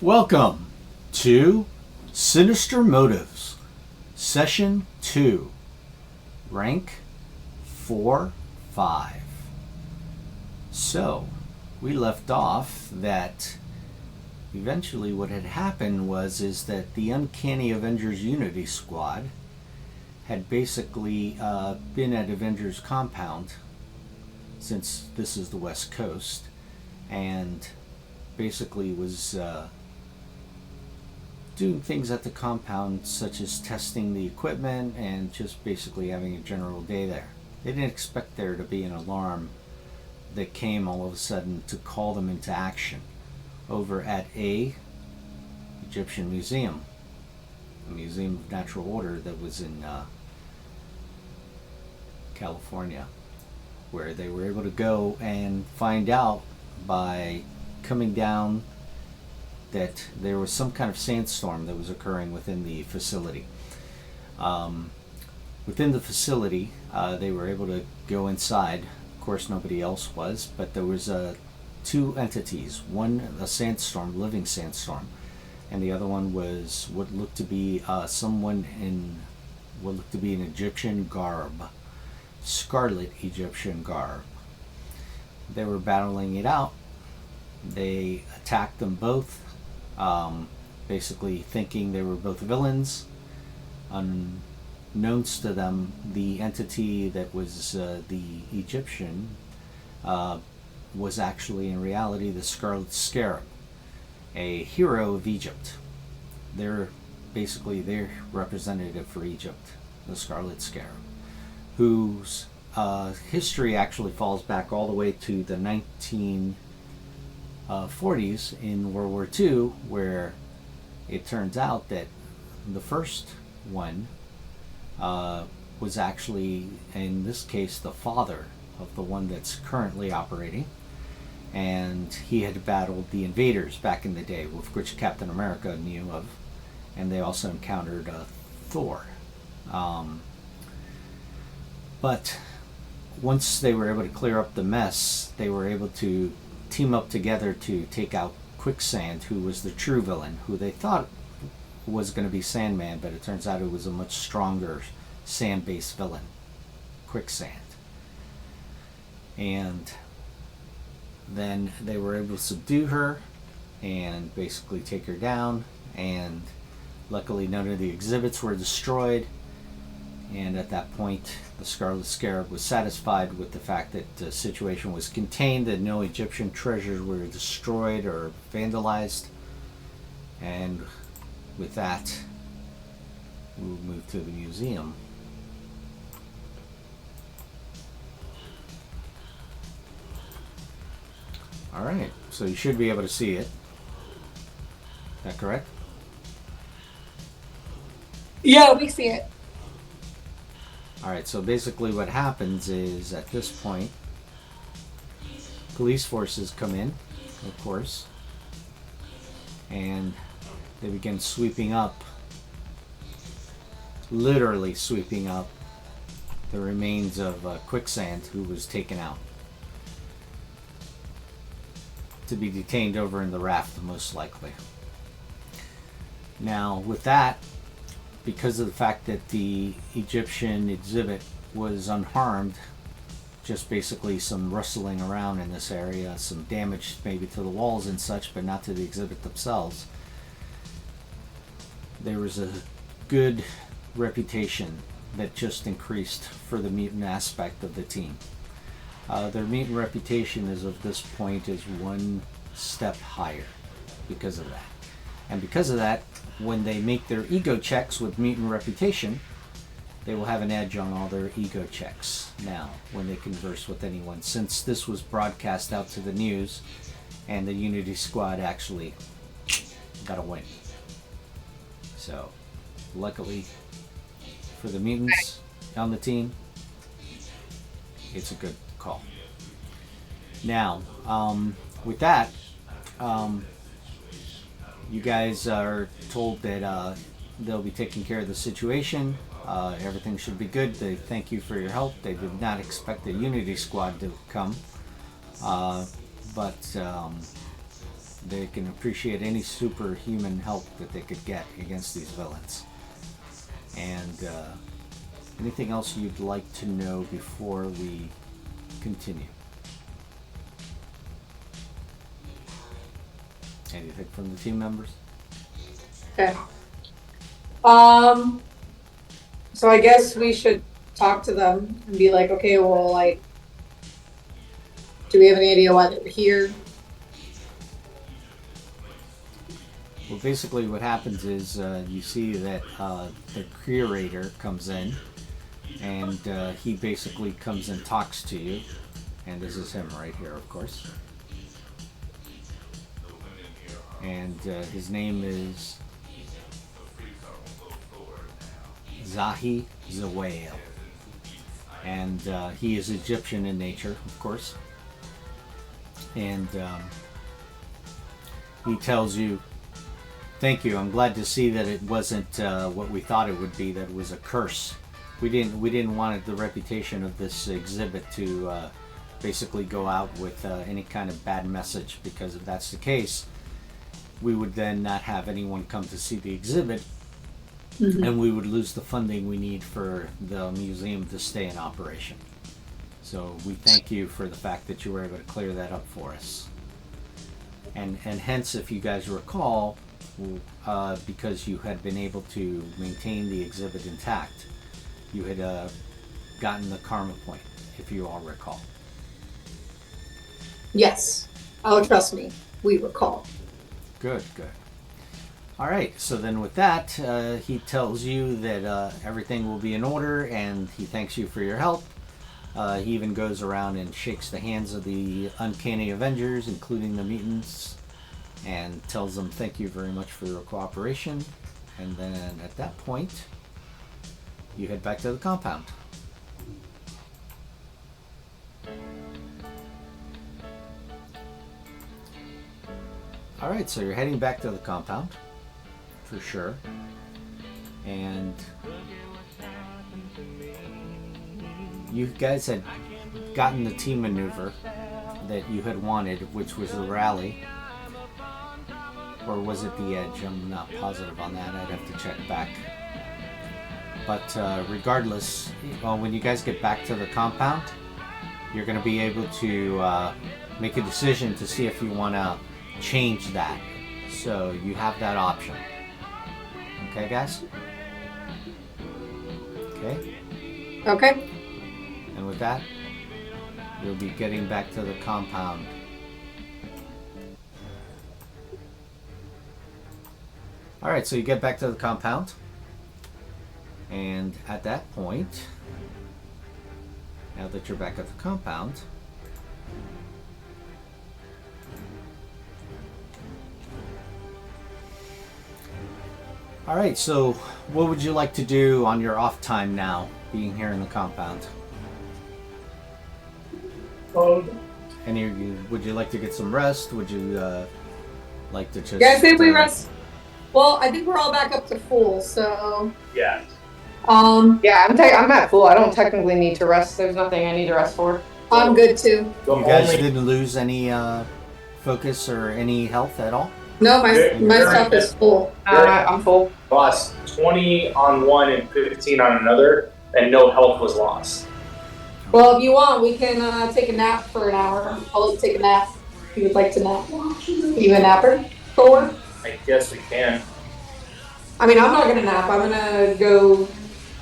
Welcome to Sinister Motives, Session 2, Rank 4-5. So, we left off that eventually what had happened is that the Uncanny Avengers Unity Squad had basically been at Avengers compound, since this is the West Coast, and basically was doing things at the compound such as testing the equipment and just basically having a general day there. They didn't expect there to be an alarm that came all of a sudden to call them into action over at a Egyptian museum, a museum of natural order that was in California, where they were able to go and find out by coming down that there was some kind of sandstorm that was occurring within the facility. Within the facility, they were able to go inside. Of course, nobody else was, but there was two entities. One, a sandstorm, living sandstorm, and the other one was what looked to be someone in what looked to be an Egyptian garb, scarlet Egyptian garb. They were battling it out. They attacked them both, basically thinking they were both villains. Unknowns to them, the entity that was the Egyptian was actually in reality the Scarlet Scarab, a hero of Egypt. They're basically their representative for Egypt, the Scarlet Scarab, whose history actually falls back all the way to the 1940s in World War II, where it turns out that the first one was actually, in this case, the father of the one that's currently operating, and he had battled the invaders back in the day, with which Captain America knew of, and they also encountered Thor. But once they were able to clear up the mess, they were able to team up together to take out Quicksand, who was the true villain, who they thought was going to be Sandman, but it turns out it was a much stronger sand-based villain, Quicksand. And then they were able to subdue her and basically take her down, and luckily none of the exhibits were destroyed. And at that point, the Scarlet Scarab was satisfied with the fact that the situation was contained, that no Egyptian treasures were destroyed or vandalized. And with that, we'll move to the museum. Alright, so you should be able to see it. Is that correct? Yeah, we see it. Alright, so basically what happens is, at this point, police forces come in, of course, and they begin sweeping up, literally sweeping up, the remains of Quicksand, who was taken out to be detained over in the raft, most likely. Now, with that, because of the fact that the Egyptian exhibit was unharmed, just basically some rustling around in this area, some damage maybe to the walls and such, but not to the exhibit themselves, there was a good reputation that just increased for the mutant aspect of the team. Their mutant reputation is, of this point, is one step higher because of that. And because of that, when they make their ego checks with mutant reputation, they will have an edge on all their ego checks now when they converse with anyone, since this was broadcast out to the news and the Unity Squad actually got a win. So, luckily for the mutants on the team, it's a good call. Now, with that, you guys are told that they'll be taking care of the situation. Everything should be good. They thank you for your help. They did not expect the Unity Squad to come. But They can appreciate any superhuman help that they could get against these villains. And anything else you'd like to know before we continue? Anything from the team members? Okay. So I guess we should talk to them and be like, okay, well, like, do we have any idea why they're here? Well, basically what happens is you see that the curator comes in, and he basically comes and talks to you. And this is him right here, of course. And his name is Zahi Zawail. And he is Egyptian in nature, of course. And he tells you, thank you, I'm glad to see that it wasn't what we thought it would be, that it was a curse. We didn't want the reputation of this exhibit to basically go out with any kind of bad message, because if that's the case, we would then not have anyone come to see the exhibit, and we would lose the funding we need for the museum to stay in operation. So we thank you for the fact that you were able to clear that up for us. And hence, if you guys recall, because you had been able to maintain the exhibit intact, you had gotten the karma point, if you all recall. Yes. Oh, trust me, we recall. Good, good. All right, so then with that, he tells you that everything will be in order, and he thanks you for your help. He even goes around and shakes the hands of the Uncanny Avengers, including the mutants, and tells them thank you very much for your cooperation. And then at that point, you head back to the compound. All right, so you're heading back to the compound, for sure. And you guys had gotten the team maneuver that you had wanted, which was the rally. Or was it the edge? I'm not positive on that. I'd have to check back. But regardless, when you guys get back to the compound, you're going to be able to make a decision to see if you want to change that. So you have that option. Okay, guys? Okay? Okay. And with that, you'll be getting back to the compound. Alright, so you get back to the compound. And at that point, now that you're back at the compound, alright, so what would you like to do on your off time now, being here in the compound? Would you like to get some rest? Would you like to just... Yeah, I say we rest. Well, I think we're all back up to full, so... Yeah. Yeah, I'm at full. I don't technically need to rest. There's nothing I need to rest for. I'm good too. You guys didn't lose any focus or any health at all? No, my stuff is full. I'm full. Lost 20 on one and 15 on another, and no health was lost. Well, if you want, we can take a nap for an hour. I'll let you take a nap if you would like to nap. Are you a napper, Thor? I guess we can. I mean, I'm not going to nap. I'm going to go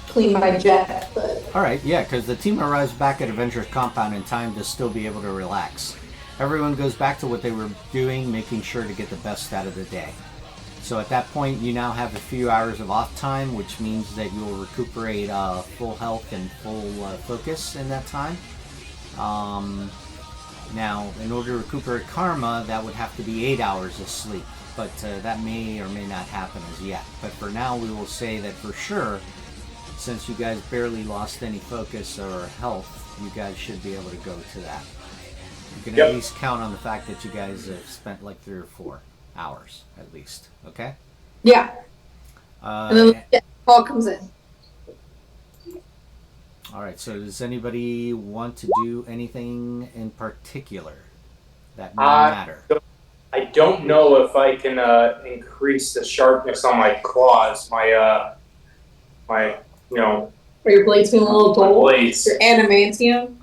clean my jet. But... Alright, yeah, because the team arrives back at Avengers Compound in time to still be able to relax. Everyone goes back to what they were doing, making sure to get the best out of the day. So at that point, you now have a few hours of off time, which means that you'll recuperate full health and full focus in that time. Now, in order to recuperate karma, that would have to be 8 hours of sleep. But that may or may not happen as yet. But for now, we will say that for sure, since you guys barely lost any focus or health, you guys should be able to go to that. You can at least count on the fact that you guys have spent like 3 or 4 hours at least. Okay? Yeah. And then Paul comes in. Alright, so does anybody want to do anything in particular that may matter? I don't know if I can increase the sharpness on my claws. My Or your blades being a little my dull? blades. Your adamantium?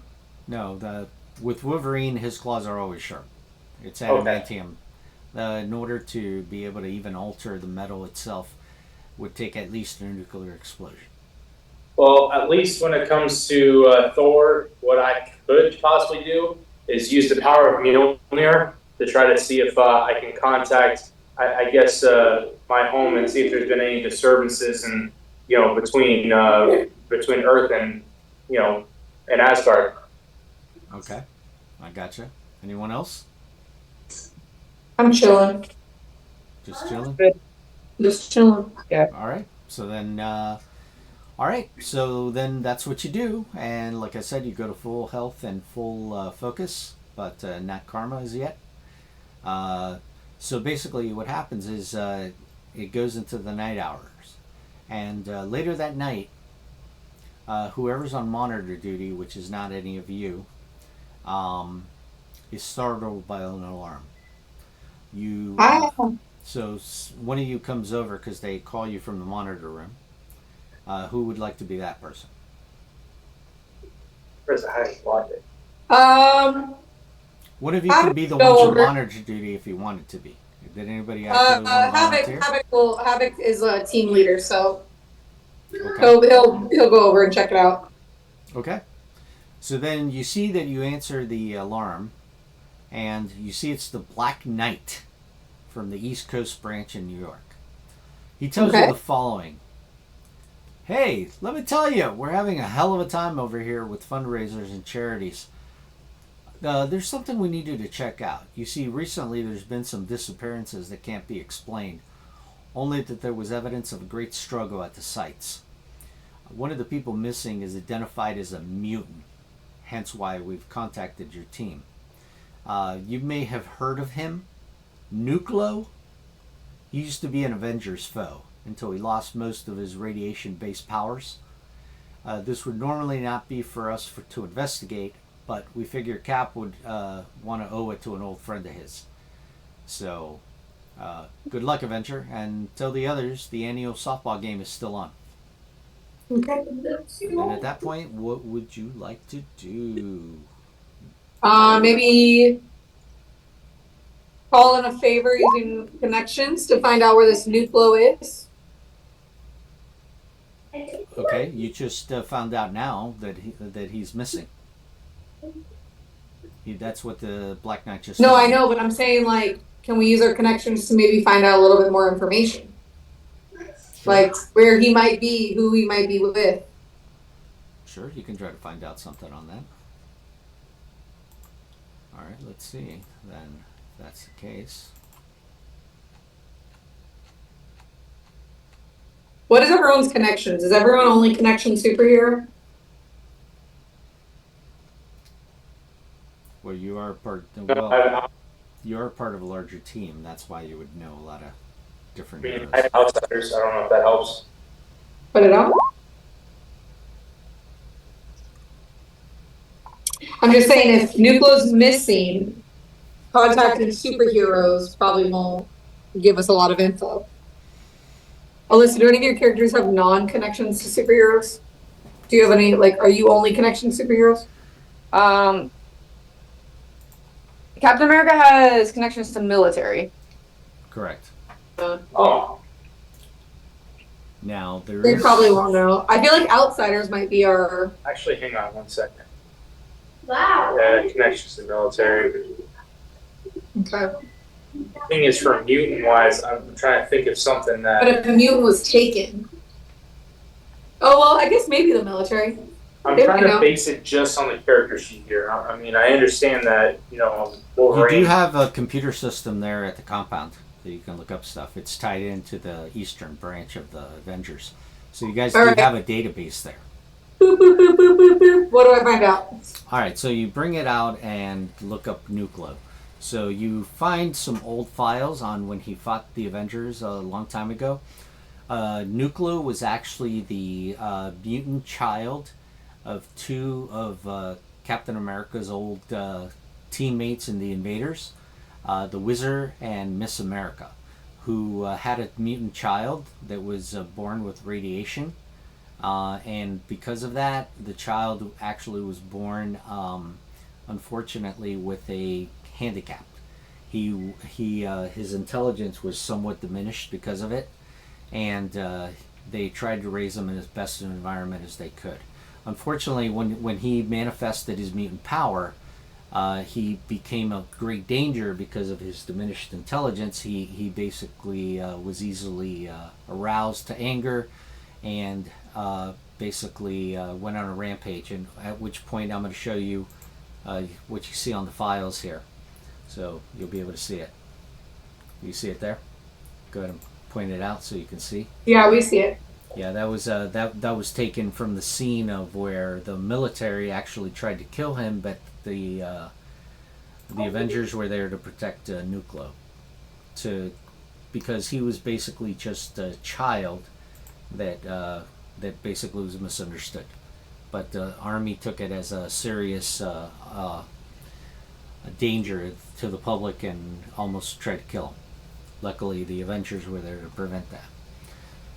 No, with Wolverine, his claws are always sharp. It's Okay. adamantium. In order to be able to even alter the metal itself, would take at least a nuclear explosion. Well, at least when it comes to Thor, what I could possibly do is use the power of Mjolnir to try to see if I can contact, I guess, my home and see if there's been any disturbances and between Earth and and Asgard. Okay, I gotcha. Anyone else? I'm chilling. Just chilling. Just chilling. All right. So then, all right. So then that's what you do. And like I said, you go to full health and full focus, but not karma as yet. So basically, what happens is it goes into the night hours, and later that night, whoever's on monitor duty, which is not any of you, is startled by an alarm. You. So one of you comes over because they call you from the monitor room. Who would like to be that person? Where's the highest logic? One of you can be the go ones on over. monitor duty if you want it to be. Did anybody actually want to volunteer? Havoc is a team leader, so Okay. he'll go over and check it out. Okay. So then you see that you answer the alarm, and you see it's the Black Knight from the East Coast branch in New York. He tells you the following. Hey, let me tell you, we're having a hell of a time over here with fundraisers and charities. There's something we need you to check out. You see, recently there's been some disappearances that can't be explained, only that there was evidence of a great struggle at the sites. One of the people missing is identified as a mutant, hence why we've contacted your team. You may have heard of him, Nuclo. He used to be an Avengers foe until he lost most of his radiation-based powers. This would normally not be for us to investigate, but we figure Cap would want to owe it to an old friend of his. So, good luck, Avenger, and tell the others the annual softball game is still on. Okay. And at that point, what would you like to do? Maybe call in a favor using connections to find out where this Nuclo is. Okay, you just found out now that he's missing. That's what the Black Knight just No, told I you. know, but I'm saying, like, can we use our connections to maybe find out a little bit more information? Sure. Like, where he might be, who he might be with. Sure, you can try to find out something on that. All right, let's see. Then, if that's the case. What is everyone's connections? Is everyone only connection superhero? Well, you are part. No, Well, you are part of a larger team. That's why you would know a lot of different I mean, heroes. I have outsiders. I don't know if that helps. Put it on. I'm just saying, if Nuclo's missing, contacting superheroes probably won't give us a lot of info. Alyssa, do any of your characters have non-connections to superheroes? Do you have any, like, are you only connection superheroes? Captain America has connections to military. Correct. Oh, Now there They is. probably won't know. I feel like outsiders might be our. actually, hang on 1 second. Wow. Yeah, connections to the military. Okay. Thing is, for mutant wise, I'm trying to think of something But that if a mutant was taken. Oh, well, I guess maybe the military. I'm there trying we to go. base it just on the character sheet here. I mean, I understand that You Wolverine. do have a computer system there at the compound that you can look up stuff. It's tied into the eastern branch of the Avengers, so you guys All do right. have a database there. Boop, boop, boop, boop, boop, boop. What do I find out? All right, so you bring it out and look up Nuclo. So you find some old files on when he fought the Avengers a long time ago. Nuclo was actually the mutant child of two of Captain America's old teammates in the Invaders. the Wizard and Miss America, who had a mutant child that was born with radiation. And because of that, the child actually was born, unfortunately, with a handicap. His intelligence was somewhat diminished because of it, and they tried to raise him in as best an environment as they could. Unfortunately, when he manifested his mutant power, he became a great danger because of his diminished intelligence. He basically was easily aroused to anger, and basically went on a rampage, and at which point I'm going to show you what you see on the files here, so you'll be able to see it. You see it there? Go ahead and point it out so you can see. Yeah, we see it. Yeah, that was taken from the scene of where the military actually tried to kill him, but the Avengers were there to protect Nucleus, because he was basically just a child that basically was misunderstood. But the army took it as a serious a danger to the public and almost tried to kill him. Luckily, the Avengers were there to prevent that.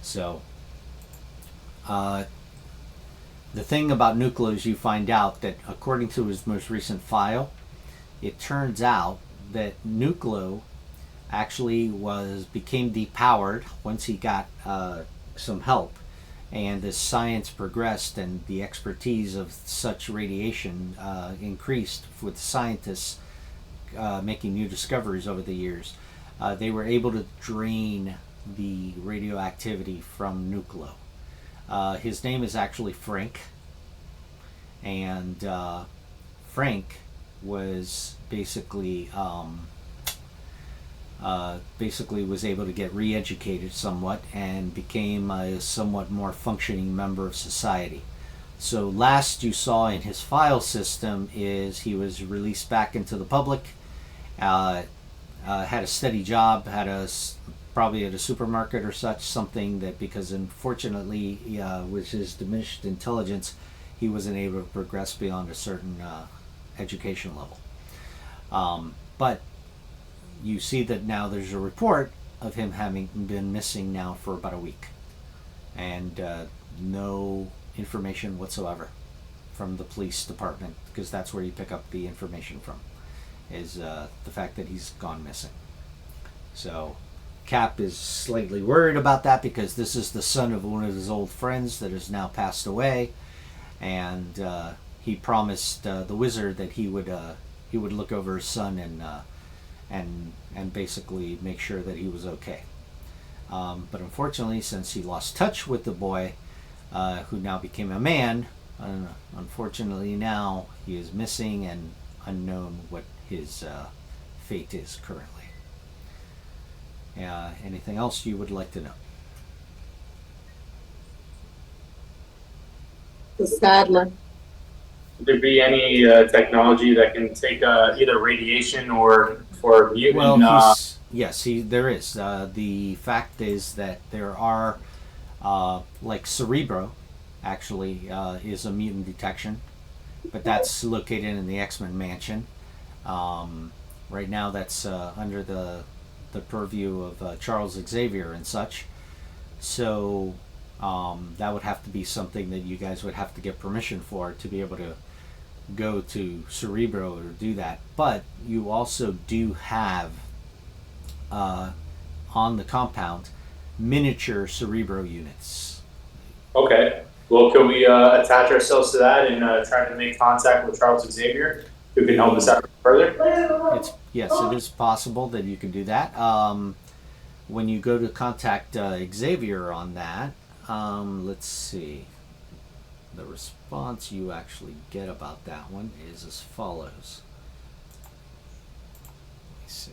So, the thing about Nucleus, you find out that according to his most recent file, it turns out that Nucleus actually became depowered once he got some help, and as science progressed and the expertise of such radiation increased with scientists making new discoveries over the years, they were able to drain the radioactivity from Nucleus. His name is actually Frank, and Frank was basically was able to get re-educated somewhat and became a somewhat more functioning member of society. So last you saw in his file system is he was released back into the public, had a steady job, probably at a supermarket or such, something that, because unfortunately with his diminished intelligence, he wasn't able to progress beyond a certain education level. But you see that now there's a report of him having been missing now for about a week, and no information whatsoever from the police department, because that's where you pick up the information from, is the fact that he's gone missing. So Cap is slightly worried about that, because this is the son of one of his old friends that has now passed away, and he promised the Wizard that he would look over his son and basically make sure that he was okay. But unfortunately, since he lost touch with the boy, who now became a man, unfortunately now he is missing and unknown what his fate is currently. Anything else you would like to know? Sadly. Would there be any technology that can take either radiation or mutant? Well, there is. The fact is that there are, like Cerebro, actually is a mutant detection, but that's located in the X-Men mansion. Right now, that's under the purview of Charles Xavier and such. So that would have to be something that you guys would have to get permission for to be able to go to Cerebro or do that. But you also do have on the compound miniature Cerebro units. Okay. Well, can we attach ourselves to that and try to make contact with Charles Xavier, who can help us out further? Yes, it is possible that you can do that. When you go to contact Xavier on that, let's see. The response you actually get about that one is as follows. Let me see.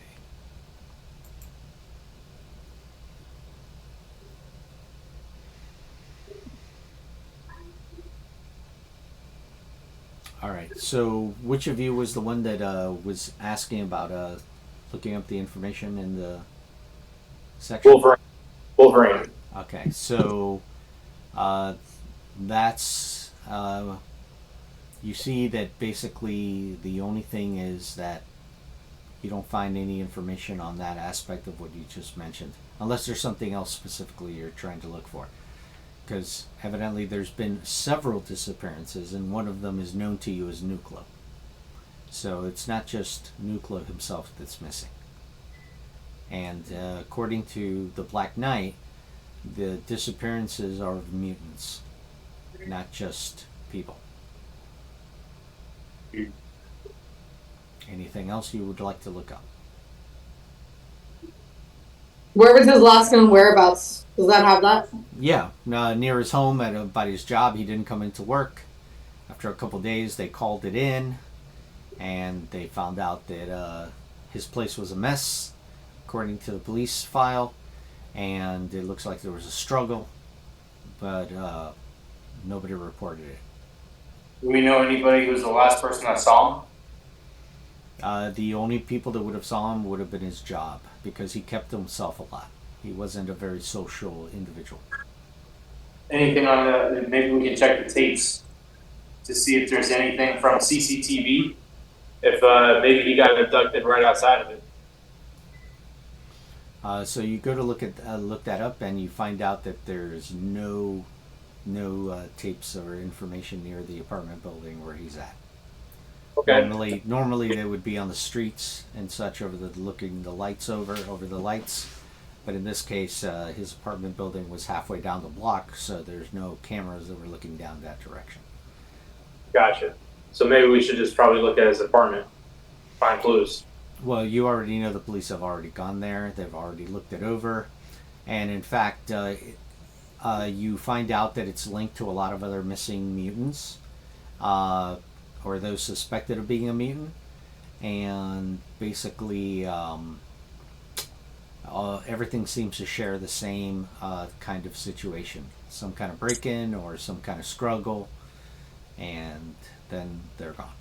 All right. So, which of you was the one that was asking about looking up the information in the section? Wolverine. Okay. So, that's you see that basically the only thing is that You don't find any information on that aspect of what you just mentioned, unless there's something else specifically you're trying to look for. Because evidently there's been several disappearances, and one of them is known to you as Nuclo. So it's not just Nuclo himself that's missing. And according to the Black Knight, the disappearances are of mutants, not just people. Anything else you would like to look up? Where was his last known whereabouts? Does that have that? Yeah, near his home about his job. He didn't come into work. After a couple days, they called it in, and they found out that his place was a mess, according to the police file, and it looks like there was a struggle, but nobody reported it. Do we know anybody who was the last person that saw him? The only people that would have saw him would have been his job, because he kept to himself a lot. He wasn't a very social individual. Anything on the, maybe we can check the tapes to see if there's anything from CCTV, if maybe he got abducted right outside of it. So you go to look that up, and you find out that there's no tapes or information near the apartment building where he's at. Okay. Normally they would be on the streets and such, looking the lights over the lights, but in this case, his apartment building was halfway down the block, so there's no cameras that were looking down that direction. Gotcha. So maybe we should just probably look at his apartment, find clues. Well, you already know the police have already gone there. They've already looked it over, and in fact, you find out that it's linked to a lot of other missing mutants. Or those suspected of being a mutant, and basically everything seems to share the same kind of situation, some kind of break-in or some kind of struggle, and then they're gone.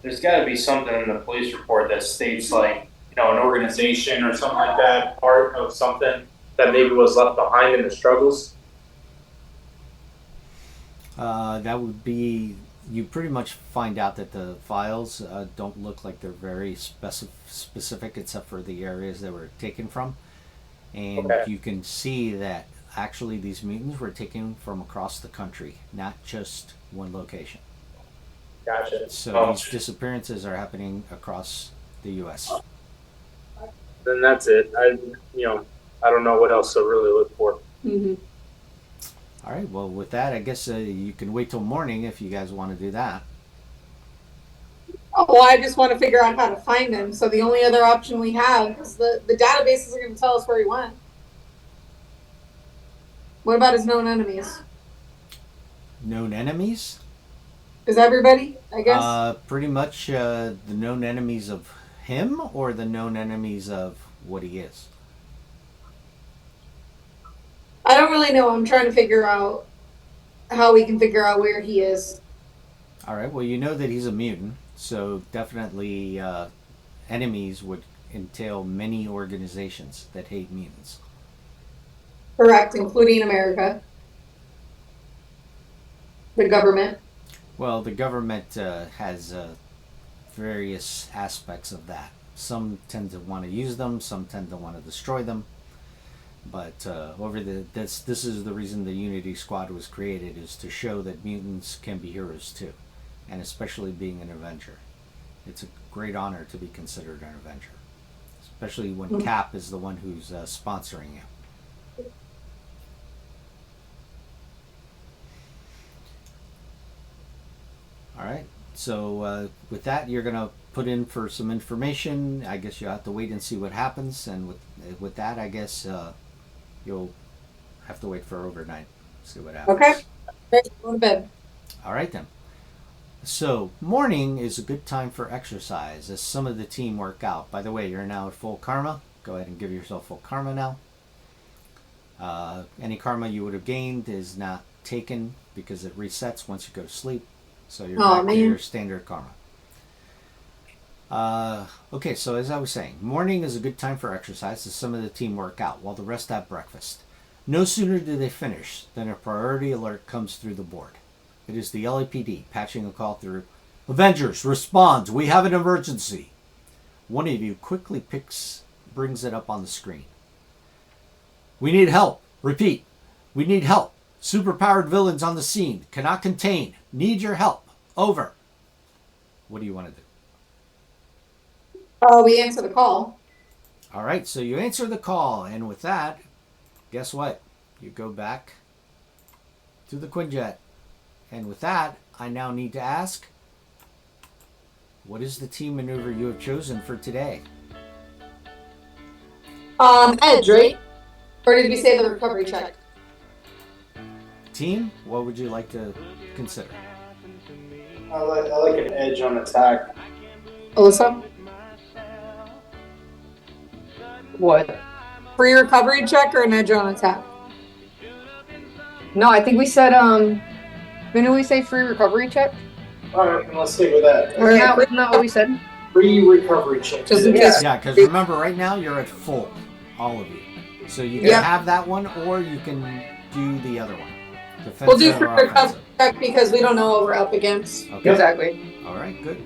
There's got to be something in the police report that states, like, you know, an organization or something like that, part of something that maybe was left behind in the struggles. That would be, you pretty much find out that the files don't look like they're very specific, except for the areas they were taken from. And Okay. you can see that actually these mutants were taken from across the country, not just one location. Gotcha. So these disappearances are happening across the U.S. Then that's it. I don't know what else to really look for. Mm-hmm. All right, well, with that, I guess you can wait till morning if you guys want to do that. Oh, well, I just want to figure out how to find him. So the only other option we have is the database isn't going to tell us where he went. What about his known enemies? Known enemies? Is everybody, I guess? Pretty much the known enemies of him, or the known enemies of what he is? I don't really know. I'm trying to figure out how we can figure out where he is. All right, well, you know that he's a mutant, so definitely enemies would entail many organizations that hate mutants. Correct, including America. The government. Well, the government has various aspects of that. Some tend to want to use them, some tend to want to destroy them. But this is the reason the Unity Squad was created, is to show that mutants can be heroes too, and especially being an Avenger. It's a great honor to be considered an Avenger, especially when Cap is the one who's sponsoring you. All right, so with that, you're going to put in for some information. I guess you'll have to wait and see what happens, and with that, I guess you'll have to wait for overnight, see what happens. Okay, go to bed. All right then. So morning is a good time for exercise, as some of the team work out. By the way, you're now at full karma. Go ahead and give yourself full karma now. Any karma you would have gained is not taken because it resets once you go to sleep. So you're back to your standard karma. Okay, so as I was saying, morning is a good time for exercise, as some of the team work out while the rest have breakfast. No sooner do they finish than a priority alert comes through the board. It is the LAPD patching a call through. Avengers, respond. We have an emergency. One of you quickly brings it up on the screen. We need help. Repeat. We need help. Superpowered villains on the scene. Cannot contain. Need your help. Over. What do you want to do? We answer the call. All right, so you answer the call, and with that, guess what? You go back to the Quinjet. And with that, I now need to ask, what is the team maneuver you have chosen for today? Edge, right? Or did we say the recovery check? Team, what would you like to consider? I like an edge on attack. Alyssa? What? Free recovery check or an edge on attack? No, I think we said, didn't we say free recovery check? Alright, then let's stick with that. All right. Isn't that what we said? Free recovery check. Just in case. Yeah, because remember, right now you're at full, all of you. So you can have that one, or you can do the other one. Defensive We'll do free or recovery offensive. check because we don't know what we're up against. Okay. Exactly. All right, good.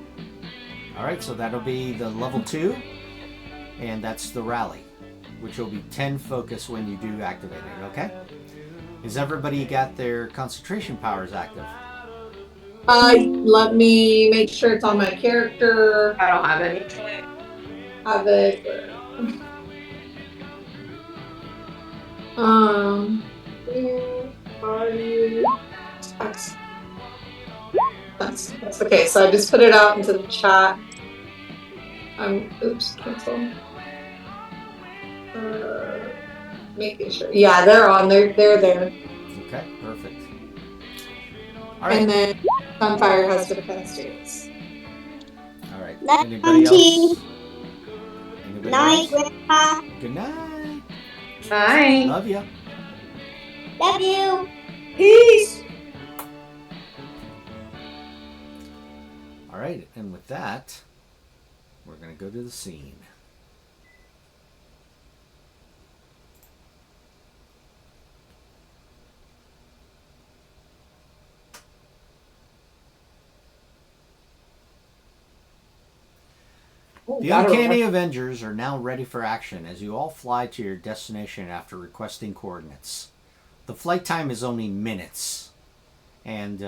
All right, so that'll be the level 2, and that's the rally, which will be 10 focus when you do activate it, okay? Is everybody got their concentration powers active? Let me make sure it's on my character. I don't have any. Have it. Where are you? That's okay. So I just put it out into the chat. Oops, cancel. Making sure. Yeah, they're on. They're there. Okay, perfect. All right. And then Sunfire has defense states. All right. Night, Anybody Auntie. else? Anybody Night, else? Grandpa. Good night. Bye. Love ya. Love you. Peace. All right, and with that, we're going to go to the scene. The Uncanny Avengers are now ready for action as you all fly to your destination after requesting coordinates. The flight time is only minutes, and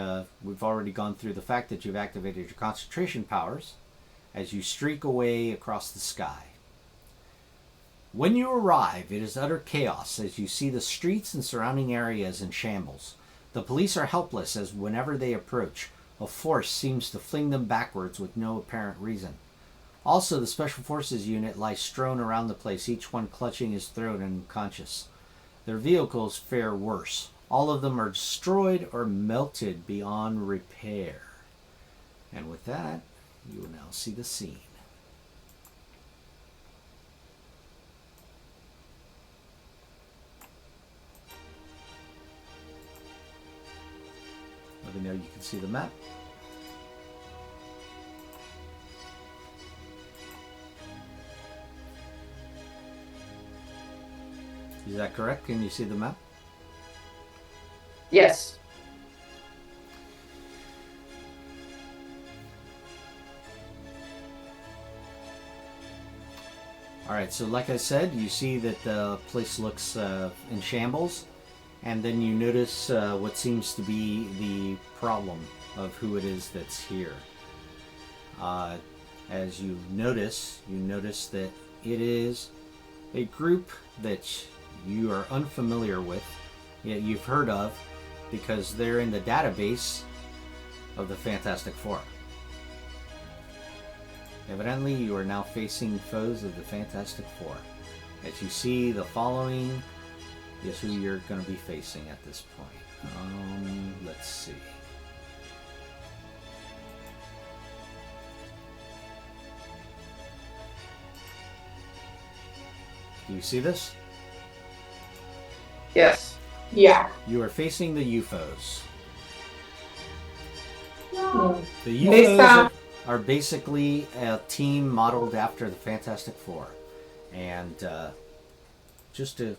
we've already gone through the fact that you've activated your concentration powers as you streak away across the sky. When you arrive, it is utter chaos as you see the streets and surrounding areas in shambles. The police are helpless as whenever they approach, a force seems to fling them backwards with no apparent reason. Also, the Special Forces unit lies strewn around the place, each one clutching his throat and unconscious. Their vehicles fare worse. All of them are destroyed or melted beyond repair. And with that, you will now see the scene. Let me know you can see the map. Is that correct? Can you see the map? Yes. Alright, so like I said, you see that the place looks in shambles, and then you notice what seems to be the problem of who it is that's here. As you notice that it is a group that you are unfamiliar with, yet you've heard of because they're in the database of the Fantastic Four. Evidently, you are now facing foes of the Fantastic Four. As you see, the following is who you're going to be facing at this point. Let's see. Do you see this? Yes. Yeah. You are facing the UFOs. Hmm. The They UFOs sound- are basically a team modeled after the Fantastic Four. And just to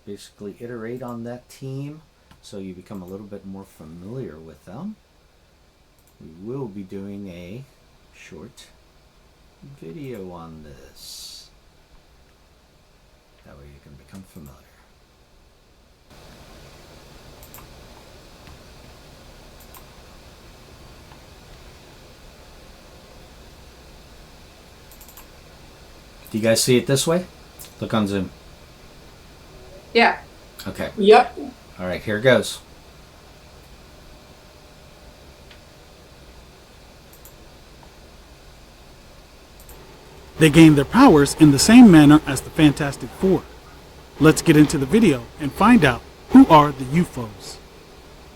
basically iterate on that team so you become a little bit more familiar with them, we will be doing a short video on this. That way you can become familiar. Do you guys see it this way? Look on Zoom. Yeah. Okay. Yep. All right, here goes. They gain their powers in the same manner as the Fantastic Four. Let's get into the video and find out who are the UFOs.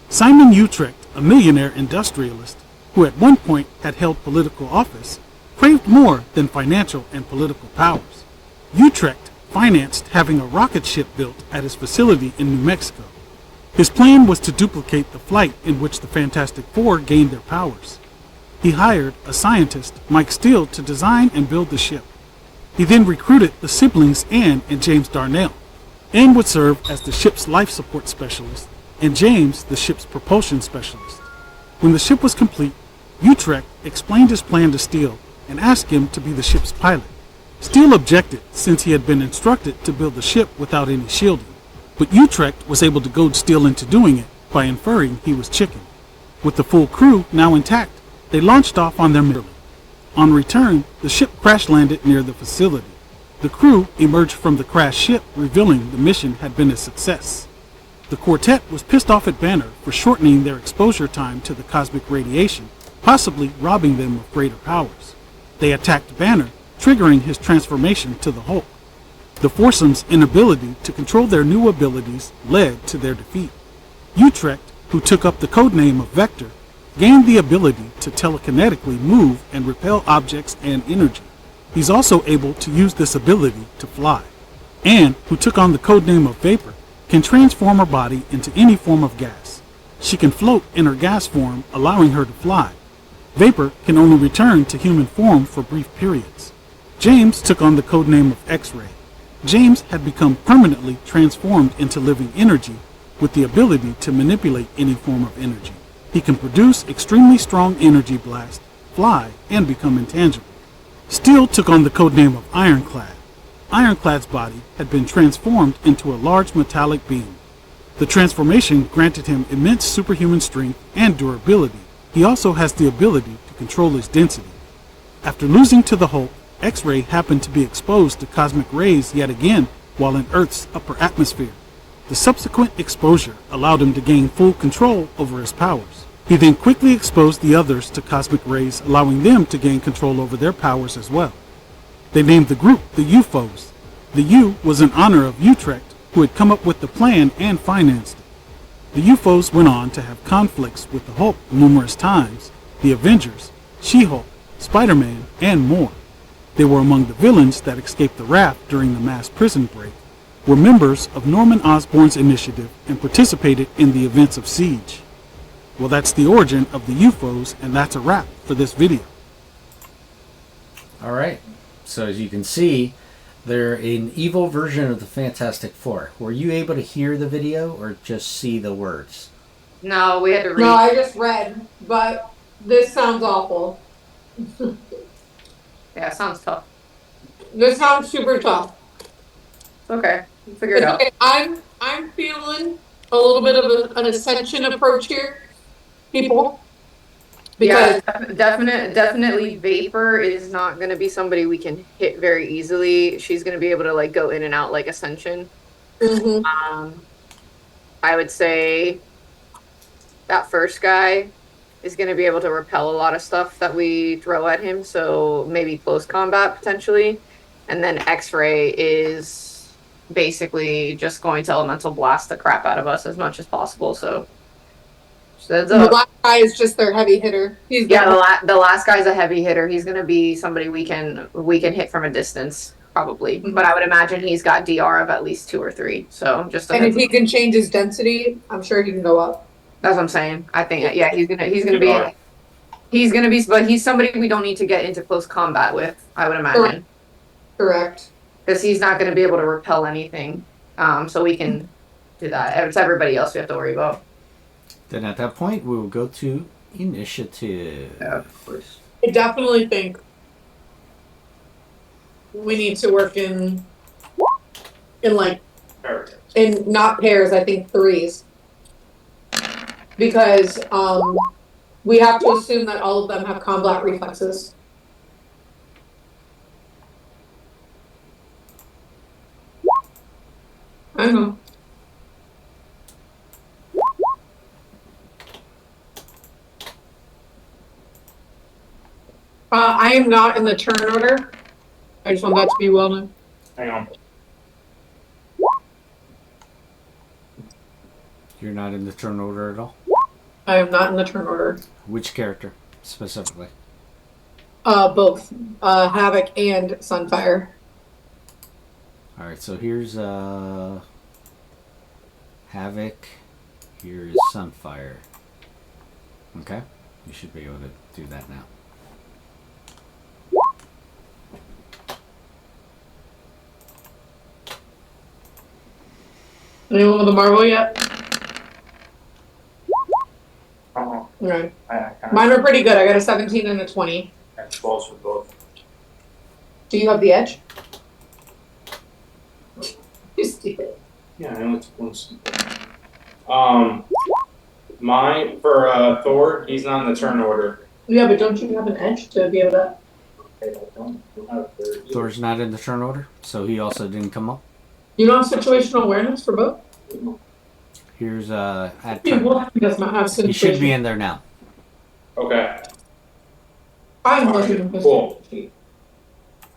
Simon Utrecht, a millionaire industrialist who at one point had held political office, craved more than financial and political powers. Utrecht financed having a rocket ship built at his facility in New Mexico. His plan was to duplicate the flight in which the Fantastic Four gained their powers. He hired a scientist, Mike Steele, to design and build the ship. He then recruited the siblings Anne and James Darnell. Anne would serve as the ship's life support specialist, and James the ship's propulsion specialist. When the ship was complete, Utrecht explained his plan to Steele and asked him to be the ship's pilot. Steele objected since he had been instructed to build the ship without any shielding, but Utrecht was able to goad Steele into doing it by inferring he was chicken. With the full crew now intact, they launched off on their mission. On return, the ship crash-landed near the facility. The crew emerged from the crashed ship, revealing the mission had been a success. The quartet was pissed off at Banner for shortening their exposure time to the cosmic radiation, possibly robbing them of greater powers. They attacked Banner, triggering his transformation to the Hulk. The foursome's inability to control their new abilities led to their defeat. Utrecht, who took up the codename of Vector, gained the ability to telekinetically move and repel objects and energy. He's also able to use this ability to fly. Anne, who took on the codename of Vapor, can transform her body into any form of gas. She can float in her gas form, allowing her to fly. Vapor can only return to human form for brief periods. James took on the codename of X-Ray. James had become permanently transformed into living energy with the ability to manipulate any form of energy. He can produce extremely strong energy blast, fly, and become intangible. Steele took on the codename of Ironclad. Ironclad's body had been transformed into a large metallic beam. The transformation granted him immense superhuman strength and durability. He also has the ability to control his density. After losing to the Hulk, X-Ray happened to be exposed to cosmic rays yet again while in Earth's upper atmosphere. The subsequent exposure allowed him to gain full control over his powers. He then quickly exposed the others to cosmic rays, allowing them to gain control over their powers as well. They named the group the UFOs. The U was in honor of Utrecht, who had come up with the plan and financed it. The UFOs went on to have conflicts with the Hulk numerous times, the Avengers, She-Hulk, Spider-Man, and more. They were among the villains that escaped the raft during the mass prison break, were members of Norman Osborn's initiative, and participated in the events of Siege. Well, that's the origin of the UFOs, and that's a wrap for this video. All right. So as you can see, they're an evil version of the Fantastic Four. Were you able to hear the video or just see the words? No, we had to read. No, I just read, but this sounds awful. Yeah, it sounds tough. This sounds super tough. Okay, we'll figure it out. Okay, I'm feeling a little bit of an ascension approach here, people. Yeah, Because definitely Vapor is not going to be somebody we can hit very easily. She's going to be able to like go in and out like Ascension. Mhm. I would say that first guy is going to be able to repel a lot of stuff that we throw at him, so maybe close combat potentially. And then X-Ray is basically just going to elemental blast the crap out of us as much as possible. So the last guy is just their heavy hitter. He's the last guy's a heavy hitter. He's going to be somebody we can hit from a distance probably. Mhm. But I would imagine he's got DR of at least 2 or 3. So just and if he can change his density, I'm sure he can go up. that's what I'm saying. I think he's gonna be, but he's somebody we don't need to get into close combat with, I would imagine, Correct. because he's not gonna be able to repel anything. So we can do that. It's everybody else we have to worry about. Then at that point, we will go to initiative. Yeah, of course. I definitely think we need to work in like, Perfect. in not pairs, I think threes. Because, we have to assume that all of them have combat reflexes. I don't know. I am not in the turn order. I just want that to be well known. Hang on. You're not in the turn order at all? I am not in the turn order. Which character, specifically? Both. Havoc and Sunfire. Alright, so here's Havoc. Here's Sunfire. Okay? You should be able to do that now. Anyone with a marble yet? Uh-huh. Right. I Mine are pretty good. I got a 17 and a 20. have 12 for both. Do you have the edge? You stupid. Yeah, I only took one. Mine for Thor, he's not in the turn order. Yeah, but don't you have an edge to be able to? Okay, I don't have third. Thor's not in the turn order, so he also didn't come up. You don't have situational awareness for both? Here's at Yeah, turn. well, he does not have situational. He should be in there now. Okay. I'm Alright, looking at this. cool.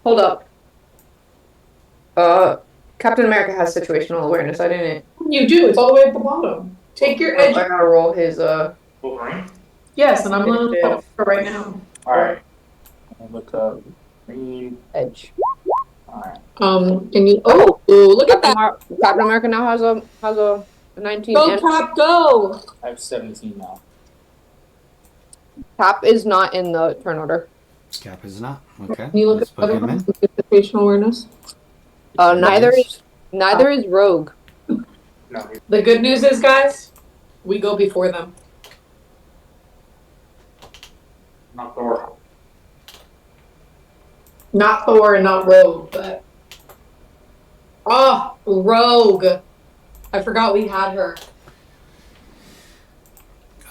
Hold up. Captain America has situational awareness. I didn't. You do. It's all the way at the bottom. Take your I edge. gotta roll his Wolverine? Yes, and I'm gonna look up for right now. Alright. I'll look up green. edge. Alright. Can you? Oh, look at that. Captain America now has a 19. Go and Cap, go. I have 17 now. Cap is not in the turn order. Cap is not. Okay. Can you look Let's at put the other him in. ones with situational awareness? Neither is Rogue. No, he's The good news is, guys, we go before them. not Thor. Not Thor and not Rogue, but oh, Rogue. I forgot we had her.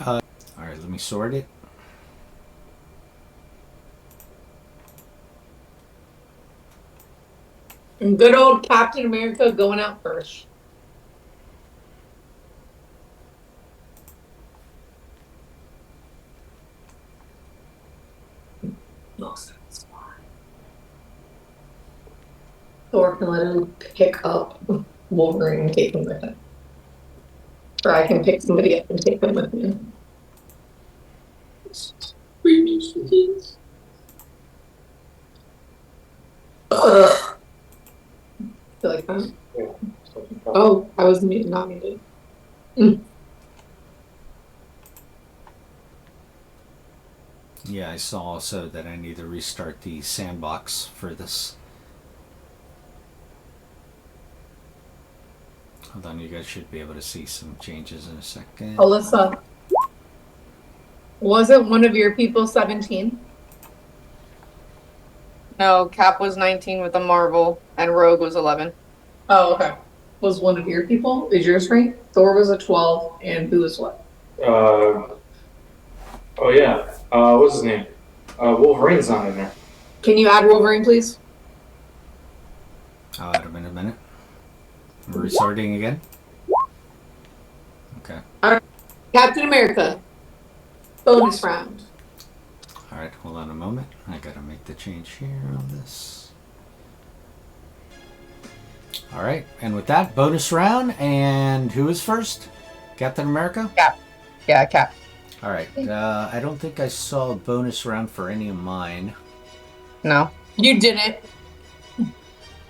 Alright, let me sort it. And good old Captain America going out first. Thor can let him pick up Wolverine and take him with him. Or I can pick somebody up and take them with me. Ugh. Feel like that? Yeah. Oh, I was not muted. Yeah, I saw also that I need to restart the sandbox for this. Hold on, you guys should be able to see some changes in a second. Alyssa, wasn't one of your people 17? No, Cap was 19 with a Marvel, and Rogue was 11. Oh, okay. Was one of your people? Is yours right? Thor was a 12, and who was what? Oh yeah. What's his name? Wolverine's not in there. Can you add Wolverine, please? I'll add him in a minute. We're restarting again? Okay. Captain America. Bonus round. Alright, hold on a moment. I gotta make the change here on this. Alright, and with that, bonus round, and who is first? Captain America? Yeah, Cap. Alright, I don't think I saw a bonus round for any of mine. No. You did it.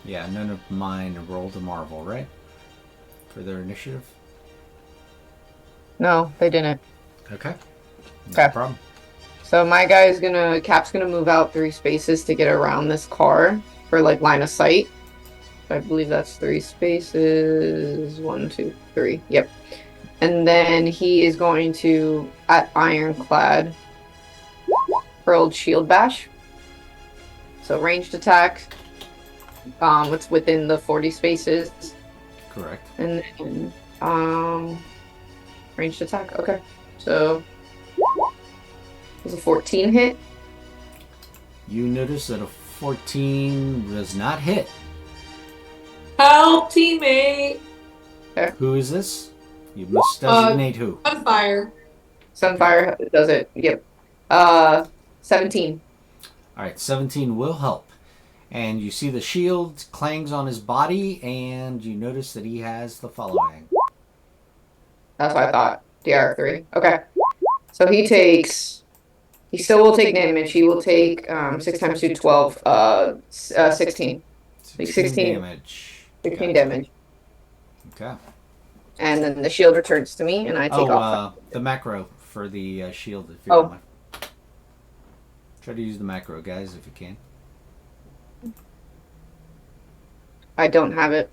Yeah, none of mine rolled a Marvel, right? For their initiative? No, they didn't. Okay. No Okay. problem. So my guy is Cap's gonna move out 3 spaces to get around this car for like line of sight. I believe that's 3 spaces. 1, 2, 3. Yep. And then he is going to, at Ironclad, hurled Shield Bash. So ranged attack, It's within the 40 spaces. Correct. And then, ranged attack. Okay. So, was a 14 hit? You notice that a 14 does not hit. Help, teammate! Who is this? You must designate who. Sunfire. Sunfire does it. Yep. 17. All right, 17 will help. And you see the shield clangs on his body, and you notice that he has the following. That's what I thought. DR3. Okay. So he still will take damage. He will take 6 times 2, 12, 16. 16 damage. 16 damage. Okay. And then the shield returns to me, and I take off. The macro for the shield, if you don't mind. Try to use the macro, guys, if you can. I don't have it.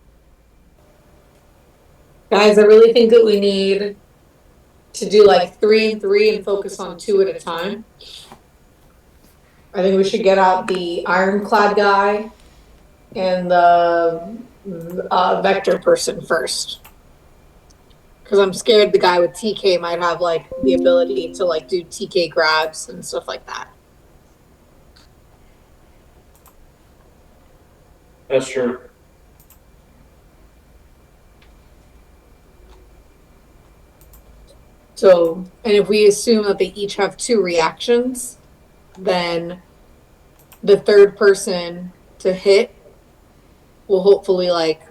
Guys, I really think that we need to do like 3 and 3 and focus on 2 at a time. I think we should get out the ironclad guy and the vector person first. Because I'm scared the guy with TK might have like the ability to like do TK grabs and stuff like that. That's true. So, and if we assume that they each have 2 reactions, then the third person to hit will hopefully like,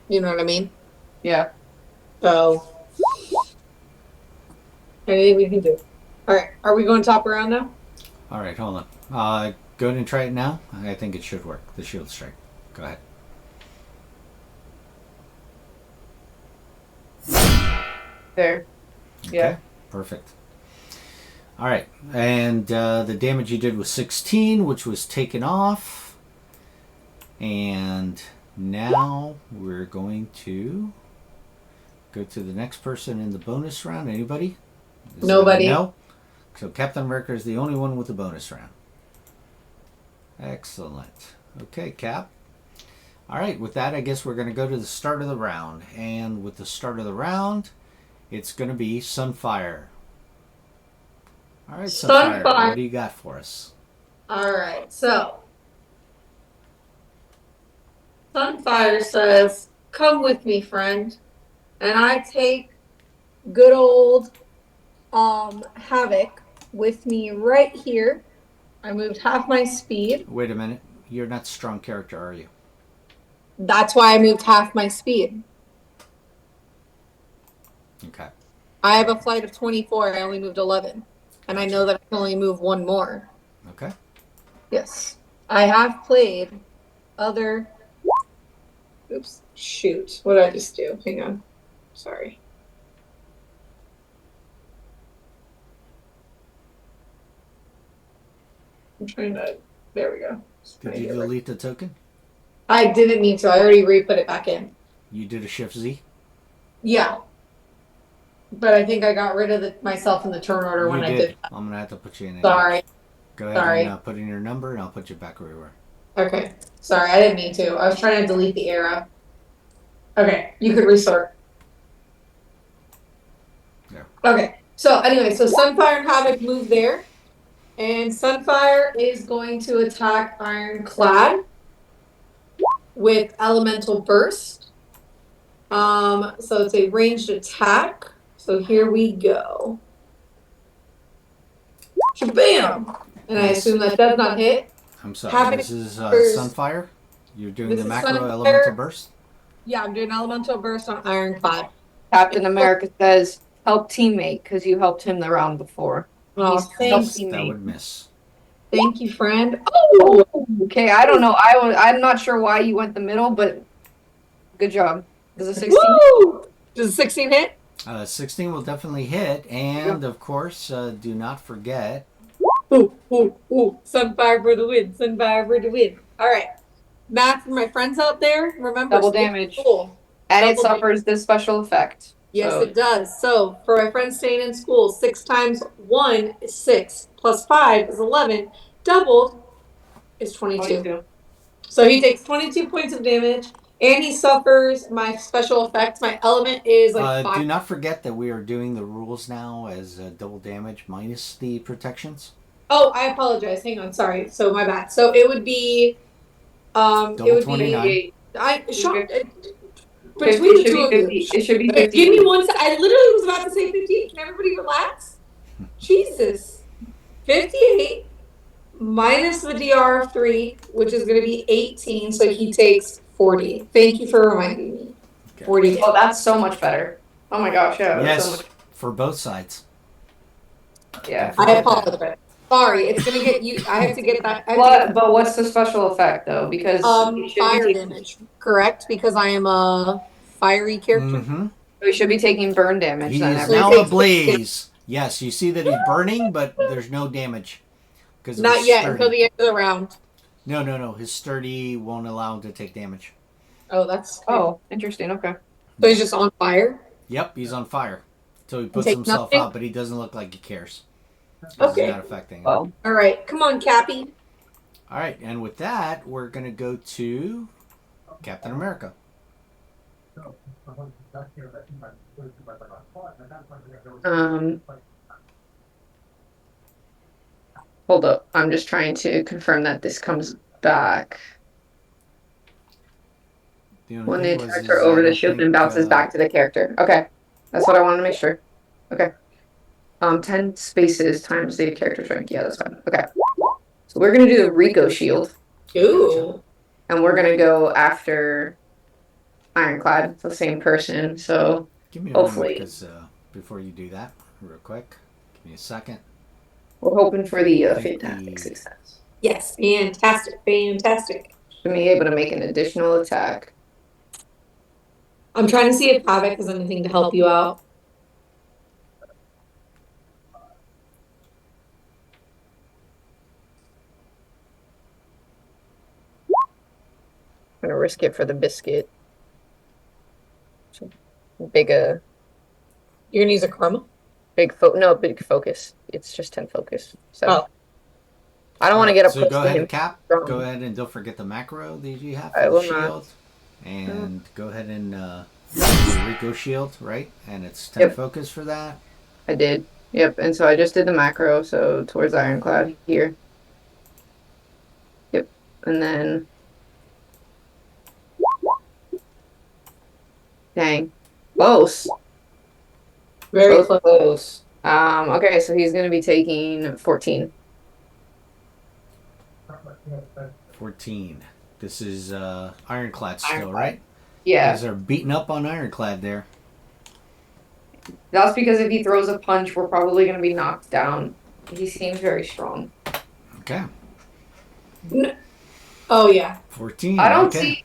you know what I mean? Yeah. So, anything we can do. All right, are we going top around now? All right, hold on. Go ahead and try it now. I think it should work. The shield strike. Go ahead. There. Yeah. Okay, perfect. All right, and the damage you did was 16, which was taken off. And now we're going to go to the next person in the bonus round. Anybody? Nobody. No? So Captain America is the only one with the bonus round. Excellent. Okay, Cap. All right, with that, I guess we're going to go to the start of the round. And with the start of the round, it's going to be Sunfire. All right, Sunfire, what do you got for us? All right, so Sunfire says, "Come with me, friend." And I take good old Havoc with me right here. I moved half my speed. Wait a minute. You're not a strong character, are you? That's why I moved half my speed. Okay. I have a flight of 24. I only moved 11. And I know that I can only move 1 more. Okay. Yes. I have played other... Oops. Shoot. What did I just do? Hang on. Sorry. I'm trying to... There we go. Did you delete the token? I didn't mean to. I already re-put it back in. You did a Shift Z? Yeah. But I think I got rid of myself in the turn order when I did that. I'm going to have to put you in. Sorry. Go ahead and put in your number, and I'll put you back where you were. Okay. Sorry, I didn't mean to. I was trying to delete the arrow. Okay, you could restart. Yeah. Okay. So anyway, so Sunfire and Havoc move there. And Sunfire is going to attack Ironclad with Elemental Burst. So it's a ranged attack. So here we go. Shabam! And I assume that does not hit. I'm sorry, Havoc this is burst. Sunfire? You're doing This the is macro Sunfire. elemental burst? Yeah, I'm doing Elemental Burst on Ironclad. Captain America says, "Help teammate," because you helped him the round before. Oh, He's thanks. help That teammate. would miss. Thank you, friend. Oh, okay. I don't know. I'm not sure why you went the middle, but good job. Does a 16? Woo! Does a 16 hit? 16 will definitely hit, and of course, do not forget. Ooh, ooh, ooh. Sunfire for the win. Sunfire for the win. All right. Math for my friends out there. Remember, Double stay in damage. school. And it Double suffers this special effect. Yes, So- it does. So for my friends staying in school, 6 times 1 is 6, plus 5 is 11, doubled is 22. So he takes 22 points of damage, and he suffers my special effect. My element is like 5. Do not forget that we are doing the rules now as double damage minus the protections. Oh, I apologize. Hang on, sorry. So my bad. So it would be, Double it would 29. be. Between It the should two be of you. 50. It should be Okay, 50. give me one sec. I literally was about to say 58. Can everybody relax? Jesus. 58 minus the DR3, which is going to be 18, so he takes 40. Thank you for reminding me. Okay. 40. Oh, that's so much better. Oh my gosh, yeah. Yes, So much, for both sides. yeah. I apologize. Sorry, it's going to get you. I have to get that. But what's the special effect though? Because we should Fire be taking, damage, correct? Because I am a fiery character. Mm-hmm. we should be taking burn damage He then. is every- now ablaze. Yes, you see that he's burning, but there's no damage. Not yet, until the end of the round. No. His sturdy won't allow him to take damage. Oh, that's. Oh, interesting. Okay. So he's just on fire? Yep, he's on fire. So he puts Take himself nothing? out, but he doesn't look like he cares. Okay. It's not affecting him. Well, All right, come on, Cappy. All right, and with that, we're going to go to Captain America. hold up. I'm just trying to confirm that this comes back. When the attacks are over the shield and bounces back to the character. Okay. That's what I wanted to make sure. Okay. 10 spaces times the character's rank. Yeah, that's fine. Okay. So we're gonna do the Rico shield. Ooh. And we're gonna go after Ironclad, the same person. So Give me a hopefully. moment, because before you do that, real quick, give me a second. we're hoping for the I think fantastic the- success. Yes, fantastic. To be able to make an additional attack. I'm trying to see if Havoc has anything to help you out. I'm gonna risk it for the biscuit. Big You're gonna use a chroma? big focus. It's just 10 focus. So Oh. I don't want to get up So close go to ahead him. and cap. strong. Go ahead and don't forget the macro that you have I for will the not. shield. And go ahead and the Rico shield, right? And it's 10 Yep. focus for that. I did. Yep, and so I just did the macro, so towards Ironclad here. Yep, and then... Dang. Close. Very Close, close. close. Okay, so he's gonna be taking 14. 14. This is Ironclad still, right? Yeah, Guys are beating up on Ironclad there. that's because if he throws a punch, we're probably gonna be knocked down. He seems very strong. Okay. Oh, yeah. 14. I don't okay. see...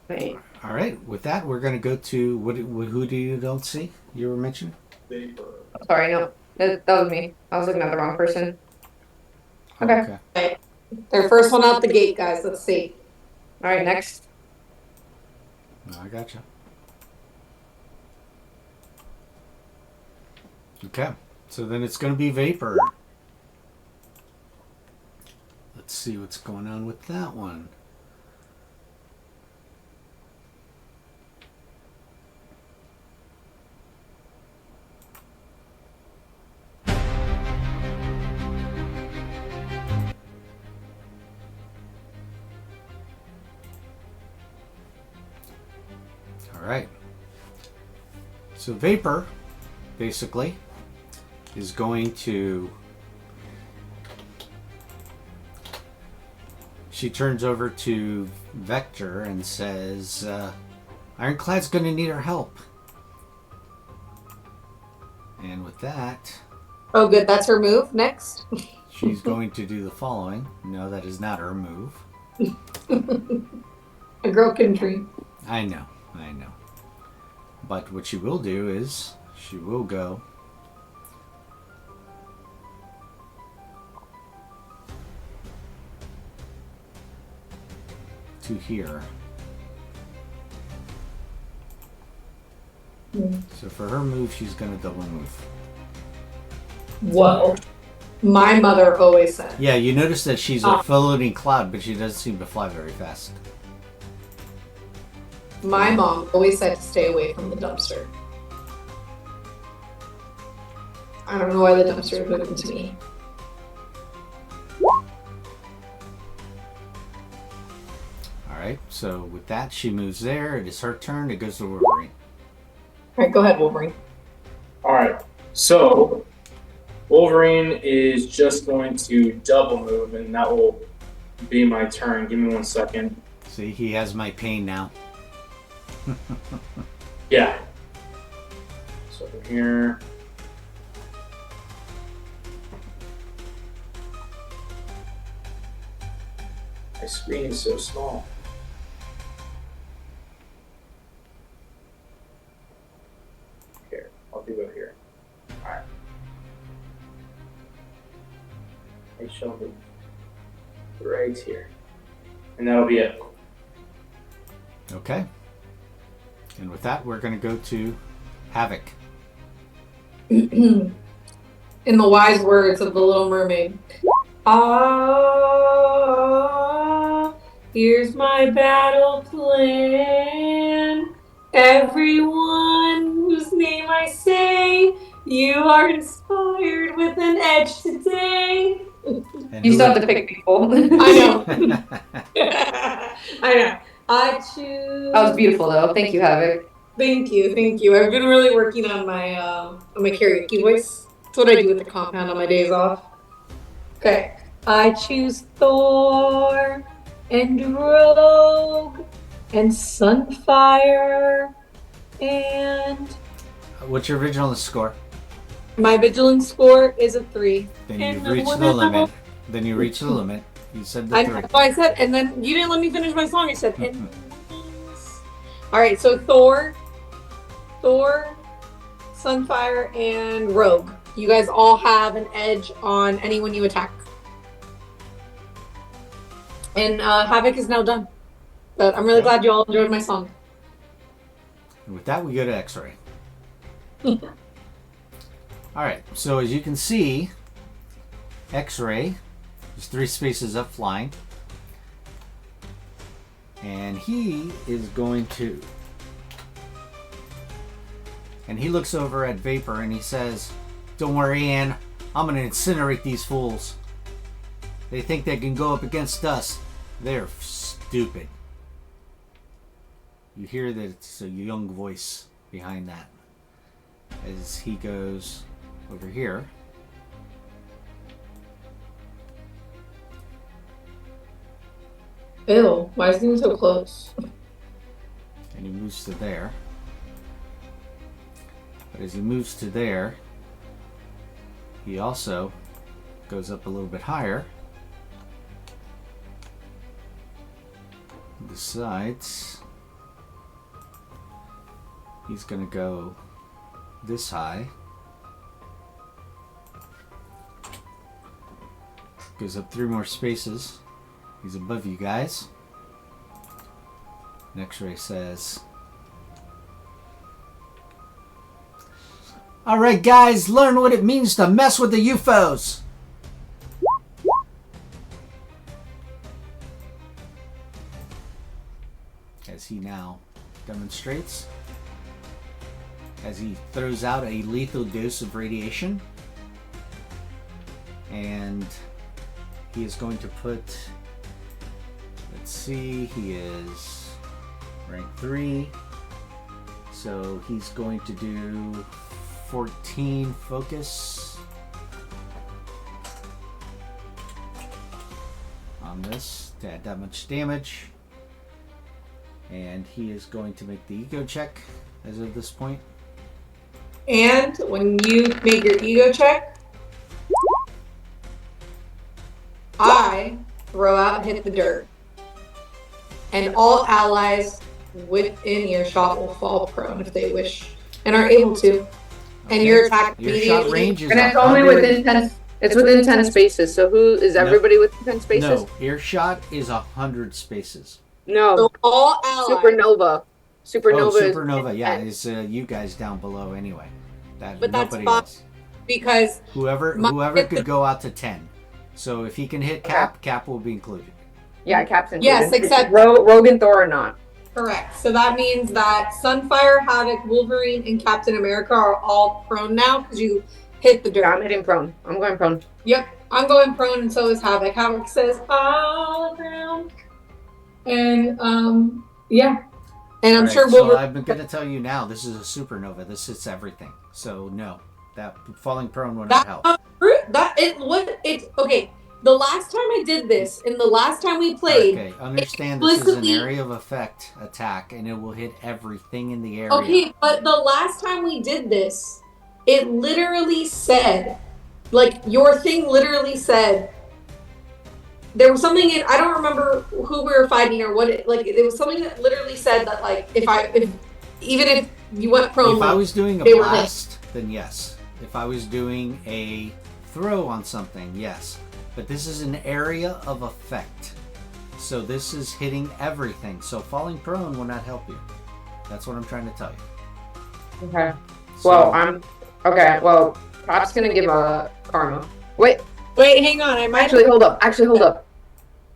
Wait. All right. With that, we're going to go to who do you don't see? You were mentioning? Sorry, no. That was me. I was looking at the wrong person. Okay. Okay. They're first one out the gate, guys. Let's see. Alright, next. No, I gotcha. Okay. So then it's going to be Vapor. Let's see what's going on with that one. Alright. So Vapor, basically, is going to... She turns over to Vector and says, Ironclad's going to need our help. And with that, Oh, good. That's her move. Next. she's going to do the following. No, that is not her move. A girl can dream. I know. But what she will do is she will go to here. So for her move, she's going to double move. Whoa. My mother always said. Yeah, you notice that she's a floating cloud, but she doesn't seem to fly very fast. My mom always said to stay away from the dumpster. I don't know why the dumpster is moving to me. Alright, so with that, she moves there. It is her turn. It goes to Wolverine. Alright, go ahead, Wolverine. Alright, so Wolverine is just going to double move, and that will be my turn. Give me 1 second. See, he has my pain now. Yeah. So from here. My screen is so small. Here, I'll do it here. Alright. I shall move right here. And that'll be it. Okay. And with that, we're going to go to Havoc. In the wise words of the Little Mermaid. Ah, here's my battle plan. Everyone whose name I say, you are inspired with an edge today. And You who- still have to pick people. I know. I know. I choose. That was beautiful, though. Thank you, Havoc. Thank you, thank you. I've been really working on my karaoke voice. That's what I do with the compound on my days off. Okay, I choose Thor and Rogue and Sunfire and What's your original score? my vigilance score is a 3. Then And you've the reached one the that- limit. Then you reach the limit. You said the I 3. know, I said, and then you didn't let me finish my song. I said, and all right. So Thor, Sunfire, and Rogue. You guys all have an edge on anyone you attack. And Havoc is now done. But I'm really glad you all enjoyed my song. And with that, we go to X-Ray. Alright, so as you can see, X-Ray is 3 spaces up flying. And he is going to... And he looks over at Vapor and he says, "Don't worry, Ann. I'm going to incinerate these fools. They think they can go up against us. They're stupid." You hear that it's a young voice behind that as he goes over here. Ew, why is he so close? And he moves to there. But as he moves to there, he also goes up a little bit higher. Decides he's going to go this high. Goes up 3 more spaces. He's above you guys. And X-Ray says, "Alright guys, learn what it means to mess with the UFOs." As he now demonstrates, as he throws out a lethal dose of radiation. And he is going to put, let's see, he is rank 3. So he's going to do 14 focus on this to add that much damage. And he is going to make the ego check as of this point. And when you make your ego check, I throw out hit the dirt. And all allies within earshot will fall prone if they wish and are able to. And Okay. your attack Your immediately. shot range is And it's only 100. within 10. It's within 10 spaces. So who is everybody within 10 spaces? No, earshot is 100 spaces. No. So all allies. Supernova. Supernova Oh, is Supernova, yeah, 10. is you guys down below anyway. But that's nobody fine. else. because Whoever could go out to 10. So if he can hit Cap, Cap will be included. Yeah, Cap's included. Yes, except Rogue and Thor are not. correct. So that means that Sunfire, Havoc, Wolverine, and Captain America are all prone now because you hit the dirt. Yeah, I'm hitting prone. I'm going prone. Yep, I'm going prone, and so is Havoc. Havoc says all around, and yeah, and I'm Right, sure so Wolverine. I'm going to tell you now, this is a supernova. This hits everything. So no, that falling prone will not help. Okay. The last time I did this, and the last time we played. Okay, understand this is an area of effect attack, and it will hit everything in the area. Okay, but the last time we did this, it literally said, like, your thing literally said, there was something in, I don't remember who we were fighting or what it, like, there was something that literally said that, like, even if you went prone. If I was doing a blast, then yes. If I was doing a throw on something, yes. But this is an area of effect. So this is hitting everything. So falling prone will not help you. That's what I'm trying to tell you. Okay. So, Well, Cap's gonna give a karma. Wait, hang on. I might actually hold up.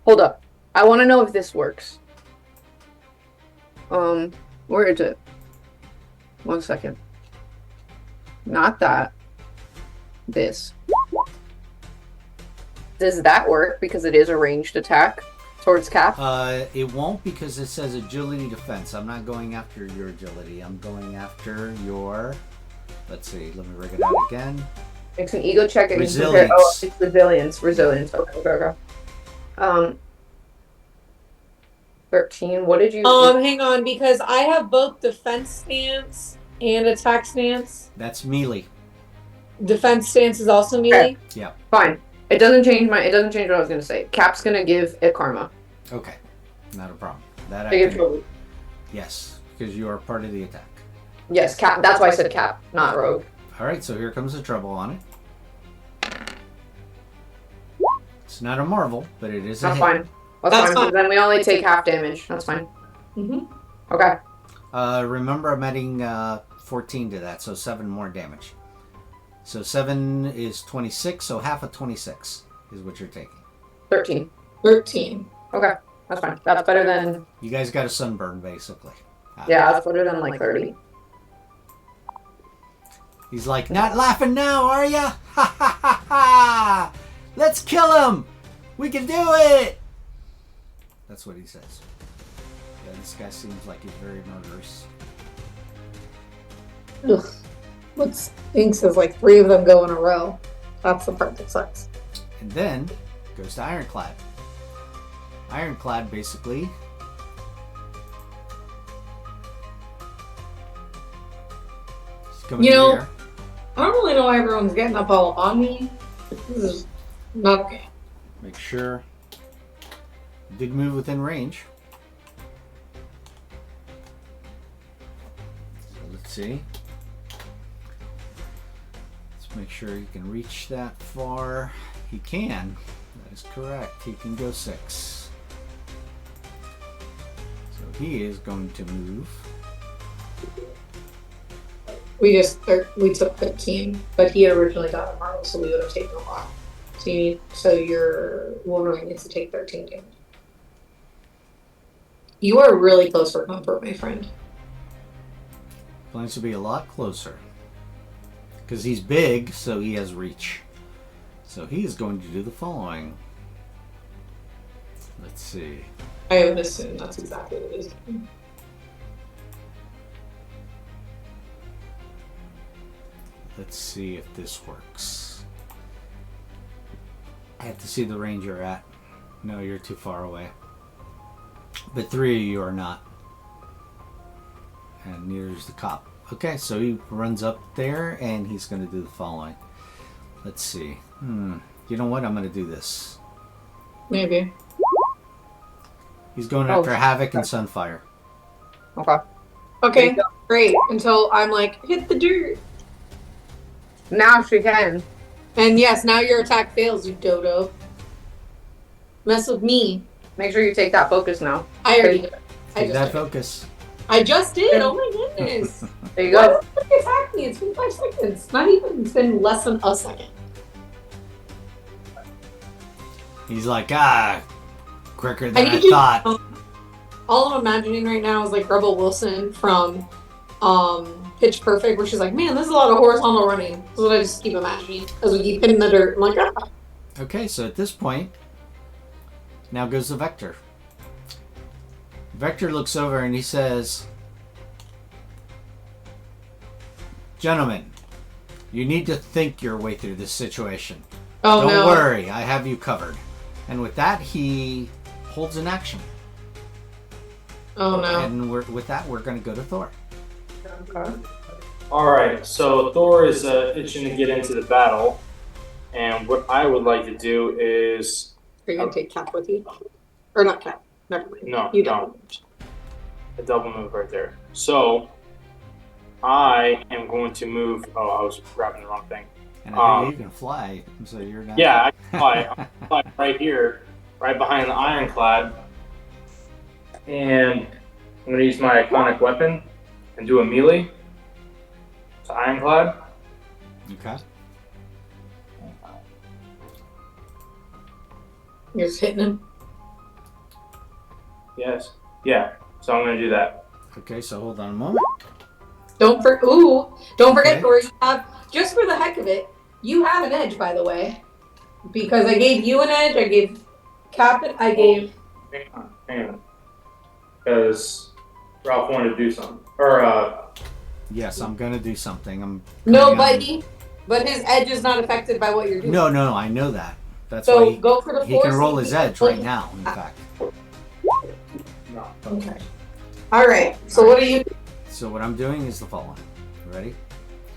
Hold up. I want to know if this works. Where is it? 1 second. Not that. This. Does that work because it is a ranged attack towards Cap? it won't because it says agility defense. I'm not going after your agility. I'm going after your. Let's see. Let me rig it out again. It's an ego check against Resilience. Oh, it's resilience. Okay. 13. What did you? hang on, because I have both defense stance and attack stance. That's melee. Defense stance is also melee. Yeah. Fine. It doesn't change what I was gonna say. Cap's gonna give it karma. Okay. Not a problem. That I They give can, trouble. yes, because you are part of the attack. Yes, Cap. That's why I said Cap, not Rogue. All right. So here comes the trouble on it. It's not a marvel, but it is a That's hit. fine. That's fine. Then we only take half damage. That's fine. Mm-hmm. Okay. Remember, I'm adding 14 to that, so 7 more damage. So 7 is 26, so half of 26 is what you're taking. 13. 13. Okay. That's fine. That's better than. You guys got a sunburn, basically. Yeah, that's better than like 30. He's like, not laughing now, are ya? Ha ha ha ha! Let's kill him! We can do it! That's what he says. Yeah, this guy seems like he's very murderous. Ugh. What stinks is like 3 of them go in a row. That's the part that sucks. And then goes to Ironclad. Ironclad basically is coming in here. I don't really know why everyone's getting up all on me. This is not okay. Make sure. Did move within range. So let's see. Let's make sure he can reach that far. He can. That is correct. He can go 6. So he is going to move. We took 15, but he had originally got a marble, so we would have taken a lot. So your Wolverine needs to take 13 damage. You are really close for comfort, my friend. Plans to be a lot closer. Because he's big, so he has reach. So he is going to do the following. Let's see. I would assume that's exactly what it is. Let's see if this works. I have to see the range you're at. No, you're too far away. But 3 of you are not. And neither is the cop. Okay, so he runs up there and he's going to do the following. Let's see. You know what? I'm going to do this. Maybe. He's going after Havoc and Sunfire. Okay. Okay, great. Until I'm like, hit the dirt. Now she can. And yes, now your attack fails, you dodo. Mess with me. Make sure you take that focus now. I already did. Take that focus. I just did. Oh my goodness. There you Why go. did it attack me? It's been 5 seconds. Not even. It's been less than a second. He's like, quicker than I need you- thought. All I'm imagining right now is like Rebel Wilson from Pitch Perfect, where she's like, "Man, there's a lot of horizontal running." That's what I just keep imagining as we keep hitting the dirt. I'm like, ah. Okay, so at this point, now goes the Vector. Vector looks over and he says, "Gentlemen, you need to think your way through this situation. Oh Don't no. worry, I have you covered." And with that, he holds an action. Oh no. And with that, we're going to go to Thor. Okay. Alright, so Thor is itching to get into the battle. And what I would like to do is... Are you gonna take Cap with you? Or not Cap? Never mind. No, You no. A double move right there. So, I am going to move... Oh, I was grabbing the wrong thing. And I think you can fly, so you're not... Yeah, I can fly. I can fly right here, right behind the Ironclad. And I'm going to use my iconic weapon and do a melee to Ironclad. Okay. You're just hitting him. Yes. Yeah. So I'm going to do that. Okay, so hold on a moment. Don't forget, Okay. Thor, you have, just for the heck of it, you have an edge, by the way. Because I gave you an edge, I gave Captain, I gave... Hang on. Because Ralph wanted to do something. Or, Yes, I'm going to do something. No, putting on- but his edge is not affected by what you're doing. No, I know that. That's So why go for the he force. can roll his edge right now, in fact. no. Okay. Alright, so what are you... So what I'm doing is the following. Ready?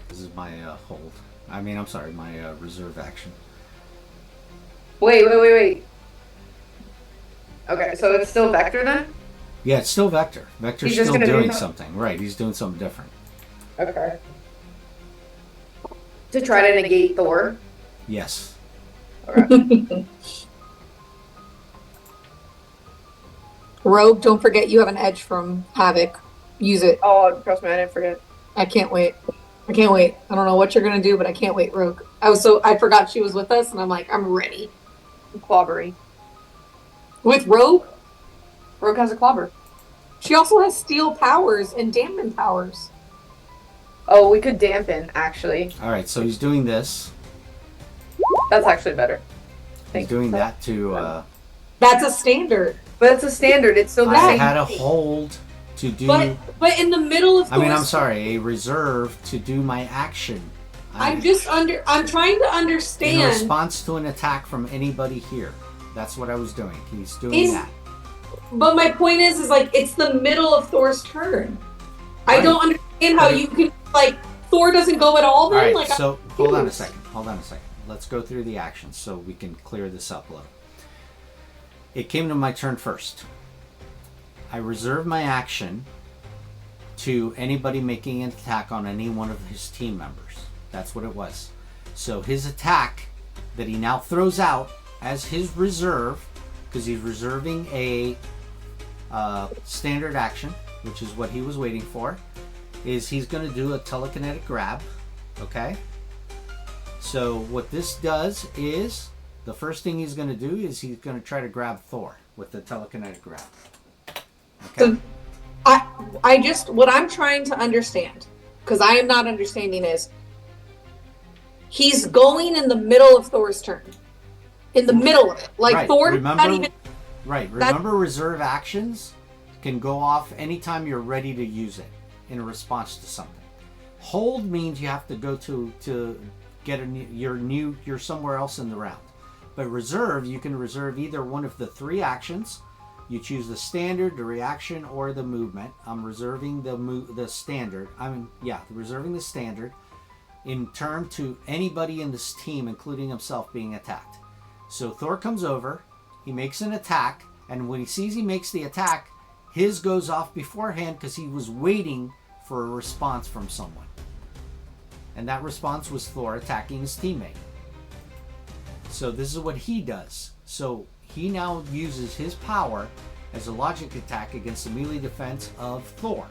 This is my hold. I'm sorry, my reserve action. Wait. Okay, so it's still Vector then? Yeah, it's still Vector. Vector's He's just still gonna do doing that? something. Right, he's doing something different. Okay. To try to negate Thor? Yes. Okay. Rogue, don't forget you have an edge from Havoc. Use it. Oh, trust me, I didn't forget. I can't wait. I can't wait. I don't know what you're gonna do, but I can't wait, Rogue. I forgot she was with us, and I'm like, I'm ready. Clobbery. With Rogue, Rogue has a clobber. she also has steel powers and dampen powers. Oh, we could dampen, actually. Alright, so he's doing this. That's actually better. He's doing that to... That's a standard. But it's a standard, it's still the I same. had a hold to do... But in the middle of I'm Thor's- sorry, a reserve to do my action. I'm trying to understand. In response to an attack from anybody here. That's what I was doing. He's doing that. But my point is like, it's the middle of Thor's turn. I Right. don't understand how you can, like, Thor doesn't go at all then? Alright, like, so hold on a second. Let's go through the actions so we can clear this up a little. It came to my turn first. I reserve my action to anybody making an attack on any one of his team members. That's what it was. So his attack that he now throws out as his reserve, because he's reserving a standard action, which is what he was waiting for, is he's going to do a telekinetic grab. Okay? So what this does is, the first thing he's going to do is he's going to try to grab Thor with the telekinetic grab. Okay? So what I'm trying to understand, because I am not understanding, is he's going in the middle of Thor's turn. In the middle of it. Like, Right. Thor Remember, not even... Right. Remember, reserve actions can go off anytime you're ready to use it in response to something. Hold means you have to go to get you're somewhere else in the round. But reserve, you can reserve either one of the 3 actions. You choose the standard, the reaction, or the movement. I'm reserving the standard. Reserving the standard in turn to anybody in this team, including himself, being attacked. So Thor comes over, he makes an attack, and when he sees he makes the attack, his goes off beforehand because he was waiting for a response from someone. And that response was Thor attacking his teammate. So this is what he does. So he now uses his power as a logic attack against the melee defense of Thor.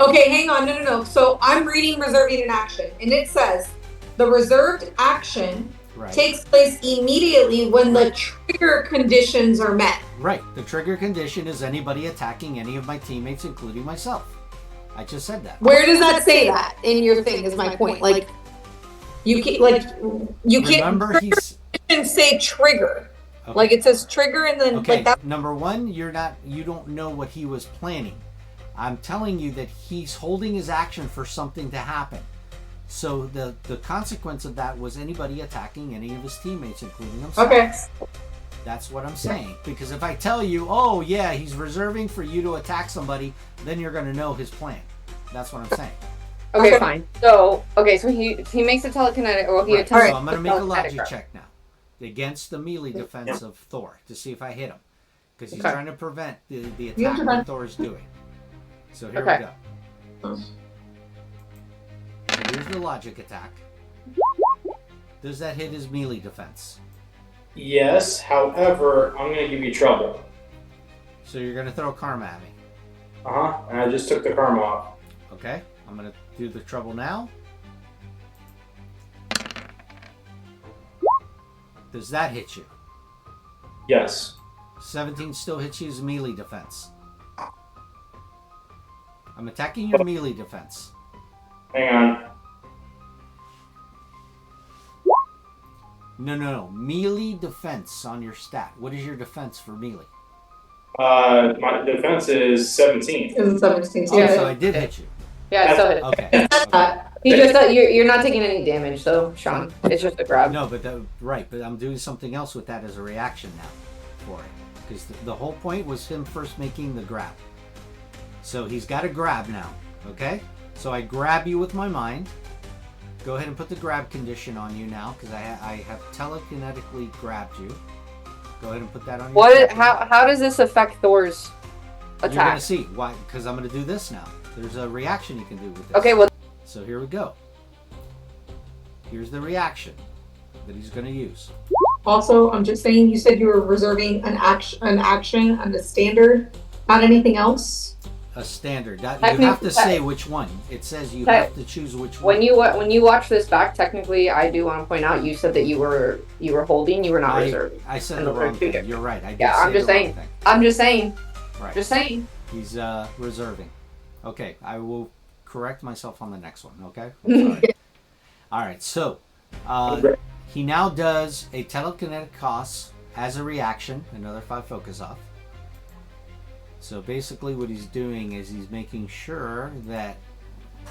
Okay, hang on. No. So I'm reading reserving an action, and it says the reserved action takes place immediately when the trigger conditions are met. Right. The trigger condition is anybody attacking any of my teammates, including myself. I just said that. Where does that say that in your thing? Is my point. Like you can't Remember, he's say trigger. Okay. Like it says trigger, and then okay. like that. Number one, you don't know what he was planning. I'm telling you that he's holding his action for something to happen. So the consequence of that was anybody attacking any of his teammates, including himself. Okay. That's what I'm saying. Because if I tell you, oh yeah, he's reserving for you to attack somebody, then you're going to know his plan. That's what I'm saying. Okay, fine. So he makes a telekinetic, or he attacks. So I'm going to make a logic check now against the melee defense of Thor to see if I hit him, because he's trying to prevent the attack that Thor's doing. So here we go. So here's the logic attack. Does that hit his melee defense? Yes, however, I'm going to give you trouble. So you're going to throw karma at me. And I just took the karma off. Okay, I'm going to do the trouble now. Does that hit you? Yes. 17 still hits you as melee defense. I'm attacking your melee defense. Hang on. No. Melee defense on your stat. What is your defense for melee? My defense is 17. It's 17. Oh, so I did hit you. Yeah, so Okay. he just you're not taking any damage, though, Sean. It's just a grab. No, but but I'm doing something else with that as a reaction now for it, because the whole point was him first making the grab. So he's got a grab now. Okay. So I grab you with my mind. Go ahead and put the grab condition on you now, because I have telekinetically grabbed you. Go ahead and put that on you. How does this affect Thor's attack? You're gonna see why, because I'm gonna do this now. There's a reaction you can do with this. Okay, well. So here we go. Here's the reaction that he's gonna use. Also, I'm just saying, you said you were reserving an action and a standard, not anything else. A standard. You have to say which one. It says you have to choose which one. When you watch this back, technically, I do want to point out, you said that you were holding. You were not reserving. I said the wrong thing. You're right. I did I'm just saying. Thing. I'm just saying. Right. Just saying. He's reserving. Okay, I will correct myself on the next one. Okay. I'm sorry. All right. So he now does a telekinetic toss as a reaction. Another 5 focus off. So basically what he's doing is he's making sure that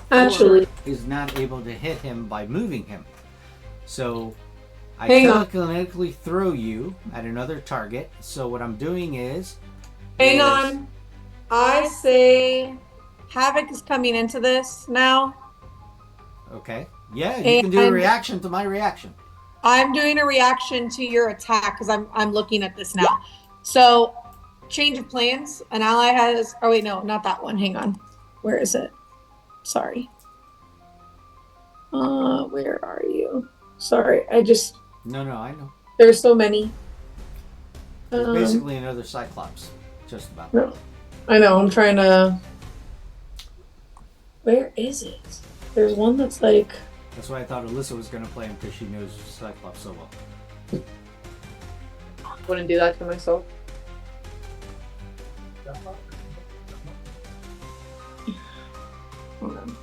Thor is not able to hit him by moving him. So I telekinetically throw you at another target. So what I'm doing is... Hang on. I say Havoc is coming into this now. Okay. Yeah, you can do a reaction to my reaction. I'm doing a reaction to your attack because I'm looking at this now. So... change of plans. An ally has... oh wait, no, not that one. Hang on. Where is it? Sorry. Where are you? Sorry, I just... No, I know. There's so many. It's basically another Cyclops. Just about. No. I know, I'm trying to... where is it? There's one that's like... That's why I thought Alyssa was going to play him, because she knows Cyclops so well. Wouldn't do that to myself. Hold on.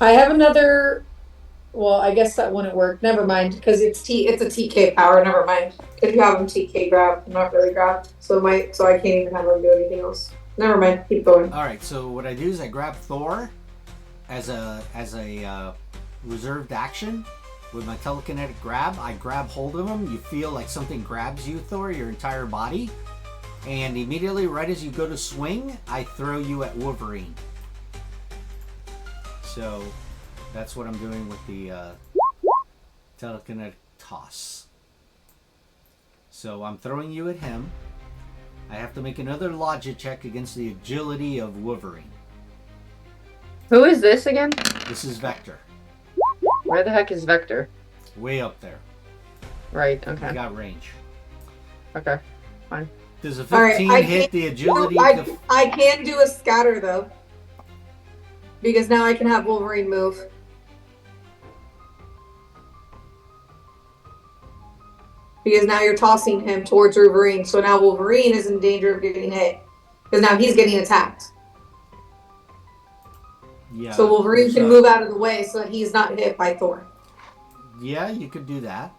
I have another... well, I guess that wouldn't work. Never mind, because it's a TK power. Never mind. If you have him TK grab, not really grab, so I can't even have him do anything else. Never mind. Keep going. All right. So what I do is I grab Thor as a reserved action with my telekinetic grab. I grab hold of him. You feel like something grabs you, Thor, your entire body, and immediately, right as you go to swing, I throw you at Wolverine. So that's what I'm doing with the telekinetic toss. So I'm throwing you at him. I have to make another logic check against the agility of Wolverine. Who is this again? This is Vector. Where the heck is Vector? Way up there. Right. You Okay. got range. Okay. Does a All right, 15 I hit can't- the agility? I can do a scatter though. Because now I can have Wolverine move. Because now you're tossing him towards Wolverine, so now Wolverine is in danger of getting hit. Because now he's getting attacked. Yeah. So Wolverine there's can a- move out of the way so that he's not hit by Thor. Yeah, you could do that.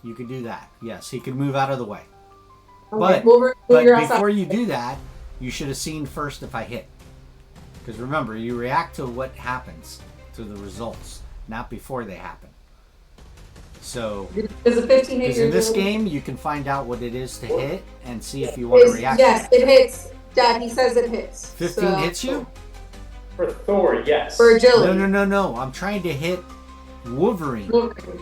You could do that. Yes, he could move out of the way. Okay, But, Wolverine, but you're outside. before you do that, you should have seen first if I hit. Because remember, you react to what happens, to the results, not before they happen. So, Does a 15 hit because your in this ability? game, you can find out what it is to hit and see if you want to react. Yes, it hits. Dad, he says it hits. 15 So- hits you? For Thor, yes. For agility. No. I'm trying to hit Wolverine.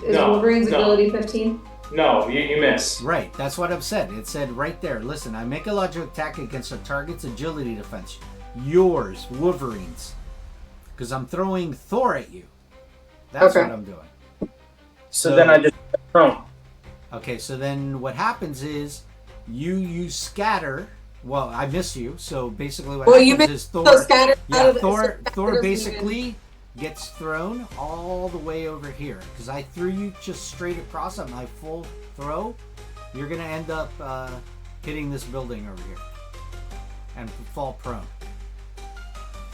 Is No, Wolverine's no. agility 15? No, you miss. Right, that's what I've said. It said right there, listen, I make a logical attack against a target's agility defense. Yours, Wolverine's. Because I'm throwing Thor at you. That's Okay. what I'm doing. So then I just prone. Okay, so then what happens is you scatter. Well, I miss you, so basically what happens is Thor. So scatter out Yeah, of the- Thor so scatter basically gets thrown all the way over here. Because I threw you just straight across at my full throw. You're going to end up hitting this building over here. And fall prone.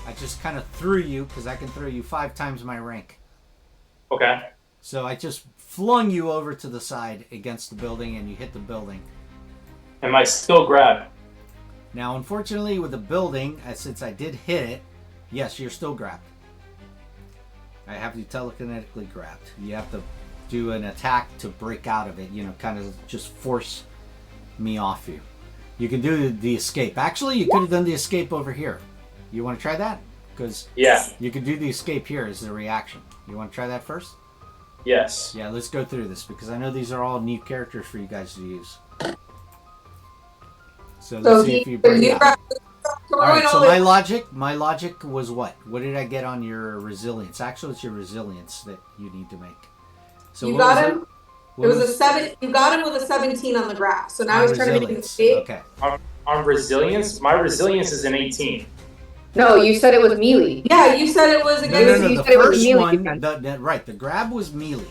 I just kind of threw you, because I can throw you 5 times my rank. Okay. So I just flung you over to the side against the building, and you hit the building. Am I still grabbed? Now, unfortunately, with the building, since I did hit it, yes, you're still grabbed. I have you telekinetically grabbed. You have to do an attack to break out of it, kind of just force me off you. You can do the escape. Actually, you could have done the escape over here. You want to try that? Because Yeah. you could do the escape here as a reaction. You want to try that first? Yes. Yeah, let's go through this, because I know these are all new characters for you guys to use. So let's see if you break out. All right, so my logic was what? What did I get on your resilience? Actually, it's your resilience that you need to make. So You what got was him. it? It What was a 7. You got him with a 17 on the graph. So now on he's trying to make a resilience. mistake. Okay. On resilience, my resilience is an 18. No, you said it was melee. Yeah, you said it was No, against. no, you the said it was first melee one, defense. right, the grab was melee.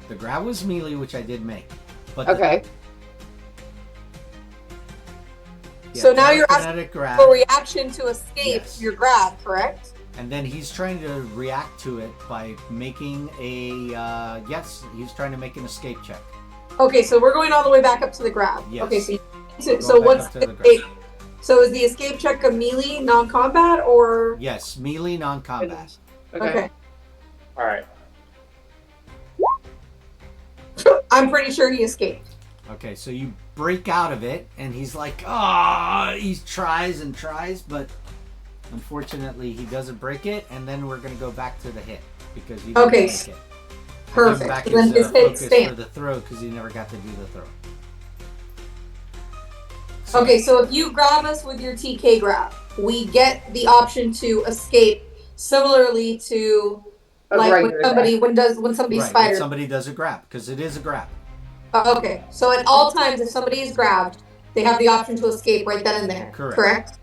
The grab was melee, which I did make. But the- Okay. yeah, So now you're asking telekinetic grab, for reaction to escape Yes. your grab, correct? and then he's trying to react to it by making a, yes, he's trying to make an escape check. Okay, so we're going all the way back up to the grab. Yes. Okay, so Go back what's up to the the grab. escape? So is the escape check a melee non-combat or? Yes, melee non-combat. Okay. All right. I'm pretty sure he escaped. Okay, so you break out of it, and he's like, ah, he tries and tries, but unfortunately he doesn't break it, and then we're going to go back to the hit, because he didn't Okay, make it. Perfect. Back And then his his hit focus for stand. the throw, because he never got to do the throw. So, Okay, so if you grab us with your TK grab, we get the option to escape similarly to A like when regular somebody when somebody right, when spiders. somebody does a grab, because it is a grab. Okay, so at all times, if somebody is grabbed, they have the option to escape right then and there. Correct.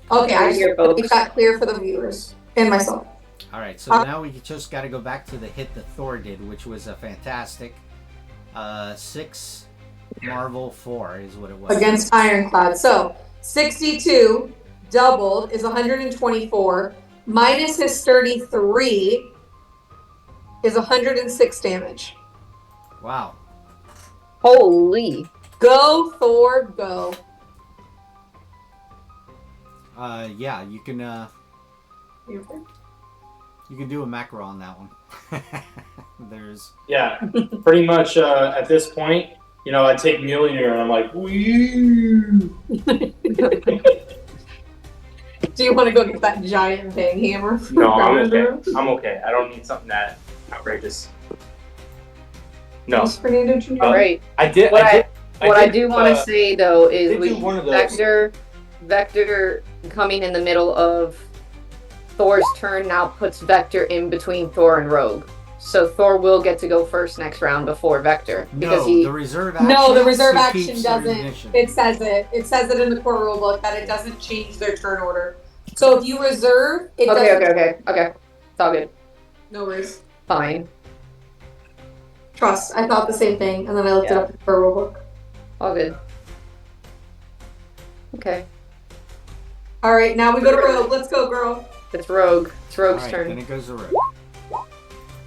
Okay, I just Here, want to folks. make that clear for the viewers and myself. All right, so now we just got to go back to the hit that Thor did, which was a fantastic 6 Marvel 4 is what it was. Against Ironclad. So 62 doubled is 124 minus his 33 is 106 damage. Wow. Holy. Go Thor, go. Yeah, you can You okay? you can do a macro on that one. There's Yeah. Pretty much at this point, I take Mjolnir and I'm like, woo. Do you want to go get that giant bang hammer? No, I'm okay. I'm okay. I don't need something that outrageous. No. Fernando Jr. All right. I did. What I did, do want to say though is did we do one of those. Vector coming in the middle of Thor's turn now puts Vector in between Thor and Rogue. So Thor will get to go first next round before Vector because No, the reserve action. No, the reserve keeps action their doesn't. initiative. It says it. It says it in the core rulebook that it doesn't change their turn order. So if you reserve, it doesn't. Okay. It's all good. No worries. Fine. Trust. I thought the same thing, and then I looked it up in the core rulebook. All good. Okay. All right, now we go to Rogue. Let's go, girl. It's Rogue. It's Rogue's Alright, turn. then it goes to Rogue.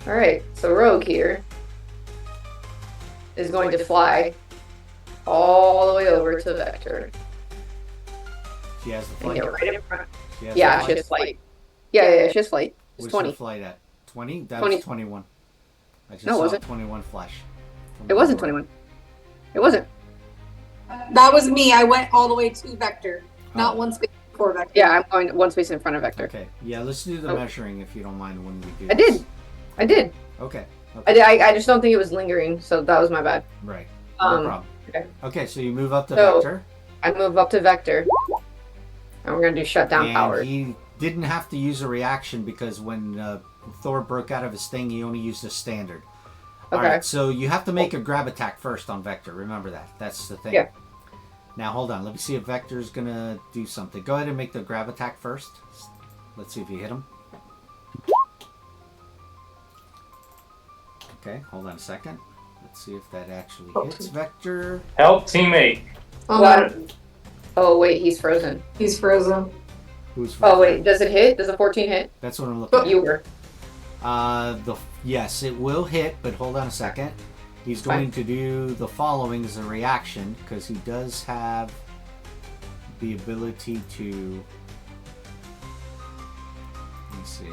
Alright, so Rogue here is going to fly all the way over to Vector. She has the And flight. get right in front. She has Yeah, the she has flight. Yeah, she has flight. It's What's 20. her flight at? 20? That 20. was 21. I just No, saw was it? 21 flash. It wasn't 21. It wasn't. That was me. I went all the way to Vector, not Oh. one space before Vector. Yeah, I'm going one space in front of Vector. Okay, yeah, let's do the Oh. measuring if you don't mind when we do I this. did. I did. Okay. I just don't think it was lingering, so that was my bad. Right. No problem. okay. Okay, so you move up to So- Vector. I move up to Vector. And we're going to do shutdown And power. he didn't have to use a reaction because when Thor broke out of his thing, he only used a standard. Okay. Alright, so you have to make a grab attack first on Vector. Remember that. That's the thing. Yeah. Now, hold on. Let me see if Vector's going to do something. Go ahead and make the grab attack first. Let's see if you hit him. Okay, hold on a second. Let's see if that actually hits Vector. Help teammate. Oh, What? Oh, wait, he's frozen. he's frozen. Who's Oh, wait, does it hit? Does a 14 hit? That's what I'm looking at. You were. Yes, it will hit, but hold on a second. He's going to do the following as a reaction because he does have the ability to. Let's see.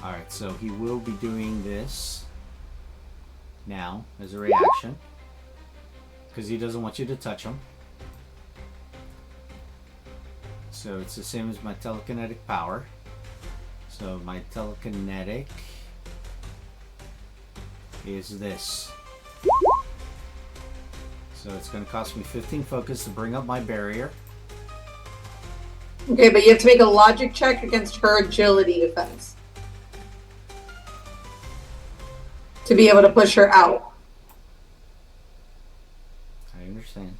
Alright, so he will be doing this now as a reaction because he doesn't want you to touch him. So it's the same as my telekinetic power. So my telekinetic is this. So it's going to cost me 15 focus to bring up my barrier. Okay, but you have to make a logic check against her agility defense to be able to push her out. I understand.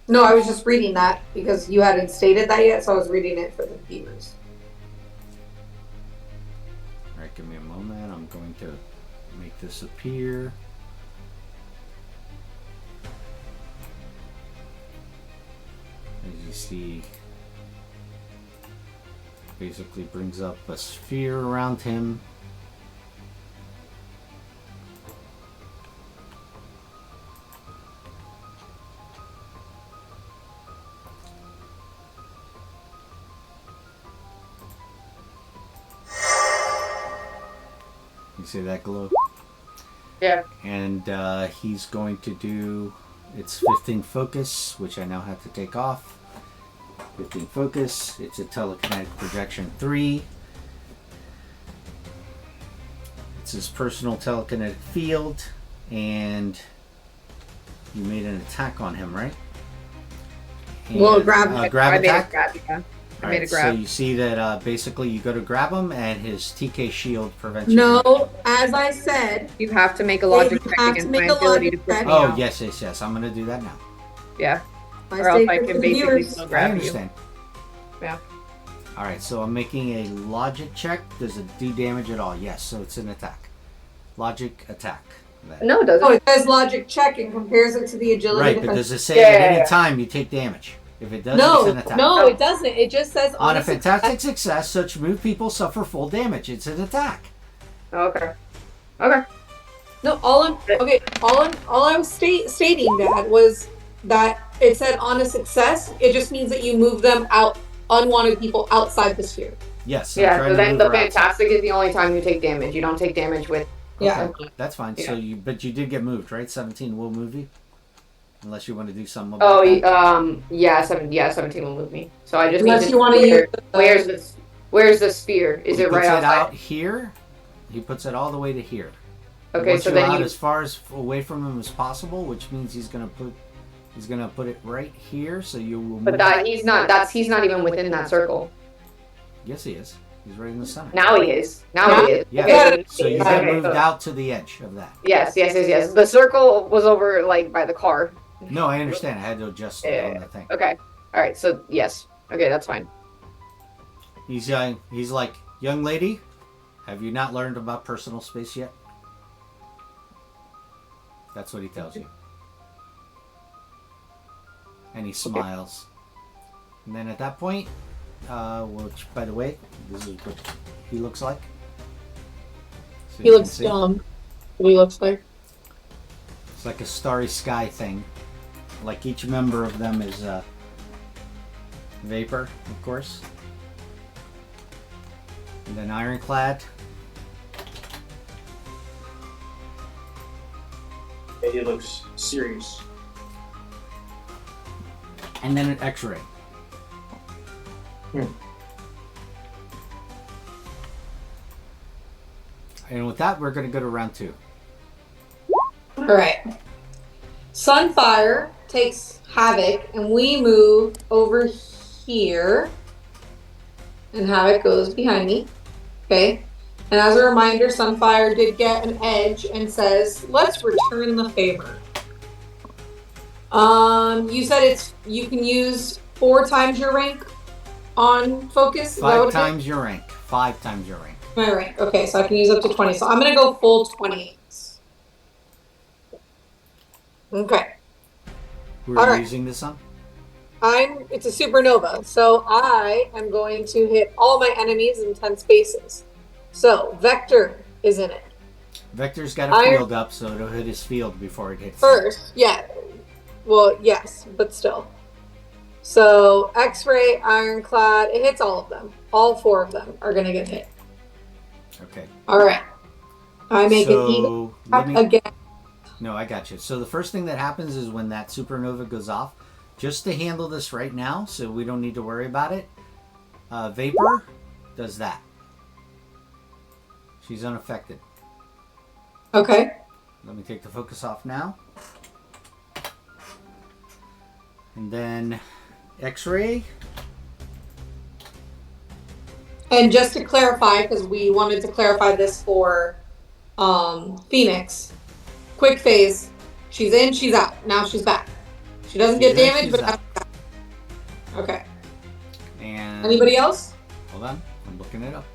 No, I was just reading that because you hadn't stated that yet, so I was reading it for the viewers. Alright, give me a moment. I'm going to make this appear. As you see, basically brings up a sphere around him. You see that glow? Yeah. And he's going to do its 15 focus, which I now have to take off. 15 focus. It's a telekinetic projection 3. It's his personal telekinetic field, and you made an attack on him, right? And, Well, grab- grab I made attack. a grab, yeah. I made a Alright, so grab. you see that basically you go to grab him, and his TK shield prevents you. from- No, as I said, You have to make a logic You check have to against make my a ability logic to push check. me Oh out. yes. I'm gonna do that now. Yeah. I Or else say I for can the basically viewers. still I grab you. understand. Yeah. All right, so I'm making a logic check. Does it do damage at all? Yes, so it's an attack. Logic attack. Then. No, it doesn't. Oh, it says logic check and compares it to the agility Right, but defense. does it say Yeah, at yeah, any yeah. time you take damage? If it does, No, it's an attack. no, it doesn't. It just says On a honestly- fantastic success, such moved people suffer full damage. It's an attack. Okay. Okay. No, all I'm stating that was that it said on a success. It just means that you move them out, unwanted people outside the sphere. Yes. I'm Yeah, trying so to then move the her outside. fantastic is the only time you take damage. You don't take damage with. Yeah. Okay, that's fine. Yeah. So but you did get moved, right? 17 will move you, unless you want to do something Oh, about that. yeah, 17 will move me. So I just Unless need to. you want to use. Where's this? Where's the sphere? Is He it right puts it outside? out here. He puts it all the way to here. He Okay, wants so you then out you. as far as away from him as possible, which means he's going to put He's gonna put it right here, so you will. But he's not even within that circle. Yes, he is. He's right in the center. Now he is. Now he is. Yeah. Okay. So you get moved out to the edge of that. Yes. The circle was over like by the car. No, I understand. I had to adjust it on the thing. Okay. All right. So yes. Okay, that's fine. He's like, young lady, have you not learned about personal space yet? That's what he tells you. And he smiles. And then at that point, which, by the way, this is what he looks like. So He looks dumb. What he looks like. It's like a starry sky thing. Like each member of them is vapor, of course. And then ironclad. Yeah, he looks serious. And then an X-ray. And with that, we're going to go to round 2. All right. Sunfire takes Havoc, and we move over here. And Havoc goes behind me. Okay. And as a reminder, Sunfire did get an edge and says, let's return the favor. You said you can use 4 times your rank on focus? 5 times your rank. 5 times your rank. My rank. Okay, so I can use up to 20. So I'm going to go full 28. Okay. Who are All you right. using this on? It's a supernova, so I am going to hit all my enemies in 10 spaces. So Vector is in it. Vector's got a field up, so it'll hit his field before it hits First, yeah. Well, yes, but still. So X-ray, Ironclad, it hits all of them. All 4 of them are going to get hit. Okay. All right. I make an eagle again. No, I got you. So the first thing that happens is when that supernova goes off, just to handle this right now, so we don't need to worry about it, Vapor does that. She's unaffected. Okay. Let me take the focus off now. And then X-ray. And just to clarify, because we wanted to clarify this for Phoenix, quick phase, she's in, she's out. Now she's back. She doesn't get damaged, but now she's back. Okay. And anybody else? Hold on, I'm looking it up.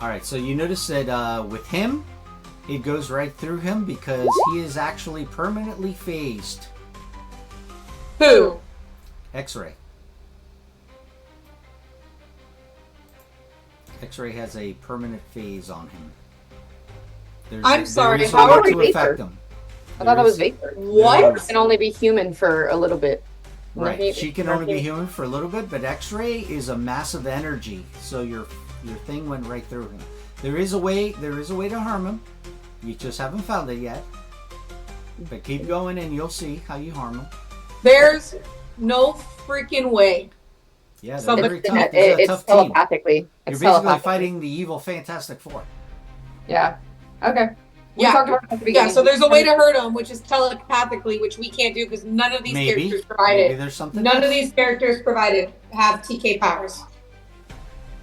All right, so you notice that with him, it goes right through him because he is actually permanently phased. Who? X-ray. X-ray has a permanent phase on him. I'm sorry, there is how a are way we to Vapor? affect him. I thought that was Vapor. What? It can only be human for a little bit. Right, she can only be human for a little bit, but X-ray is a massive energy, so your thing went right through him. There is a way to harm him. You just haven't found it yet. But keep going and you'll see how you harm him. There's no freaking way. Yeah, So they're very tough. They're a It's tough team. telepathically. You're It's basically telepathically. fighting the evil Fantastic Four. Yeah. Okay. We Yeah. talked about it at the Yeah, beginning. so there's a way to hurt them, which is telepathically, which we can't do because none of these characters provide Maybe it. there's something. None of else. these characters provided have TK powers.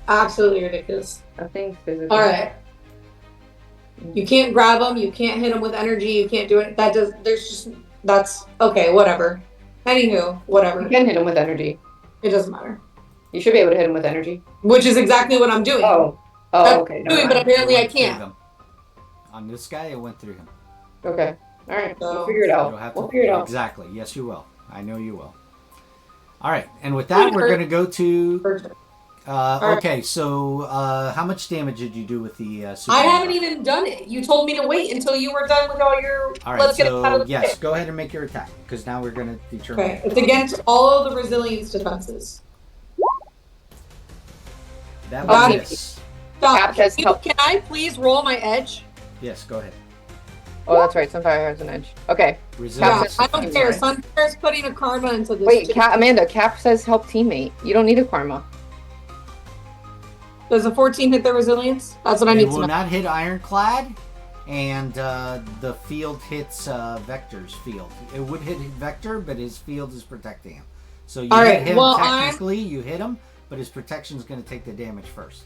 Absolutely ridiculous. Nothing physical. All right. You can't grab them. You can't hit them with energy. You can't do it. That's okay. Whatever. Anywho, whatever. You can hit him with energy. It doesn't matter. You should be able to hit him with energy. Which is exactly what I'm doing. Oh, That's okay. what I'm doing, never but mind. apparently I It went through can't. them. On this guy, it went through him. Okay. All right. So- We'll figure it You'll out. have We'll to- figure it out. Exactly. Yes, you will. I know you will. All right, and with that, we're going to go to. Okay, so how much damage did you do with the? Super I haven't even done it. You told me to wait until you were done with all your. All right, Let's get it out of so the yes, way. go ahead and make your attack because now we're going to determine. Okay, it's against all of the resilience defenses. That Got one it. is. Stop. Cap says help. Can I please roll my edge? Yes, go ahead. Oh, that's right. Sunfire has an edge. Okay. Yeah, Resilience. I don't care. right? Sunfire's putting a karma into this. Wait, too. Amanda. Cap says help teammate. You don't need a karma. Does a 14 hit the resilience? That's what I It need to will know. not hit Ironclad, and the field hits Vector's field. It would hit Vector, but his field is protecting him. So you All hit right, him well, technically. You hit him, but his protection is going to take the damage first.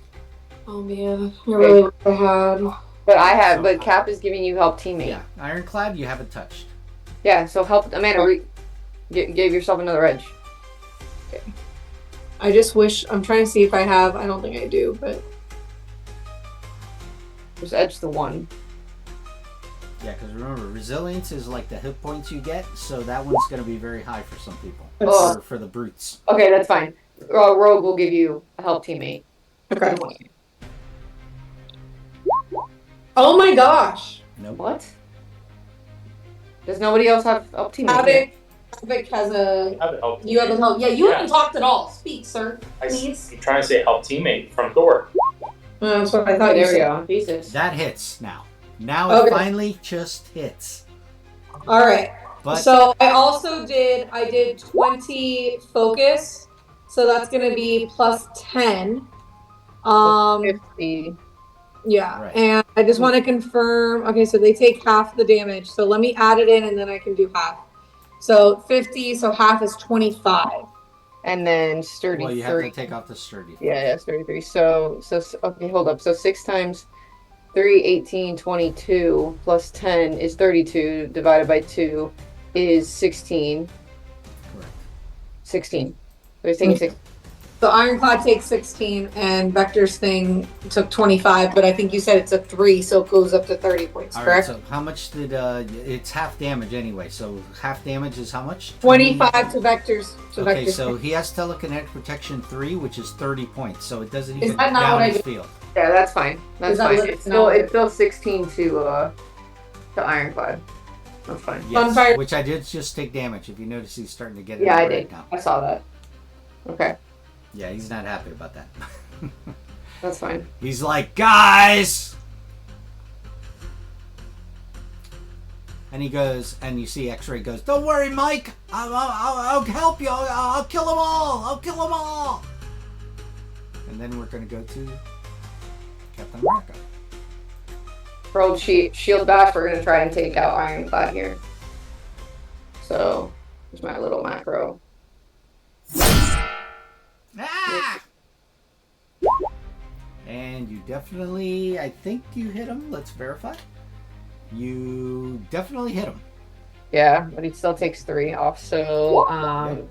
Oh man, I really wish I had. But Cap is giving you help teammate. Yeah, Ironclad, you haven't touched. Yeah, so help Amanda. Give yourself another edge. Okay. I just wish. I'm trying to see if I have. I don't think I do, but Just edge the 1. Yeah, because remember, resilience is like the hit points you get, so that one's going to be very high for some people. Oh. For the brutes. Okay, that's fine. Rogue will give you a help teammate. okay. Oh my gosh! Nope. What? Does nobody else have help teammate? Havoc has a. Have it help. You have a help. Yeah, you Yeah. haven't talked at all. Speak, sir. I'm Please. trying to say help teammate from Thor. That's what I Oh, thought you there we said. go. Jesus. That hits now. Now it Okay. finally just hits. All right. But So I did 20 focus, so that's gonna be plus 10. 50. Yeah, Right. and I just want to confirm. Okay, so they take half the damage. So let me add it in, and then I can do half. So 50. So half is 25. And then sturdy well, you have 3. to take off the sturdy. Yeah, sturdy 3. So okay, hold up. So 6 times 3, 18, 22 plus 10 is 32 divided by 2 is 16. Correct. 16. So he's taking 6. So Ironclad takes 16, and Vector's thing took 25. But I think you said it's a 3, so it goes up to 30 points. All right. Correct? So how much did it's half damage anyway? So half damage is how much? 25 to Vector's. Okay, so he has telekinetic protection 3, which is 30 points. So it doesn't even that not down what I his did? field. Yeah, that's fine. That's Is that fine. what- It's no. still 16 to Ironclad. That's fine. Yes, Sunfire- which I did just take damage. If you notice, he's starting to get it Yeah, I right did. now. I saw that. Okay, Yeah, he's not happy about that. that's fine. He's like, guys! And he goes, and you see X-Ray goes, don't worry, Mike! I'll help you! I'll kill them all! I'll kill them all! And then we're going to go to Captain America. Rogue shield bash. We're gonna try and take out Ironclad here. So here's my little macro. Ah! And you definitely, I think you hit him. Let's verify. You definitely hit him. Yeah, but he still takes 3 off. So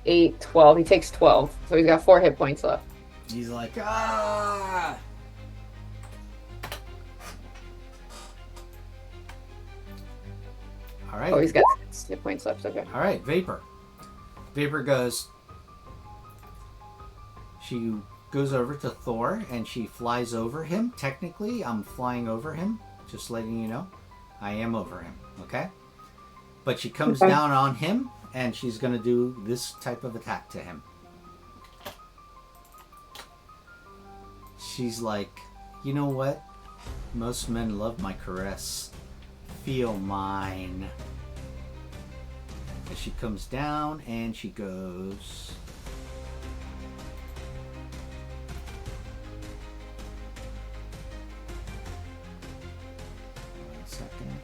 8, 12. He takes 12. So he's got 4 hit points left. He's like, ah! All right. Oh, he's got 6 hit points left. Okay. All right, Vapor. Vapor goes. She goes over to Thor and she flies over him. Technically, I'm flying over him. Just letting you know. I am over him, okay? But she comes down on him and she's going to do this type of attack to him. She's like, you know what? Most men love my caress. Feel mine. As she comes down and she goes. One second.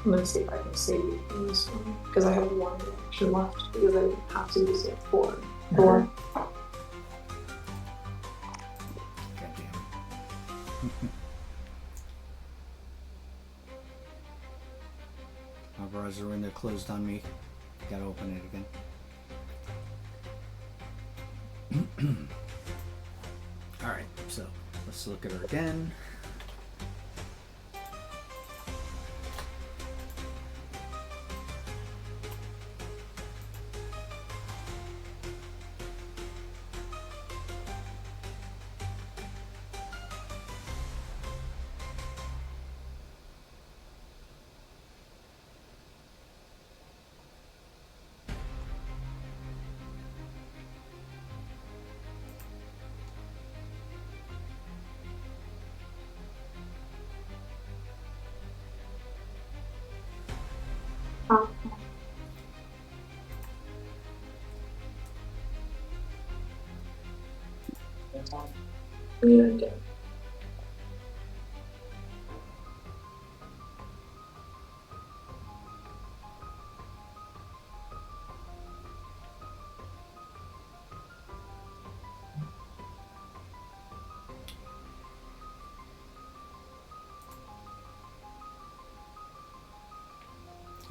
I'm gonna see if I can save you from this one because I have one action left because I have to use it for 4. God damn it. My browser window closed on me. Gotta open it again. Alright, so let's look at her again. Okay.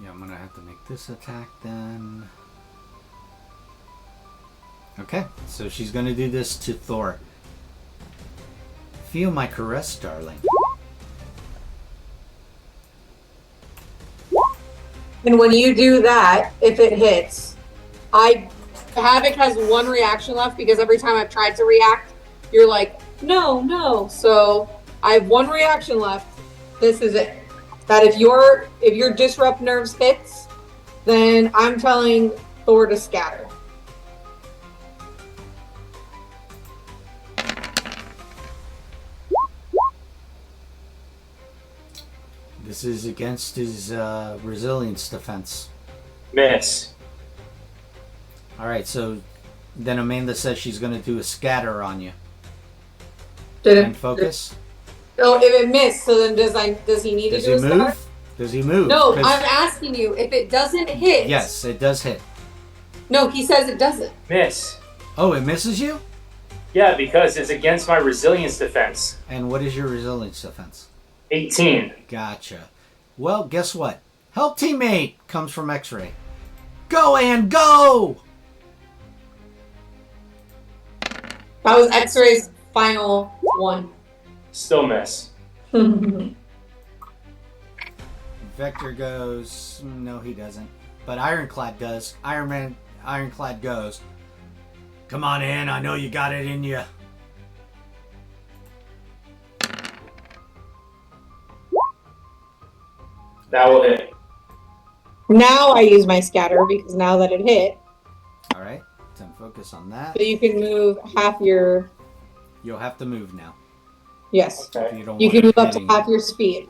Yeah, I'm gonna have to make this attack then. Okay, so she's gonna do this to Thor. Feel my caress, darling. And when you do that, if it hits, Havoc has one reaction left because every time I've tried to react, you're like, no, no. So I have one reaction left. This is it. That if your disrupt nerves hits, then I'm telling Thor to scatter. This is against his resilience defense. Miss. Alright, so then Amanda says she's going to do a scatter on you. And focus. Oh, if it missed, so then does he need Does to he do a scatter? move? Does he move? No, 'Cause- I'm asking you, if it doesn't hit. Yes, it does hit. No, he says it doesn't. Miss. Oh, it misses you? Yeah, because it's against my resilience defense. And what is your resilience defense? 18. Gotcha. Well, guess what? Help teammate comes from X-Ray. Go and go! That was X-Ray's final one. Still miss. Vector goes. No, he doesn't. But Ironclad does. Ironclad goes. Come on in. I know you got it in you. That will hit. Now I use my scatter because now that it hit, All right. Then focus on that. so you can move half your. You'll have to move now. Yes. If Okay. you don't You want can it move up to hitting half you. your speed.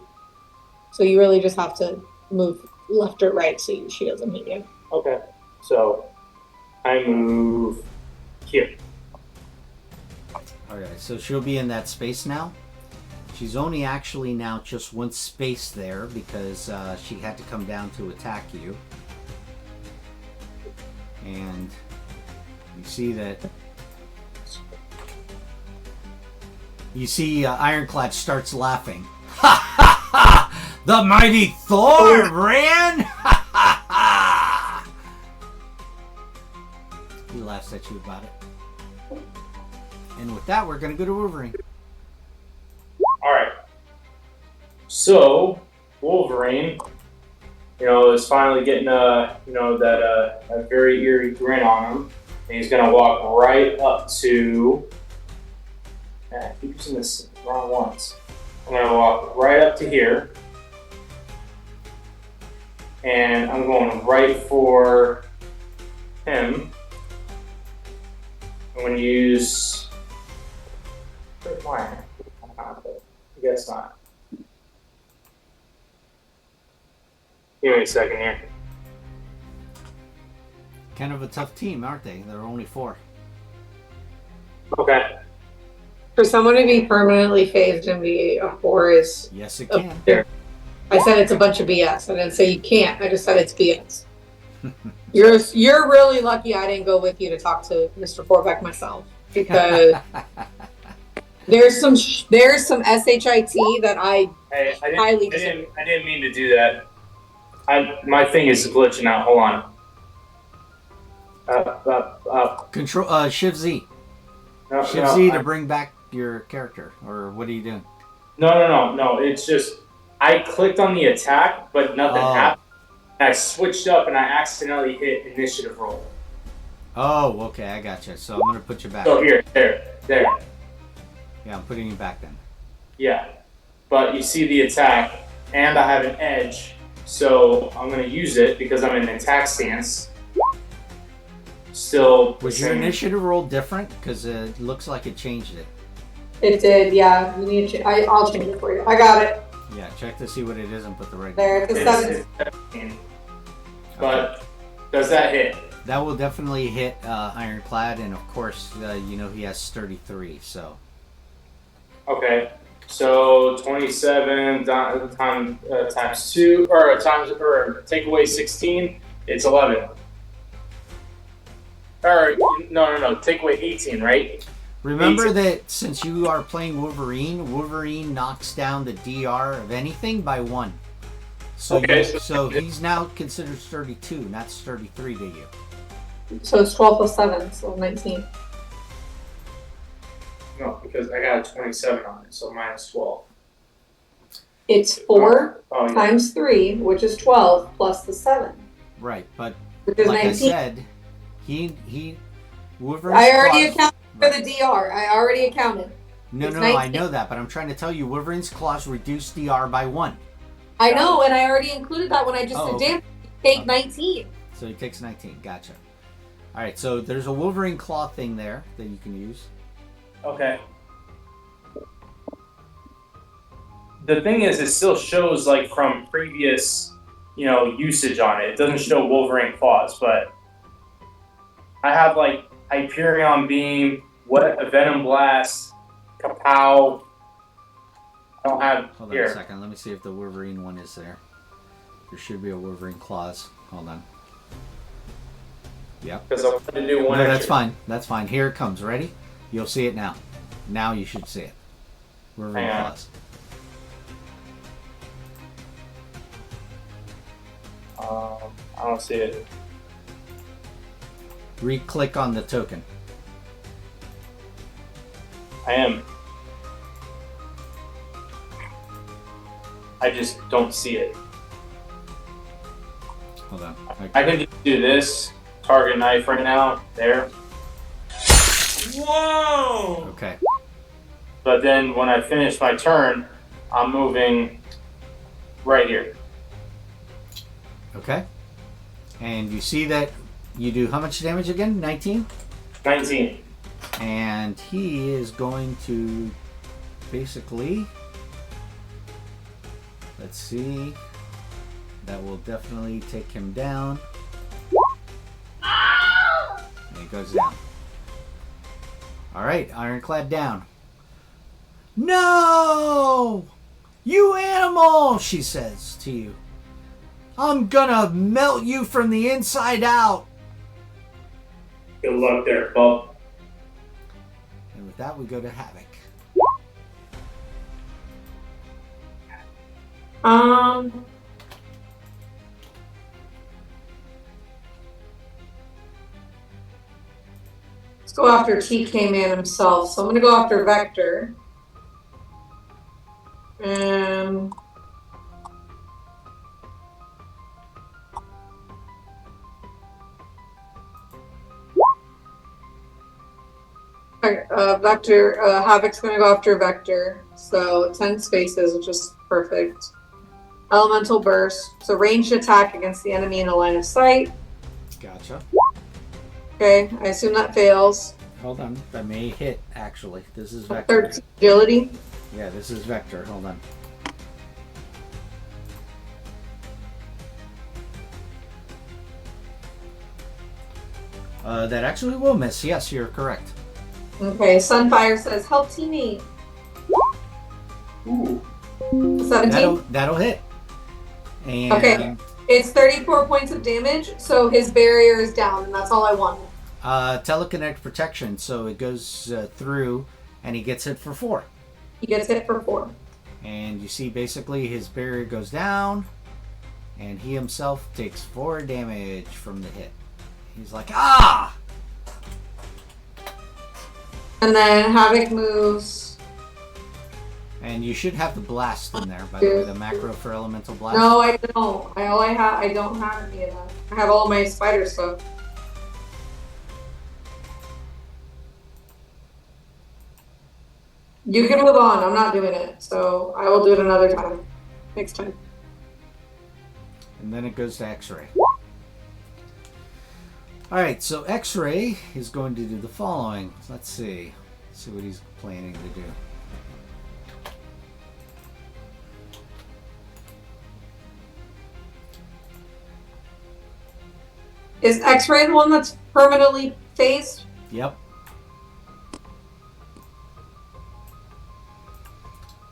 So you really just have to move left or right so she doesn't hit you. Okay. So I move here. All right. So she'll be in that space now. She's only actually now just one space there because she had to come down to attack you. And you see that. You see Ironclad starts laughing. Ha ha ha! The mighty Thor ran! Ha ha ha! He laughs at you about it. And with that, we're going to go to Wolverine. All right. So Wolverine, is finally getting that very eerie grin on him, and he's gonna walk right up to. I keep using this wrong once. I'm gonna walk right up to here, and I'm going right for him. I'm gonna use. Why? I guess not. Give me a second here. Kind of a tough team, aren't they? There are only 4. Okay. For someone to be permanently phased and be a 4 is. Yes, it can. I said it's a bunch of BS. I didn't say you can't. I just said it's BS. You're really lucky I didn't go with you to talk to Mr. Forbeck myself because there's some SHIT that I Hey, highly I didn't mean to do that. My thing is glitching out. Hold on. Up. Control Shift Z. No, Shift no, Z to bring back your character, or what are you doing? No. It's just I clicked on the attack, but nothing happened. I switched up and I accidentally hit initiative roll. Oh, okay, I gotcha. So I'm gonna put you back. So here, there. Yeah, I'm putting you back then. Yeah, but you see the attack, and I have an edge, so I'm gonna use it because I'm in an attack stance. Still, Was your initiative roll different? Because it looks like it changed it. It did, yeah. You need to. I'll change it for you. I got it. Yeah, check to see what it is and put the right. There, it's a 7. It's 17. But does that hit? That will definitely hit Ironclad, and of course, he has 33. So Okay. So 27 times 2, or take away 16, it's 11. Or, no. Take away 18, right? Remember 18. that since you are playing Wolverine knocks down the DR of anything by 1. So, Okay, so he's now considered 32, not 33 to you. So it's 12 plus 7, so 19. No, because I got a 27 on it, so minus 12. It's 4 Oh, yeah. times 3, which is 12, plus the 7, Right, but which is like 19. I said, he Wolverine's I already claws- accounted for the DR. I already accounted. No, It's no, I 19. know that, but I'm trying to tell you, Wolverine's claws reduce DR by 1. I know, and I already included that when I just Oh, said, okay. damn, take Okay. 19. So he takes 19. Gotcha. All right, so there's a Wolverine claw thing there that you can use. Okay. The thing is, it still shows like from previous, usage on it. It doesn't show Wolverine claws, but I have like Hyperion Beam, Venom Blast, Kapow. I don't have Hold on here. a second. Let me see if the Wolverine one is there. There should be a Wolverine claws. Hold on. Yep. Because I wanted to do one. No, extra. that's fine. That's fine. Here it comes. Ready? You'll see it now. Now you should see it. Wolverine Hang on. claws. I don't see it. Re-click on the token. I am. I just don't see it. Hold on. I can just do this target knife right now. There. Whoa! Okay. But then when I finish my turn, I'm moving right here. Okay. And you see that you do how much damage again? 19? 19. And he is going to basically, let's see, that will definitely take him down. And he goes down. Alright, Ironclad down. No! You animal, she says to you. I'm gonna melt you from the inside out. Good luck there, bub. And with that, we go to Havoc. Let's go after TK Man himself. So I'm gonna go after Vector. Vector, Havoc's gonna go after Vector. So 10 spaces, which is perfect. Elemental Burst. So ranged attack against the enemy in a line of sight. Gotcha. Okay, I assume that fails. Hold on. That may hit, actually. This is Vector. 13 agility. Yeah, this is Vector. Hold on. That actually will miss. Yes, you're correct. Okay, Sunfire says, help teammate. Ooh. 17. That'll hit. And Okay. It's 34 points of damage, so his barrier is down, and that's all I want. telekinetic protection, so it goes through, and he gets hit for 4. He gets hit for 4. And you see, basically, his barrier goes down, and he himself takes 4 damage from the hit. He's like, ah! And then Havoc moves. And you should have the blast in there, by the way, the macro for elemental blast. No, I don't. I don't have any of that. I have all my spider stuff. You can move on. I'm not doing it, so I will do it another time. Next time. And then it goes to X-Ray. Alright, so X-Ray is going to do the following. Let's see. Let's see what he's planning to do. Is X-Ray the one that's permanently phased? Yep.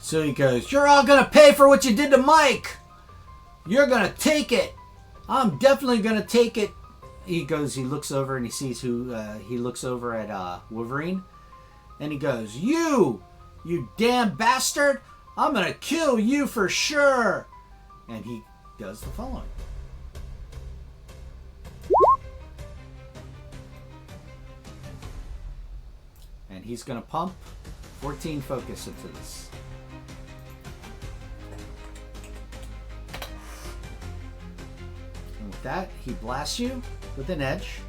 So he goes, "You're all gonna pay for what you did to Mike. You're gonna take it. I'm definitely gonna take it." He goes, he looks over and he sees who, he looks over at Wolverine. And he goes, You damn bastard. I'm gonna kill you for sure. And he does the following. And he's gonna pump 14 focus into this. And with that, he blasts you with an edge.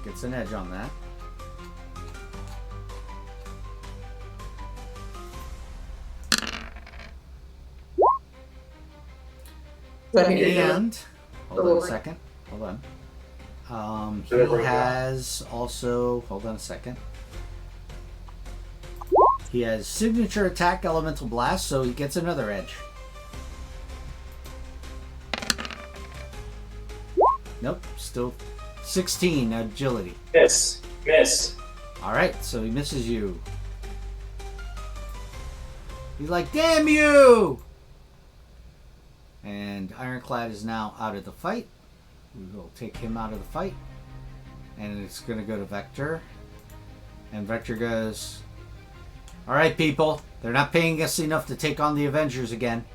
Gets an edge on that. And hold on a second. Hold on. He has also, hold on a second. He has signature attack elemental blast, so he gets another edge. Nope, still 16 agility. Miss. All right, so he misses you. He's like, "Damn you!" And Ironclad is now out of the fight. We will take him out of the fight. And it's going to go to Vector. And Vector goes, "All right, people. They're not paying us enough to take on the Avengers again.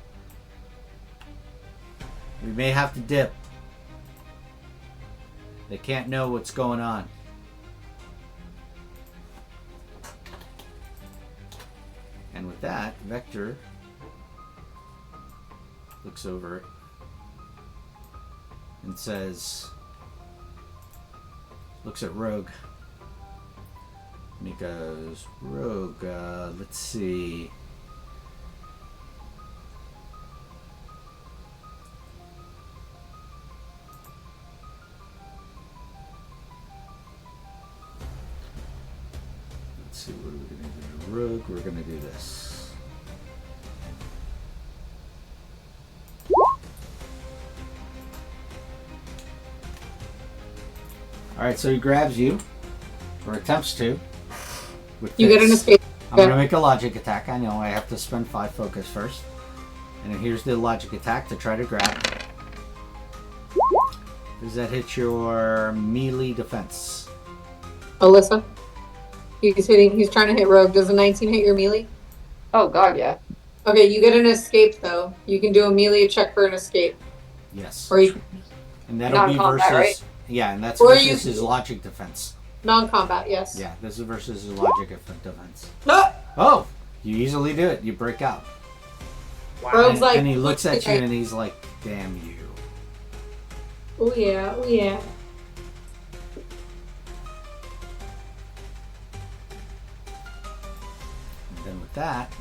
We may have to dip. They can't know what's going on." And with that, Vector looks over it and says, looks at Rogue. And he goes, "Rogue, let's see. Let's see, what are we going to do? Rogue, we're going to do this. Alright, so he grabs you, or attempts to. With You this. get an escape. I'm going to make a logic attack. I know I have to spend 5 focus first. And then here's the logic attack to try to grab. Does that hit your melee defense? Alyssa. He's trying to hit Rogue. Does a 19 hit your melee? Oh god, yeah. Okay, you get an escape though. You can do a melee check for an escape. Yes. Or you And that'll be Non-combat, versus... right? Yeah, and that's Or versus you- his logic defense. non-combat, yes. Yeah, this is versus his logic defense. No! Oh! You easily do it. You break out. Rogue's like, And he looks at you and he's like, "Damn you." oh yeah, oh yeah. And then with that,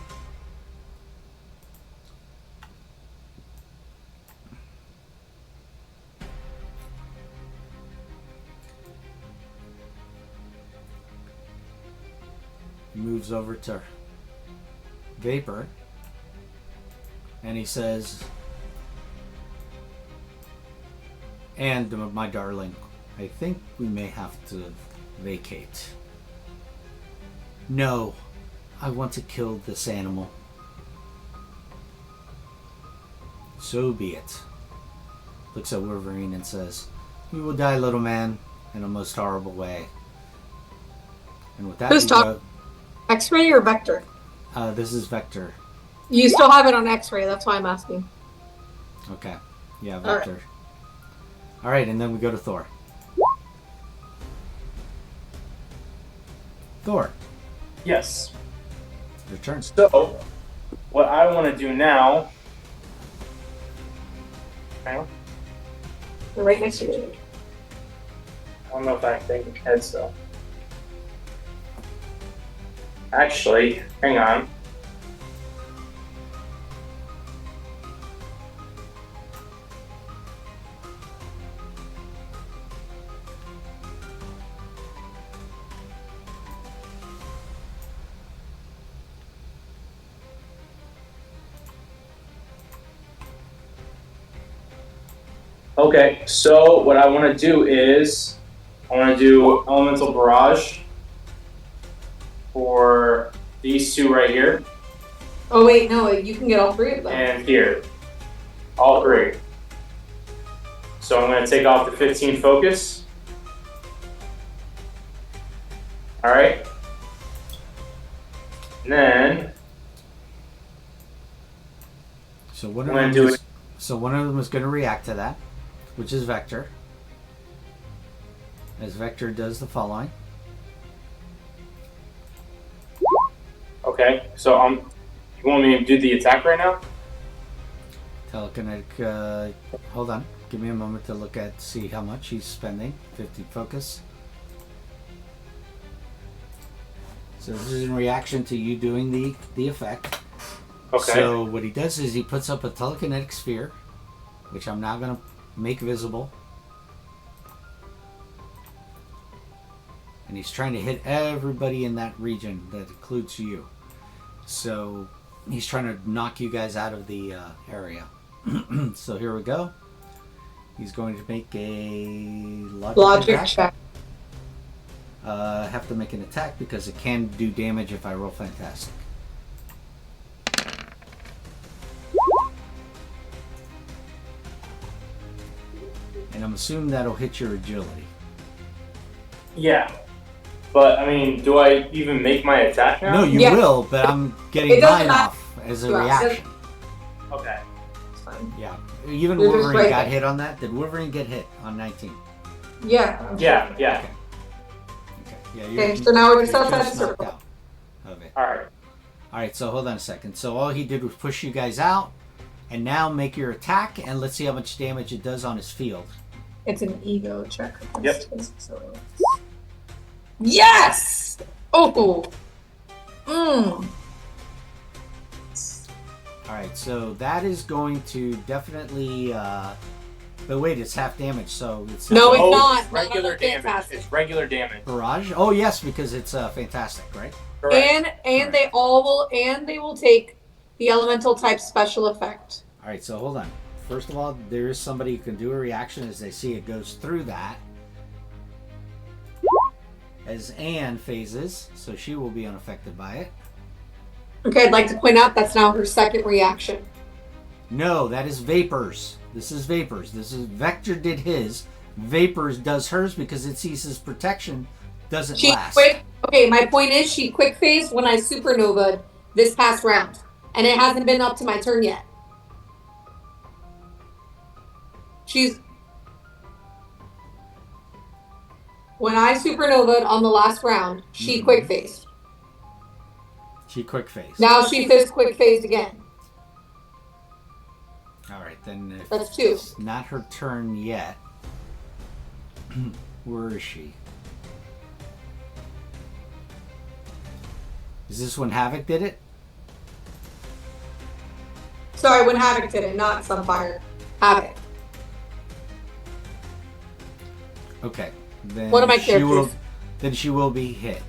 he moves over to Vapor and he says, "And my darling, I think we may have to vacate." "No, I want to kill this animal." "So be it." Looks at Wolverine and says, "You will die, little man, in a most horrible way." And with that, Who's we talking? X-ray or Vector? this is Vector. You still have it on X-ray, that's why I'm asking. Okay. Yeah, All right. Vector. Alright, and then we go to Thor. Thor, Yes. your turn. So, what I want to do now. Hang on. They're right next to you. I don't know if I can think ahead still. Actually, hang on. Okay, so what I want to do is I want to do elemental barrage for these two right here Oh wait, no, you can get all three of them. and here, all three. So I'm going to take off the 15 focus. All right. And then So one I'm of going them to do is, it. so one of them is going to react to that, which is Vector. As Vector does the following. Okay, so you want me to do the attack right now? Telekinetic. Hold on. Give me a moment to look at, see how much he's spending. 50 focus. So this is in reaction to you doing the effect. Okay. So what he does is he puts up a telekinetic sphere, which I'm now going to make visible. And he's trying to hit everybody in that region that includes you. So he's trying to knock you guys out of the area. So here we go. He's going to make a logic attack. Check. Have to make an attack because it can do damage if I roll fantastic. And I'm assuming that'll hit your agility. Yeah. But, I mean, do I even make my attack now? No, you Yeah. will, but I'm It getting doesn't mine matter. off as a Yeah, reaction. Okay. It's fine. Yeah. Even You're just Wolverine right got there. hit on that. Did Wolverine get hit on 19? Yeah. Yeah. Okay. Yeah, Okay, so now we're just you're outside the knocked circle. out of it. Alright. Alright, so hold on a second. So all he did was push you guys out, and now make your attack, and let's see how much damage it does on his field. It's an ego check. Yep. Yes! Oh! Mmm. Alright, so that is going to definitely, but wait, it's half damage, so it's No, it's Oh, not. regular Not damage. fantastic. It's regular damage. barrage. Oh yes, because it's fantastic, right? Correct. And they will take the elemental type special effect. Alright, so hold on. First of all, there is somebody who can do a reaction as they see it goes through that. As Anne phases, so she will be unaffected by it. Okay, I'd like to point out that's now her second reaction. No, that is Vapors. This is Vapors. This is Vector did his. Vapors does hers because it sees his protection doesn't last. Okay, my point is she quick phased when I supernovaed this past round. And it hasn't been up to my turn yet. When I supernovaed on the last round, she quick phased. She quick phased. Now she says quick phased again. Alright, then if That's two. it's not her turn yet. Where is she? Is this when Havoc did it? Sorry, when Havoc did it, not Sunfire. Havoc. Okay. Then One of my she will, characters. then she will be hit.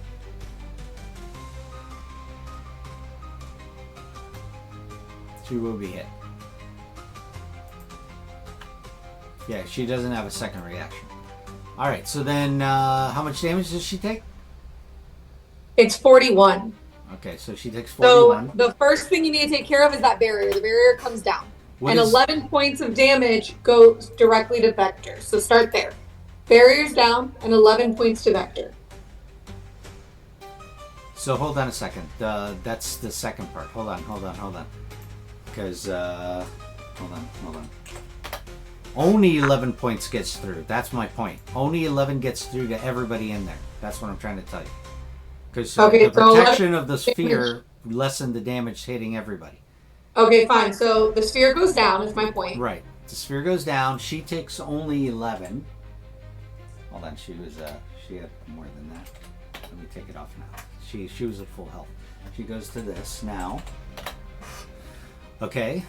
She will be hit. Yeah, she doesn't have a second reaction. Alright, so then how much damage does she take? It's 41. Okay, so she takes So 41. the first thing you need to take care of is that barrier. The barrier comes down. What And is- 11 points of damage goes directly to Vector. So start there. Barrier's down and 11 points to Vector. So hold on a second. That's the second part. Hold on. Because, hold on. Only 11 points gets through. That's my point. Only 11 gets through to everybody in there. That's what I'm trying to tell you. Because Okay, the so protection of the sphere lessened the damage hitting everybody. Okay, fine. So the sphere goes down is my point. Right. The sphere goes down. She takes only 11. Hold on. She had more than that. Let me take it off now. She was at full health. She goes to this now. Okay.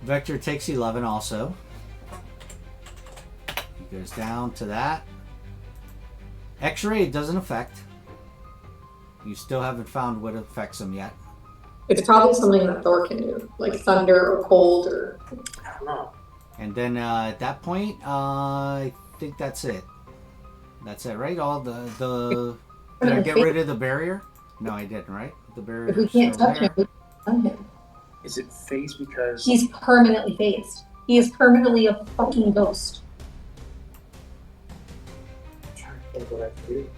Vector takes 11 also. He goes down to that. X-ray doesn't affect. You still haven't found what affects him yet. It's probably something that Thor can do, like thunder or cold or. I don't know. And then at that point, I think that's it. That's it, right? All the did I get rid of the barrier? No, I didn't, right? The barrier If we is can't still touch there. him, we can't touch him. Is it phased because He's permanently phased. He is permanently a fucking ghost. I'm trying to think what I can do.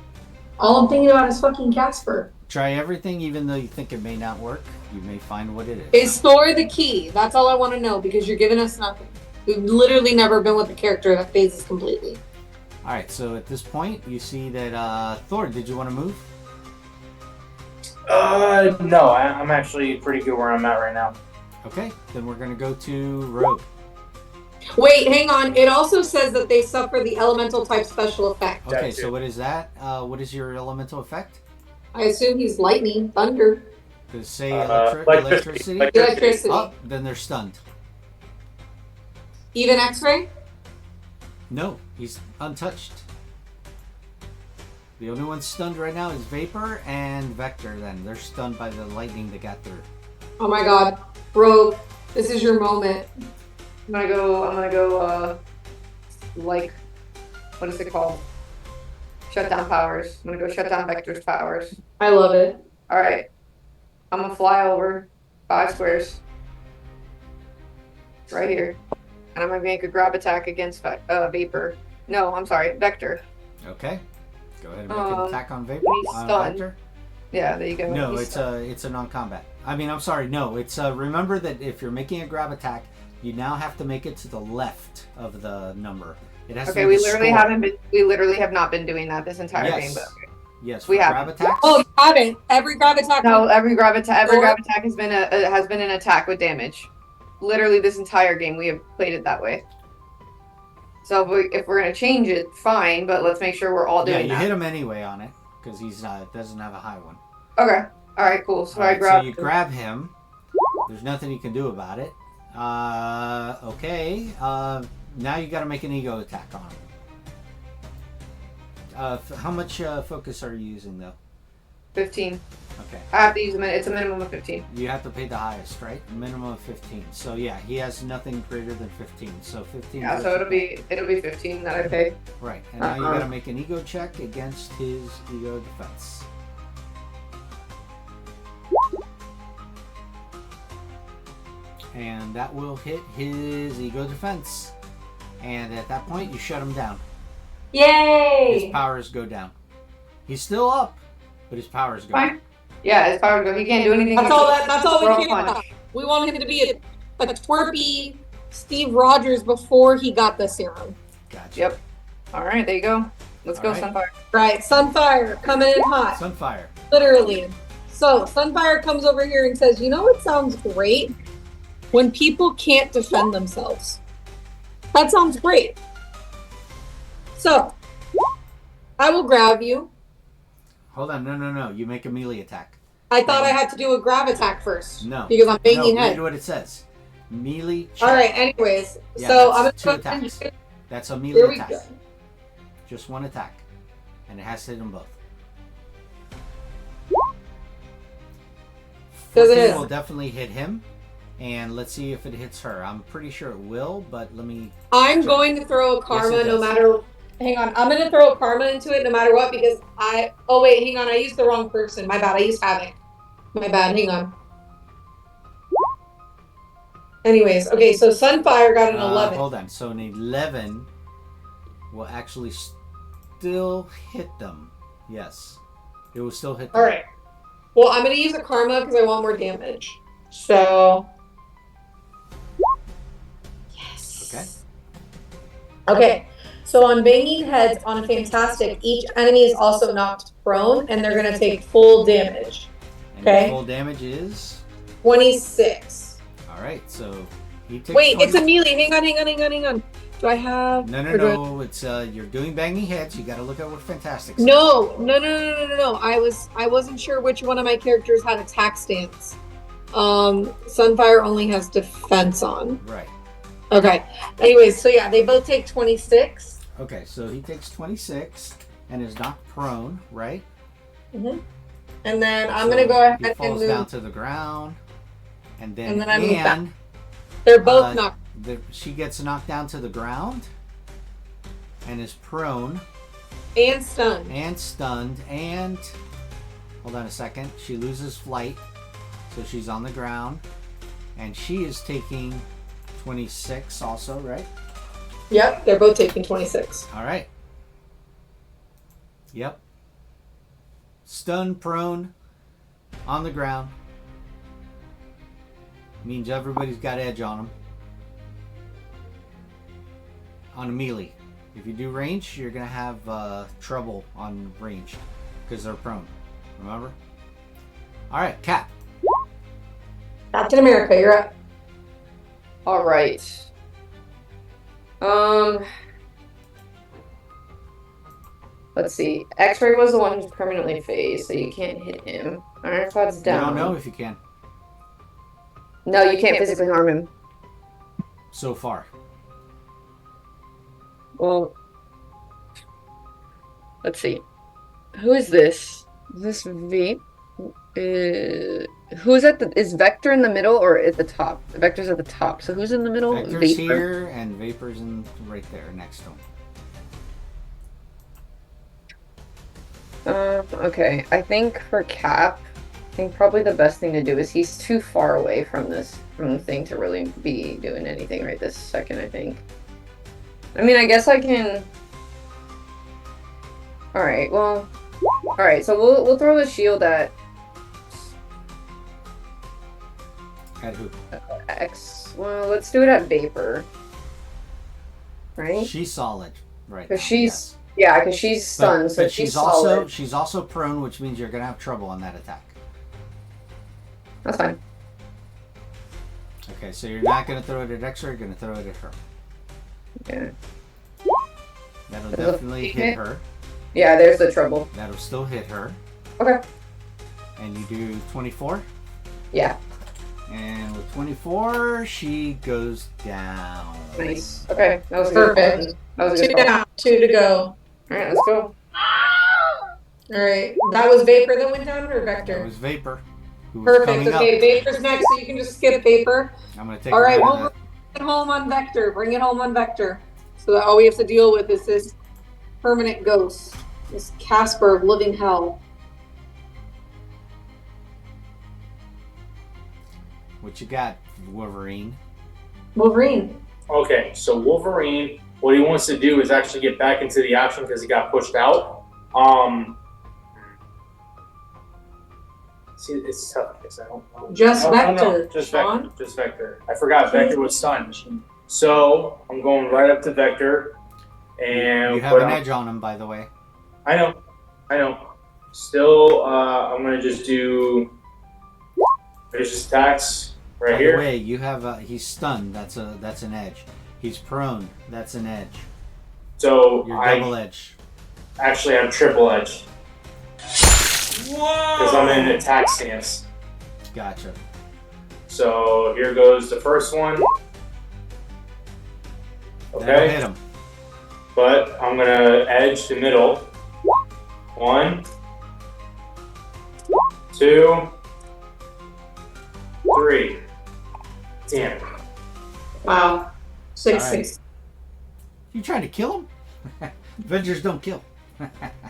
All I'm thinking about is fucking Casper. Try everything, even though you think it may not work. You may find what it is. Is Thor the key? That's all I want to know because you're giving us nothing. We've literally never been with a character that phases completely. All right, so at this point, you see that Thor. Did you want to move? No, I'm actually pretty good where I'm at right now. Okay, then we're gonna go to Rogue. Wait, hang on. It also says that they suffer the elemental type special effect. Okay, That so too. what is that? What is your elemental effect? I assume he's lightning, thunder, Does it say Electricity. electricity. Oh, then they're stunned. Even X-ray? No, he's untouched. The only one stunned right now is Vapor and Vector. Then they're stunned by the lightning that got through. Oh my god. Rogue, this is your moment. I'm gonna go, like, what is it called? Shut down powers. I'm gonna go shut down Vector's powers. I love it. Alright. I'm gonna fly over 5 squares. Right here. And I'm gonna make a grab attack against Vapor. No, I'm sorry, Vector. Okay, go ahead and make an attack on Vapor. he's On stunned. Vector. Yeah, there you go. No, He's it's a non-combat. I mean, I'm sorry. No, it's remember that if you're making a grab attack, you now have to make it to the left of the number. It has okay, to be we the literally have not been doing that this entire Yes. game, but okay. Yes, we for have. grab attacks. Oh, you haven't. Every grab attack. No, every grab attack Or- has been an attack with damage. Literally this entire game we have played it that way. So if we're gonna change it, fine, but let's make sure we're all Yeah, doing you that. hit him anyway on it because he's doesn't have a high one. Okay. Alright, cool. So All I right, grab so you grab him. There's nothing you can do about it. Okay. Now you got to make an ego attack on him. How much focus are you using though? 15. Okay. I have to use it's a minimum of 15. You have to pay the highest, right? Minimum of 15. So yeah, he has nothing greater than 15. So 15. Yeah, so it'll be 15 that I pay. Right, and now you got to make an ego check against his ego defense. And that will hit his ego defense. And at that point, you shut him down. His Yay! powers go down. He's still up, but his powers go down. Fine. Yeah, his power go. He can't do anything. That's all we Throw a care punch. about. We want him to be a twerpy Steve Rogers before he got the serum. Gotcha. Yep. Alright, there you go. Let's go, Alright. Sunfire. Right, Sunfire coming in hot, Sunfire. literally. So Sunfire comes over here and says, "You know what sounds great? When people can't defend themselves. That sounds great. So I will grab you. Hold on, no. You make a melee attack. I thought I had to do a grab attack first. No. Because I'm banging no, head. read what it says. Melee check. All right. Anyways, Yeah, so I'm that's gonna two go ahead and attacks. do- That's a Here melee we attack. go. Just one attack. And it has to hit them both. Does it 14 hit? will definitely hit him. And let's see if it hits her. I'm pretty sure it will, but let me... I'm Sure. going to throw a karma Yes, it no does. matter. Hang on. I'm going to throw a karma into it no matter what because I. Oh wait, hang on. I used the wrong person. My bad. I used Havoc. My bad. Hang on. Anyways, okay. So Sunfire got an 11. Hold on. So an 11 will actually still hit them. Yes. It will still hit them. All right. Well, I'm going to use a karma because I want more damage. So. Yes. Okay. So on banging heads on a fantastic, each enemy is also knocked prone, and they're going to take full damage. And Okay. the full damage is... 26. Alright, so he takes Wait, 20... it's a melee. Hang on. Do I have? No, or do I- no. It's you're doing banging heads. You got to look at what fantastic. No. I wasn't sure which one of my characters had attack stance. Sunfire only has defense on. Right. Okay. Anyways, so yeah, they both take 26. Okay, so he takes 26 and is knocked prone, right? And then I'm So gonna go ahead he and falls move. down to the ground, and then And then I move back. Anne, They're both knocked she gets knocked down to the ground and is prone And stunned. and stunned and hold on a second. She loses flight, so she's on the ground, and she is taking 26 also, right? Yep, they're both taking 26. All right. Yep. Stunned, prone, on the ground. Means everybody's got edge on them. On a melee. If you do range, you're going to have trouble on range because they're prone. Remember? All right, Cap. Captain America, you're up. All right. Let's see. X-Ray was the one who's permanently phased, so you can't hit him. Iron Cloud's I down. don't know if you can. No, you can't physically harm him. So far. Well, let's see. Who is this? Is this V? Who's at the? Is Vector in the middle or at the top? Vector's at the top. So who's in the middle? Vector's Vapor? here and Vapor's in right there next to him. Okay. I think for Cap, I think probably the best thing to do is he's too far away from the thing to really be doing anything right this second, I think. I mean, I guess I can. Alright, well. Alright, so we'll throw the shield at At who? X. Well, let's do it at Vapor. Right? She's solid, right? Because now, she's yes. yeah, because she's stunned, so but she's also solid. she's also prone, which means you're gonna have trouble on that attack. That's fine. Okay, so you're not gonna throw it at X-Ray, you're gonna throw it at her. Yeah. That'll That'll definitely hit. hit her. Yeah, there's the trouble. That'll still hit her. Okay. And you do 24. Yeah. And with 24, she goes down. Nice. Okay, that was Perfect. good. That was a Two good call. down, 2 to go. Alright, let's go. Alright. That was Vapor that went down or That Vector? was Vapor. Who was Perfect. coming Okay, up. Vapor's next, so you can just skip Vapor. I'm gonna take Alright, her out well, of bring it home on Vector. Bring it home on Vector. So that all we have to deal with is this permanent ghost. This Casper of living hell. What you got, Wolverine? Wolverine. Okay, so Wolverine, what he wants to do is actually get back into the action because he got pushed out. See, it's tough because I don't know. Just Vector. No, just Sean? Vector. Just Vector. I forgot Vector was stunned. So I'm going right up to Vector, and You have an edge on him, by the way. I know. Still, I'm gonna just do vicious attacks right By here. the way, you have he's stunned. That's an edge. He's prone. That's an edge. So You're I double edge. actually have triple edge because I'm in an attack stance. Gotcha. So here goes the first one. That'll hit Okay, him. but I'm gonna edge the middle. 1, 2, 3. Damn it. Wow. 6, All right. 6. You trying to kill him? Avengers don't kill.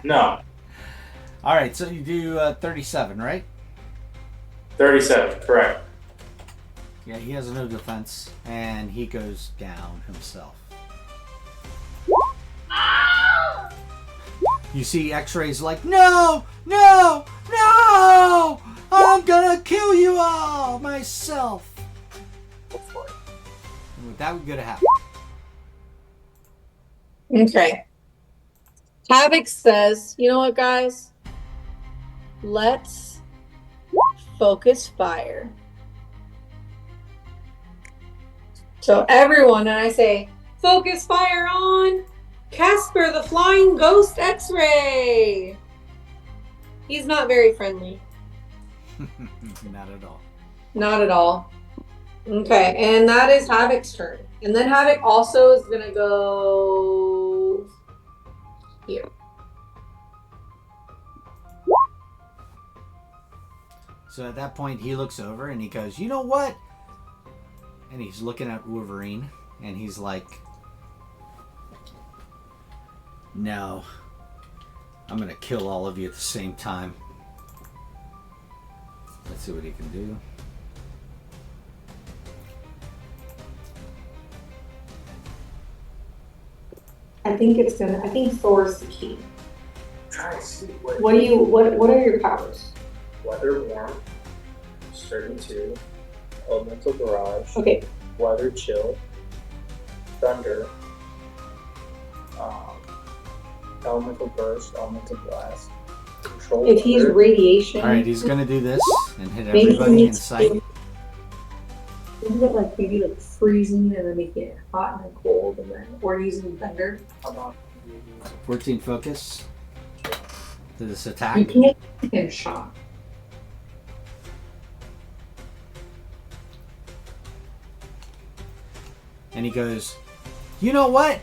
No, All right, so you do 37, right? 37, correct. Yeah, he has no defense, and he goes down himself. You see X-Ray's like, no, no, no! I'm gonna kill you all myself. Go for it. And that would gonna happen. Okay. Havoc says, you know what, guys? Let's focus fire. So everyone, and I say, focus fire on Casper the Flying Ghost X-Ray. He's not very friendly. Not at all. Not at all. Okay, and that is Havoc's turn. And then Havoc also is going to go here. So at that point, he looks over and he goes, you know what? And he's looking at Wolverine, and he's like, no, I'm gonna kill all of you at the same time. Let's see what he can do. I think Thor's the key. Try to see What are your powers? Weather warm, sturdy 2, elemental barrage, Okay. weather chill, thunder, elemental burst, elemental blast, control. If he's weather. radiation. All right, he's gonna do this and hit maybe he everybody in needs sight. to- Isn't it like maybe like freezing and then make it hot and then cold and then or using thunder? How about 14 focus to this You attack. can't get him shot. And he goes, you know what?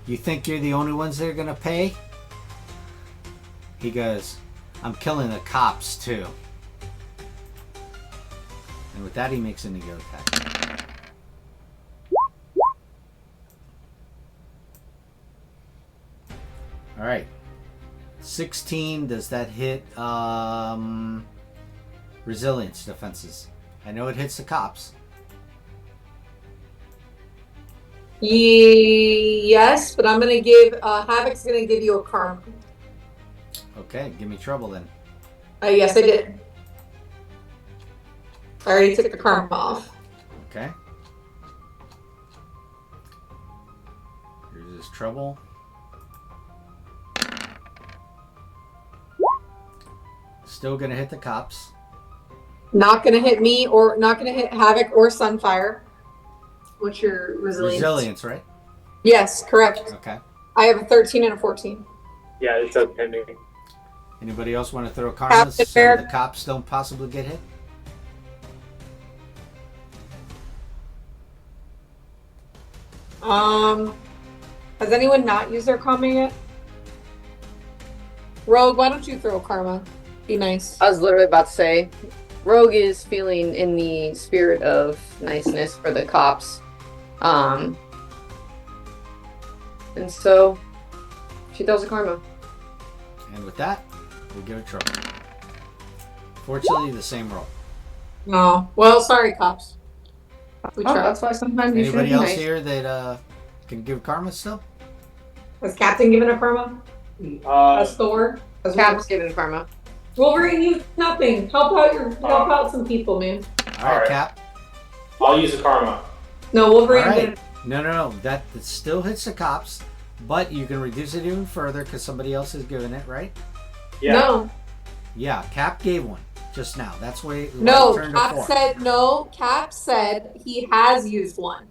You think you're the only ones that are gonna pay? He goes, I'm killing the cops too. And with that, he makes an ego attack. All right, 16. Does that hit resilience defenses? I know it hits the cops. Yes, but I'm gonna give Havoc's gonna give you a karma. Okay, give me trouble then. Yes, I did. I already took the karma off. Okay. Here's his trouble. Still gonna hit the cops. Not gonna hit me or not gonna hit Havoc or Sunfire. What's your resilience? Resilience, right? Yes, correct. Okay. I have a 13 and a 14. Yeah, it's okay. Anybody else want to throw karma Captain so Bear. the cops don't possibly get hit? Has anyone not used their karma yet? Rogue, why don't you throw karma? Be nice. I was literally about to say, Rogue is feeling in the spirit of niceness for the cops. And so she throws a karma. And with that, we'll give it trouble. Fortunately, the same roll. No. Well, sorry, cops. We Oh, tried. that's why sometimes you should Anybody be else nice. here that can give karma still? Was Captain given a karma? As Thor? As Cap's giving karma. Wolverine, you nothing. Help out some people, man. All right, Alright. Cap. I'll use the karma. No, All Wolverine right. didn't. No. That still hits the cops, but you can reduce it even further because somebody else is giving it, right? Yeah. No. Yeah, Cap gave one just now. That's why No, it turned to Cap 4. said no. Cap said he has used one.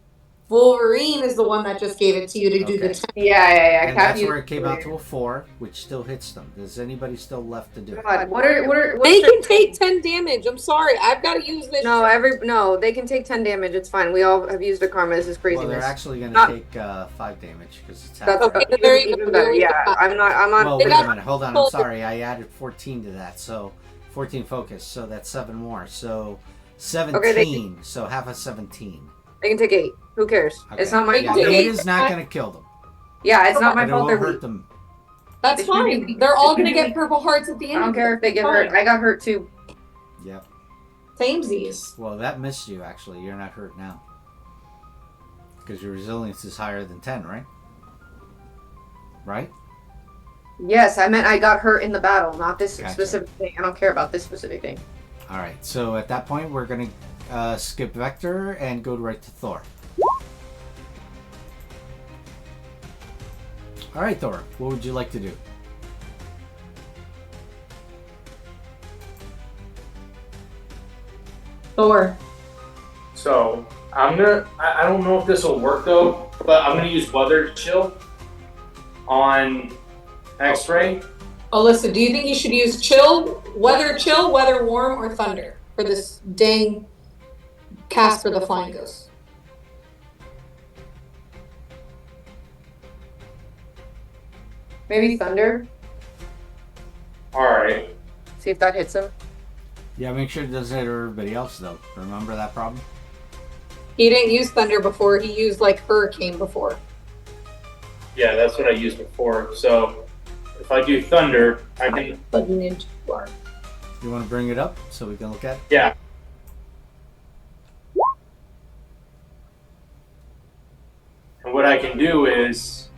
Wolverine is the one that just gave it to you to do the Okay. 10. Yeah. And Cap that's used where it came out to a 4, which still hits them. Does anybody still left to do it? God, what's They their- can take 10 damage. I'm sorry. I've got to use this. No, they can take 10 damage. It's fine. We all have used a karma. This is Well, craziness. they're actually going to Not- take 5 damage because it's half. That's Okay. right? They're even even better. very Yeah, bad. I'm not. Well, They wait got- a minute. Hold on. I'm sorry. I added 14 to that. So 14 focus. So that's 7 more. So 17. So half of 17. They can take 8. Who cares? Okay. It's not my Yeah, fault. 8 is not going to kill them. Yeah, it's not my But it fault. will They're hurt weak. them. That's They should be- fine. They're all they going to should get be- purple hearts at the I end. don't of care it. if they get Fine. hurt. I got hurt too. Yep. Samesies. Well, that missed you, actually. You're not hurt now. Because your resilience is higher than 10, right? Right? Yes, I meant I got hurt in the battle, not this Gotcha. specific thing. I don't care about this specific thing. All right. So at that point, we're going to skip Vector and go right to Thor. All right, Thor. What would you like to do? Thor. So I'm gonna. I don't know if this will work though, but I'm gonna use weather chill on X-ray. Alyssa, do you think you should use chill, weather warm, or thunder for this dang cast for the flying ghost? Maybe thunder. All right. See if that hits him. Yeah, make sure it doesn't hit everybody else, though. Remember that problem? He didn't use thunder before. He used like hurricane before. Yeah, that's what I used before. So if I do thunder, I can. But ninja war. You want to bring it up so we can look at it? Yeah. And what I can do is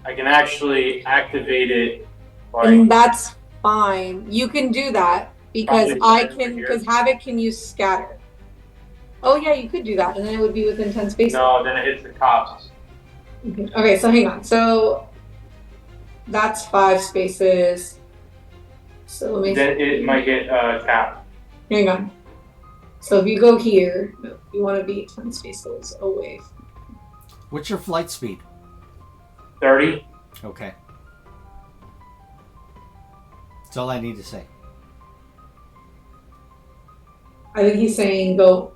I can actually activate it. And that's fine. You can do that because Probably I right over can, here. because Havoc can use scatter. Oh yeah, you could do that, and then it would be within 10 spaces. No, then it hits the cops. Okay, so hang on. So that's 5 spaces. So let me. Then it might get capped. Hang on. So if you go here, no, you want to be 10 spaces away. What's your flight speed? 30. Okay. That's all I need to say. I think he's saying go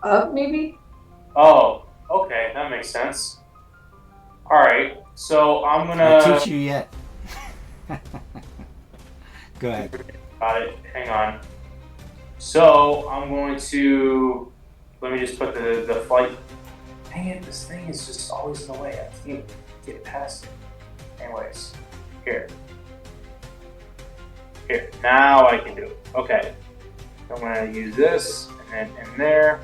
up, maybe. Oh, okay, that makes sense. All right, so I'm I'll gonna. teach you yet. Go ahead. Got it. Hang on. So I'm going to. Let me just put the flight. Dang it! This thing is just always in the way. I can't get past it. Anyways, here. Here. Now I can do it. Okay. I'm gonna use this, and then in there,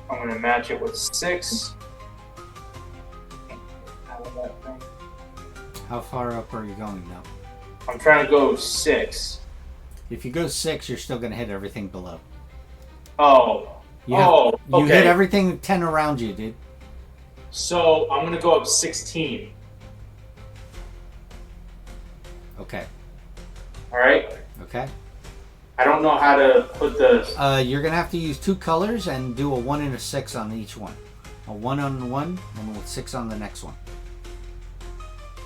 I'm gonna match it with 6. Out of that thing. How far up are you going now? I'm trying to go 6. If you go 6, you're still going to hit everything below. Oh. You Okay. hit everything 10 around you, dude. So I'm gonna go up 16. Okay. All right. Okay. I don't know how to put the. You're going to have to use 2 colors and do a 1 and a 6 on each one. A 1 on one and a 6 on the next one.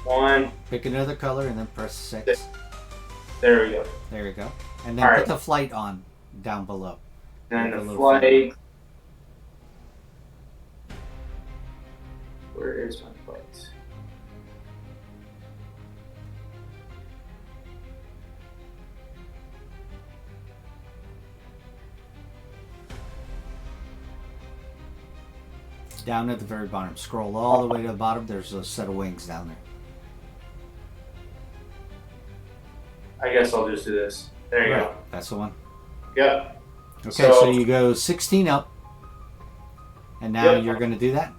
1. Pick another color and then press 6. There we go. There you go. And then All put right. the flight on down below. And A the little flight. Where is my flight? Down at the very bottom. Scroll all the way to the bottom. There's a set of wings down there. I guess I'll just do this. There you go. That's the one. Yep. Okay, So- so you go 16 up. And now Yep. you're going to do that?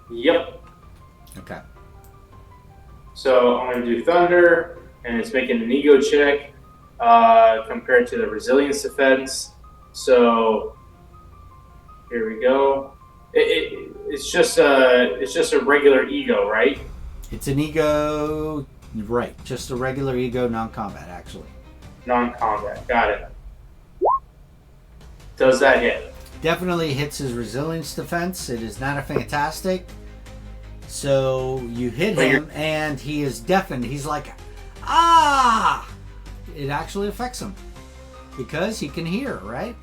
Yep. Okay. So I'm gonna do thunder, and it's making an ego check compared to the resilience defense. So here we go. It's just a regular ego, right? It's an ego, right? Just a regular ego, non-combat, actually. Non-combat. Got it. Does that hit? Definitely hits his resilience defense. It is not a fantastic. So you hit him, and he is deafened. He's like, ah! It actually affects him because he can hear, right?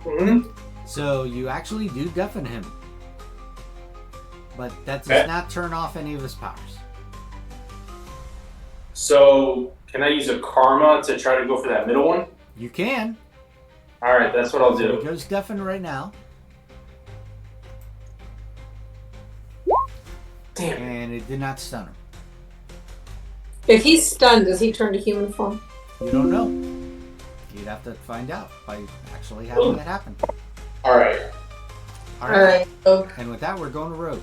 Mm-hmm. So you actually do deafen him. But that does Okay. not turn off any of his powers. So can I use a karma to try to go for that middle one? You can. All right, that's what I'll So he do. goes deafened right now. Damn. And it did not stun him. If he's stunned, does he turn to human form? You don't know. You'd have to find out by actually having it happen. All right. All All right. So And with that, we're going to rogue.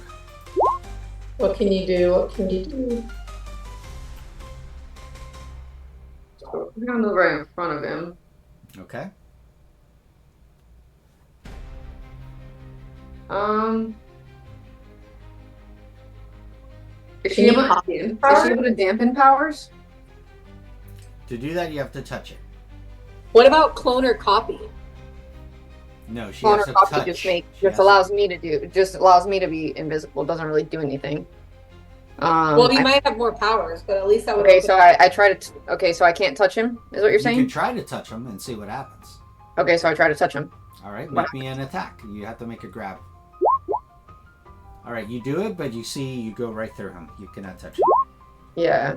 what can you do? What can you do? I'm gonna move right in front of him. Okay. Is Can she you able copy to, it? is she able to dampen powers? To do that, you have to touch it. What about clone or copy? No, she Clone has or to copy touch. just She just has to- allows me to do just allows me to be invisible. Doesn't really do anything. Well, he I- might have more powers, but at least that would. okay, open- so I try to. Okay, so I can't touch him. Is what you're You saying? can try to touch him and see what happens. Okay, so I try to touch him. All right, make me an attack. You have to make a grab. All right, you do it, but you see you go right through him. You cannot touch him. Yeah.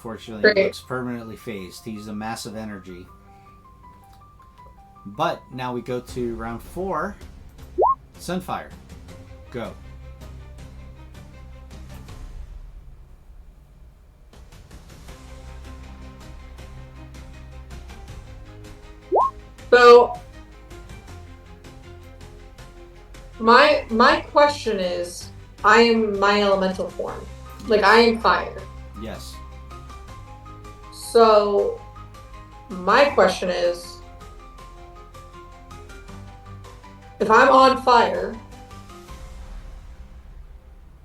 Unfortunately, he Great. looks permanently phased. He's a massive energy. But now we go to round 4. Sunfire. Go. So my question is, I am my elemental form. Like I am fire. Yes. So my question is, if I'm on fire,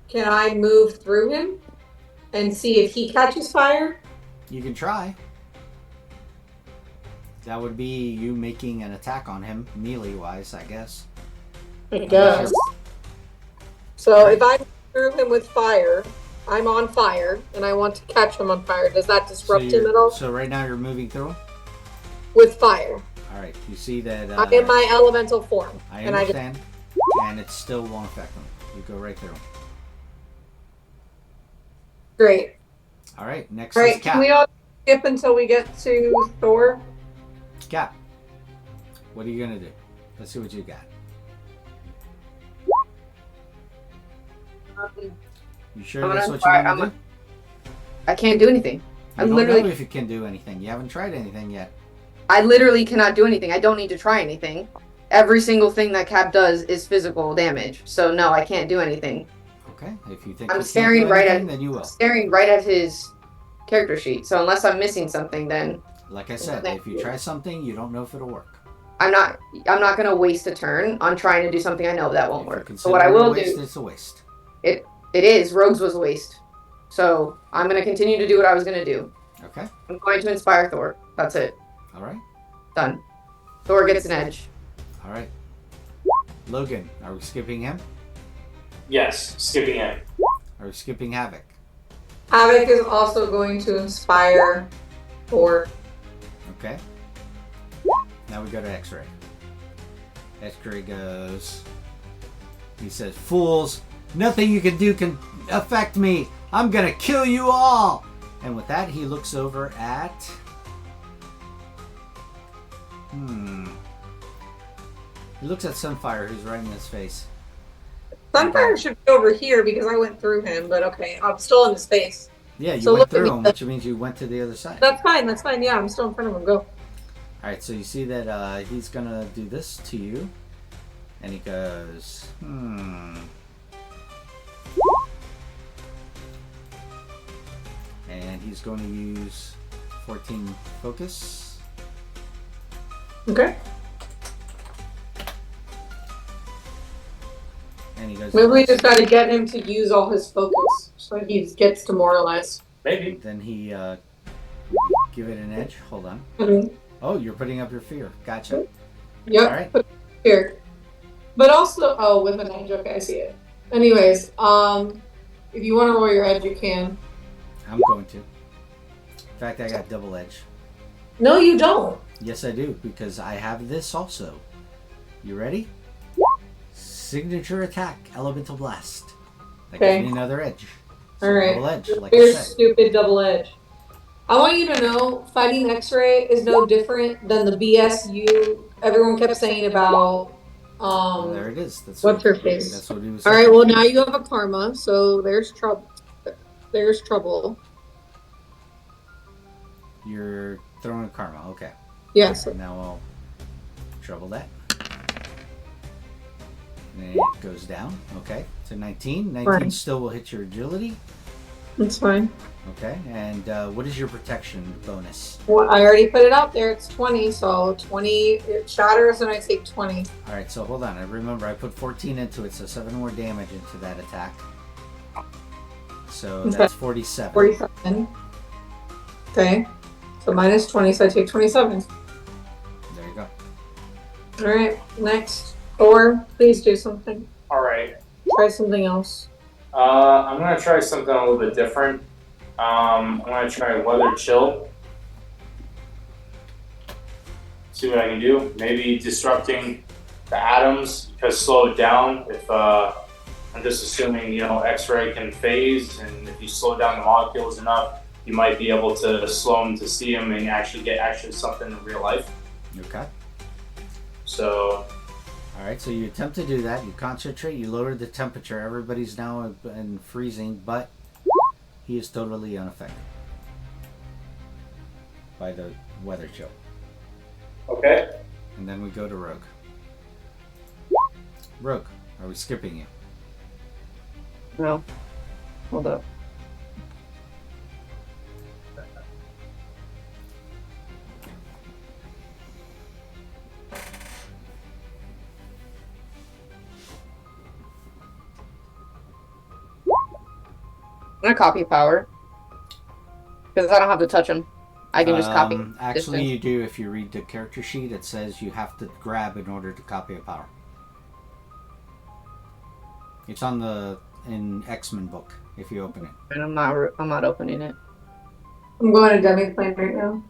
can I move through him and see if he catches fire? You can try. That would be you making an attack on him, melee-wise, I guess. I guess. So if I move through him with fire, I'm on fire, and I want to catch him on fire. Does that disrupt him at all? So right now you're moving through him? With fire. All right. You see that... I'm in my elemental form. I and understand. And it still won't affect him. You go right through him. Great. All right. Next All is right, Cap. can we all skip until we get to Thor? Cap. What are you going to do? Let's see what you got. You sure that's what you want to do? I can't do anything. I don't know if you can do anything. You haven't tried anything yet. I literally cannot do anything. I don't need to try anything. Every single thing that Cap does is physical damage. So no, I can't do anything. Okay. If you think I'm you staring can't do right anything, at then you will. staring right at his character sheet. So unless I'm missing something, then Like I said, if you try something, you don't know if it'll work. I'm not gonna waste a turn on trying to do something I know that won't If you work. So what I consider it a will waste, do, it's a waste. it is Rogues was a waste. So I'm gonna continue to do what I was gonna do. Okay. I'm going to inspire Thor. That's it. All right. Done. Thor gets an edge. All right. Logan, are we skipping him? Yes, skipping it. Are we skipping Havoc? Havoc is also going to inspire Thor. Okay. Now we go to X-Ray. X-Ray goes... He says, "Fools, nothing you can do can affect me. I'm gonna kill you all!" And with that, he looks over at... He looks at Sunfire, who's right in his face. Sunfire should be over here because I went through him, but okay, I'm still in his face. Yeah, you So went look at through me. him, which means you went to the other side. That's fine, yeah, I'm still in front of him, go. Alright, so you see that he's gonna do this to you. And he goes, And he's going to use 14 focus. Okay. And he goes, Maybe we just gotta get him to use all his focus so he gets demoralized. Maybe. Then he give it an edge. Hold on. Mhm. Oh, you're putting up your fear. Gotcha. Yep, All right. put it here. But also, oh, with an edge, okay, I see it. Anyways, if you want to roll your edge, you can. I'm going to. In fact, I got double edge. No, you don't. Yes, I do, because I have this also. You ready? Signature attack, Elemental Blast. That Okay. gives me another edge. So All right. double edge, like I Your said. stupid double edge. I want you to know, fighting X-Ray is no different than the BS everyone kept saying about. And there it is. That's What's what, her face? That's what he was All saying. right. Well, now you have a karma, so there's trouble. There's trouble. You're throwing a karma. Okay. Yes. Now I'll trouble that. And it goes down. Okay. So 19. 19 Right. still will hit your agility. That's fine. Okay. And what is your protection bonus? Well, I already put it out there. It's 20, so 20 it shatters, and I take 20. All right. So hold on. I remember I put 14 into it, so 7 more damage into that attack. So Okay. that's 47. 47. Okay. So minus 20, so I take 27. There you go. All right. Next, Thor, please do something. All right. Try something else. I'm gonna try something a little bit different. I'm gonna try Weather Chill. See what I can do. Maybe disrupting the atoms because slow it down. If I'm just assuming, X-ray can phase, and if you slow down the molecules enough, you might be able to slow him to see him and actually get something in real life. Okay. So, All right. So you attempt to do that. You concentrate. You lower the temperature. Everybody's now in freezing, but he is totally unaffected by the weather chill. okay. And then we go to Rogue. Rogue, are we skipping you? No. Hold up. I'm gonna copy power. Because I don't have to touch him. I can just copy. Actually, distance. you do. If you read the character sheet, it says you have to grab in order to copy a power. It's on in X-Men book if you open it. And I'm not opening it. I'm going to demi-plane right now.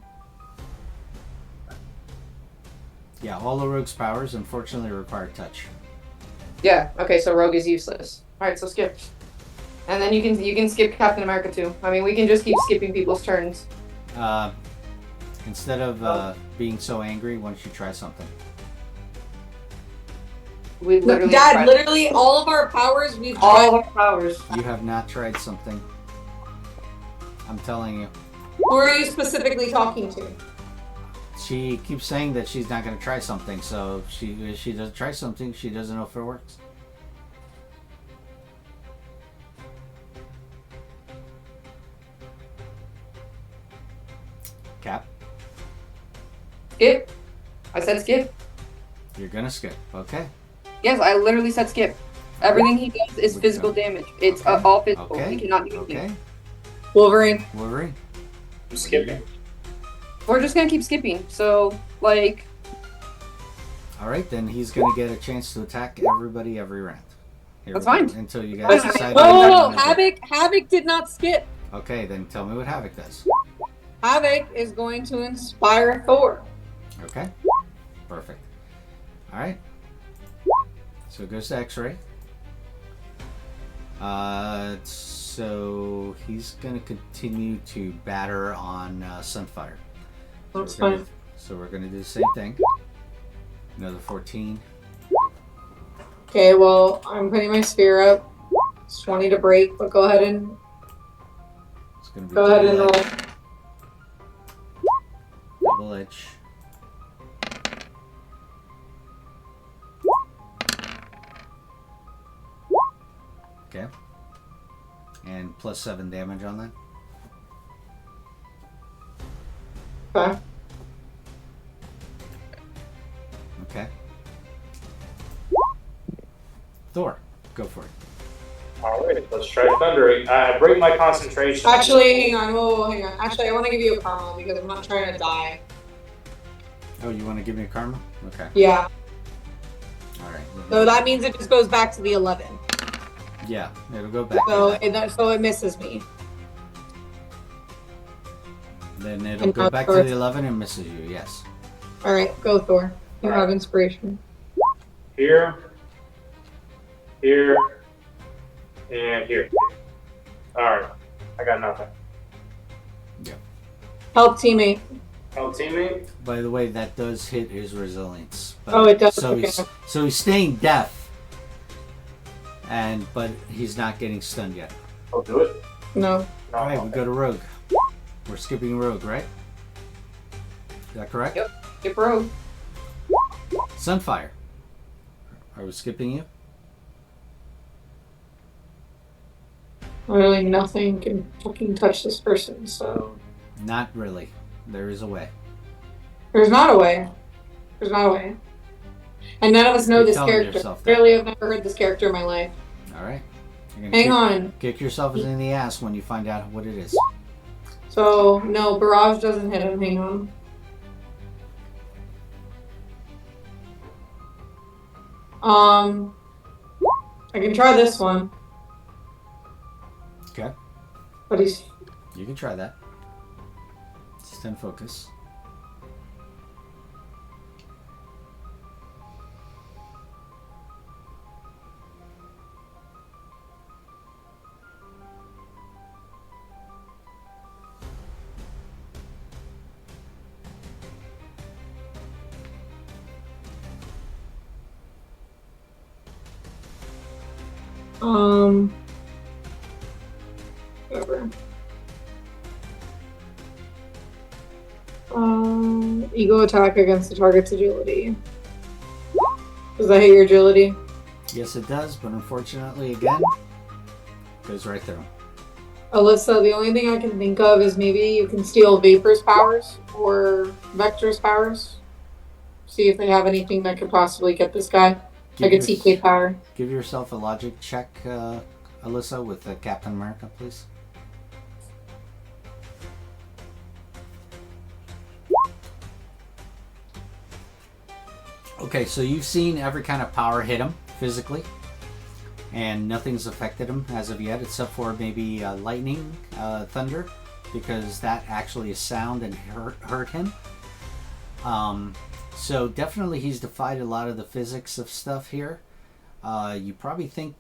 Yeah, all the Rogue's powers unfortunately require touch. Yeah. Okay. So Rogue is useless. All right. So skip. And then you can skip Captain America too. I mean, we can just keep skipping people's turns. Instead of being so angry, why don't you try something? We literally Dad, tried literally all of our powers we've all tried. of our powers. You have not tried something. I'm telling you. Who are you specifically talking to? She keeps saying that she's not going to try something, so if she doesn't try something, she doesn't know if it works. Cap, Skip. I said skip. you're going to skip. Okay. Yes, I literally said skip. Everything he does is Which physical one? damage. It's Okay. all physical. Okay. We cannot do anything. Okay. Wolverine. Wolverine. I'm skipping. We're just gonna keep skipping. So, like, All right, then he's going to get a chance to attack everybody every round. Here That's we go, fine. Until you guys That's decide. fine. what you Oh, wanna do. Havoc did not skip. Okay, then tell me what Havoc does. Havoc is going to inspire Thor. Okay. Perfect. All right. So it goes to X-ray. So he's going to continue to batter on Sunfire. That's we're gonna- fine. So we're going to do the same thing. Another 14. Okay, well, I'm putting my spear up. It's 20 to break, but go ahead and It's going to be go ahead and roll. double edge. Okay. And plus 7 damage on that. Okay. Okay. Thor, go for it. All right, let's try thundering. Break my concentration. Actually, hang on. Whoa, hang on. Actually, I want to give you a karma because I'm not trying to die. Oh, you want to give me a karma? Okay. Yeah. All right. So that means it just goes back to the 11. Yeah, it'll go back. So to that. so it misses me. Then it'll And go not back to Thor. the 11 and misses you. Yes. All right, go Thor. You All right. have inspiration. Here, here, and here. All right, I got nothing. Help teammate. Oh, teammate. By the way, that does hit his resilience. But, Oh, it does, So okay. he's staying deaf. But he's not getting stunned yet. I'll do it. No. No, All right, we go to Rogue. We're skipping Rogue, right? Is that correct? Yep. skip Rogue. Sunfire. Are we skipping you? Really, nothing can fucking touch this person, so. Not really. There is a way. There's not a way. There's not a way. And none of us know Keep this telling character. yourself that. Really, I've never heard this character in my life. All right. You're gonna Hang on. Kick yourself in the ass when you find out what it is. So, no, Barrage doesn't hit him. Hang on. I can try this one, Okay. but he's. You can try that. It's 10 focus. Whatever. Ego attack against the target's agility. Does that hit your agility? Yes, it does, but unfortunately, again, goes right through. Alyssa, the only thing I can think of is maybe you can steal Vapor's powers or Vector's powers. See if they have anything that could possibly get this guy. Like a TK power. Give yourself a logic check, Alyssa, with Captain America, please. Okay, so you've seen every kind of power hit him physically, and nothing's affected him as of yet, except for maybe lightning, thunder, because that actually is sound and hurt him. So definitely he's defied a lot of the physics of stuff here. You probably think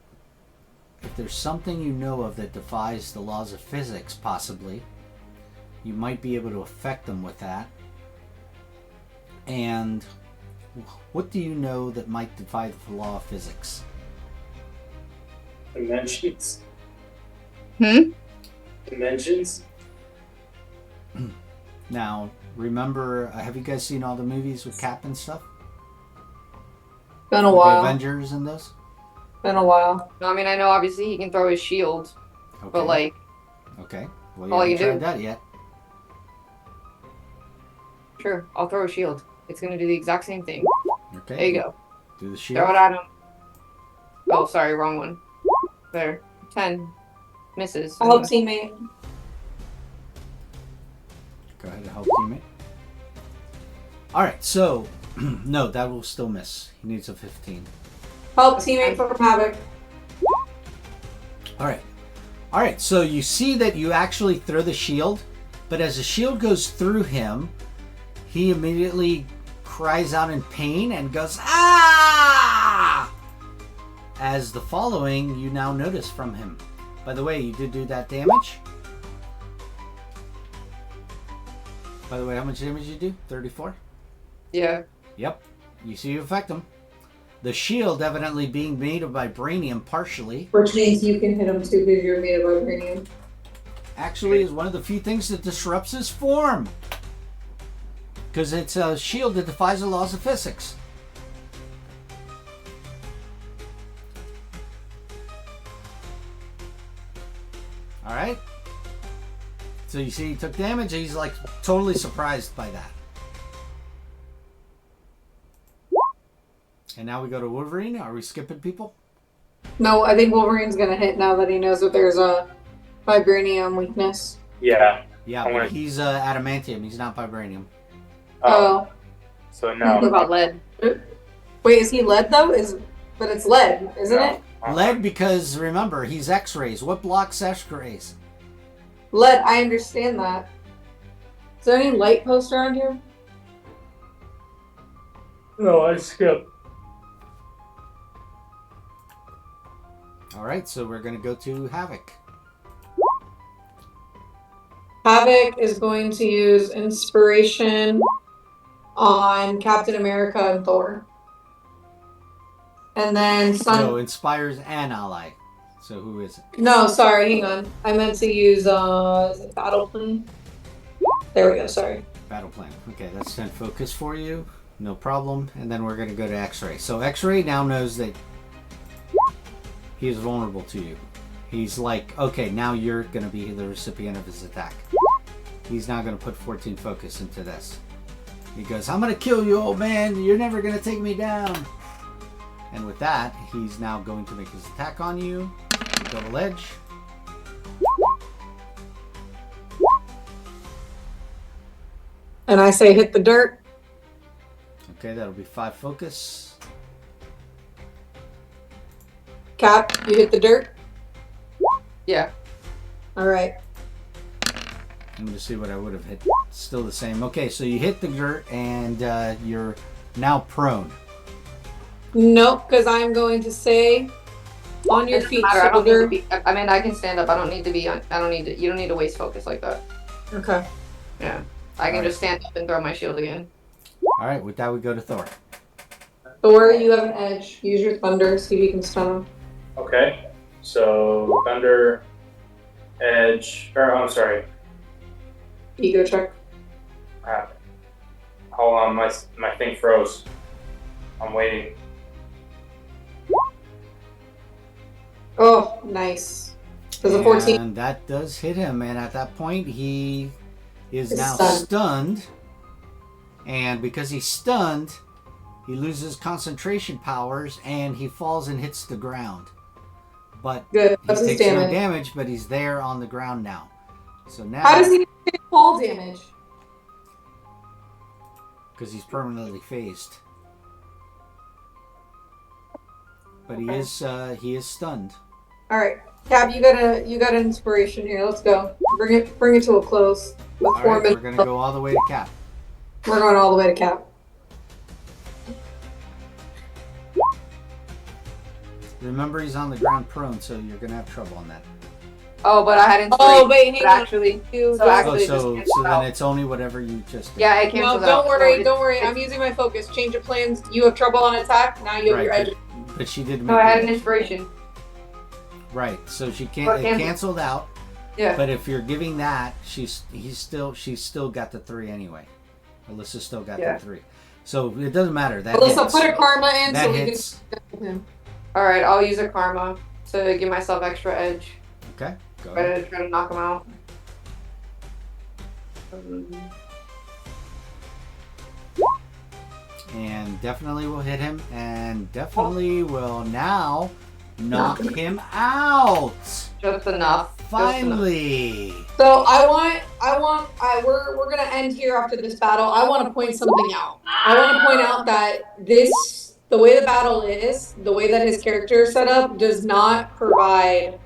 if there's something you know of that defies the laws of physics, possibly, you might be able to affect them with that. And what do you know that might defy the law of physics? Dimensions. Hmm? Dimensions? Now, remember, have you guys seen all the movies with Cap and stuff? Been a With while. the Avengers and those? Been a while. I mean, I know obviously he can throw his shield, Okay. but like, Okay. Well, you all haven't you tried do. that yet. sure, I'll throw a shield. It's gonna do the exact same thing. Okay. There you go. Do the shield. Throw it at him. Oh, sorry, wrong one. There. 10. Misses. I'll help teammate. Go ahead and help teammate. Alright, so, no, that will still miss. He needs a 15. Help teammate from Havoc. Alright. Alright, so you see that you actually throw the shield, but as the shield goes through him, he immediately cries out in pain and goes, "Ah!" As the following you now notice from him. By the way, you did do that damage. By the way, how much damage did you do? 34? Yeah. Yep. You see you affect him. The shield evidently being made of vibranium partially. Which means you can hit him too because you're made of vibranium. Actually is one of the few things that disrupts his form. Because it's a shield that defies the laws of physics. Alright. So you see he took damage. He's like totally surprised by that. And now we go to Wolverine. Are we skipping people? No, I think Wolverine's gonna hit now that he knows that there's a vibranium weakness. Yeah. Yeah, I'm but gonna- he's adamantium. He's not vibranium. Oh. So What no. about lead? Wait, is he lead though? But it's lead, isn't it? Lead because, remember, he's X-rays. What blocks X-rays? Lead, I understand that. Is there any light post around here? No, I skip. Alright, so we're going to go to Havoc. Havoc is going to use inspiration on Captain America and Thor. And then So, inspires an ally. So, who is it? No, sorry, hang on. I meant to use is it battle plan? There we go, sorry. Battle plan. Okay, that's 10 focus for you. No problem. And then we're going to go to X-ray. So, X-ray now knows that he is vulnerable to you. He's like, okay, now you're going to be the recipient of his attack. He's now going to put 14 focus into this. He goes, I'm going to kill you, old man. You're never going to take me down. And with that, he's now going to make his attack on you. Double edge. And I say hit the dirt. Okay, that'll be 5 focus. Cap, you hit the dirt? Yeah. Alright. I'm going to see what I would have hit. Still the same. Okay, so you hit the dirt and you're now prone. Nope, because I'm going to say on your feet, I don't need to shoulder. be. I mean, I can stand up. I don't need to be on. I don't need to. You don't need to waste focus like that. Okay. Yeah. I can just stand up and throw my shield again. Alright, with that we go to Thor. Thor, you have an edge. Use your thunder, see if you can stun him. Okay. So Thunder, Edge, or I'm sorry. Ego check. Hold on, my thing froze. I'm waiting. Oh, nice. Does a 14. And that does hit him, and at that point he is now stunned. stunned. And because he's stunned, he loses concentration powers and he falls and hits the ground. But Good. he What's his takes no damage? damage, but he's there on the ground now. So now, How does he take fall damage? because he's permanently phased. But he is stunned. All right, Cap, you got an inspiration here. Let's go. Bring it to a close. With All 4 right, minutes. we're gonna go all the way to Cap. We're going all the way to Cap. Remember, he's on the ground prone, so you're gonna have trouble on that. Oh, but I had inspiration. Oh wait, hang but on. actually, You so don't- actually, So just cancel then out. it's only whatever you just did. Yeah, it No, cancels out. don't worry, So don't worry. it's- I'm using my focus. Change of plans. You have trouble on attack. Now you have your Right, edge. but she did make No, I had the an edge. inspiration. Right, so she Or can't. It cancel. canceled out. Yeah. But if you're giving that, she's still got the 3 anyway. Alyssa's still got Yeah. the 3, so it doesn't matter. That Alyssa, hits. put a karma in That so we hits. can him. All right, I'll use a karma to give myself extra edge. Okay, go Try ahead. to knock him out. And definitely will hit him, and definitely will now knock him out. Just enough. Finally. So we're gonna end here after this battle. I want to point something out. I want to point out that the way the battle is, the way that his character is set up, does not provide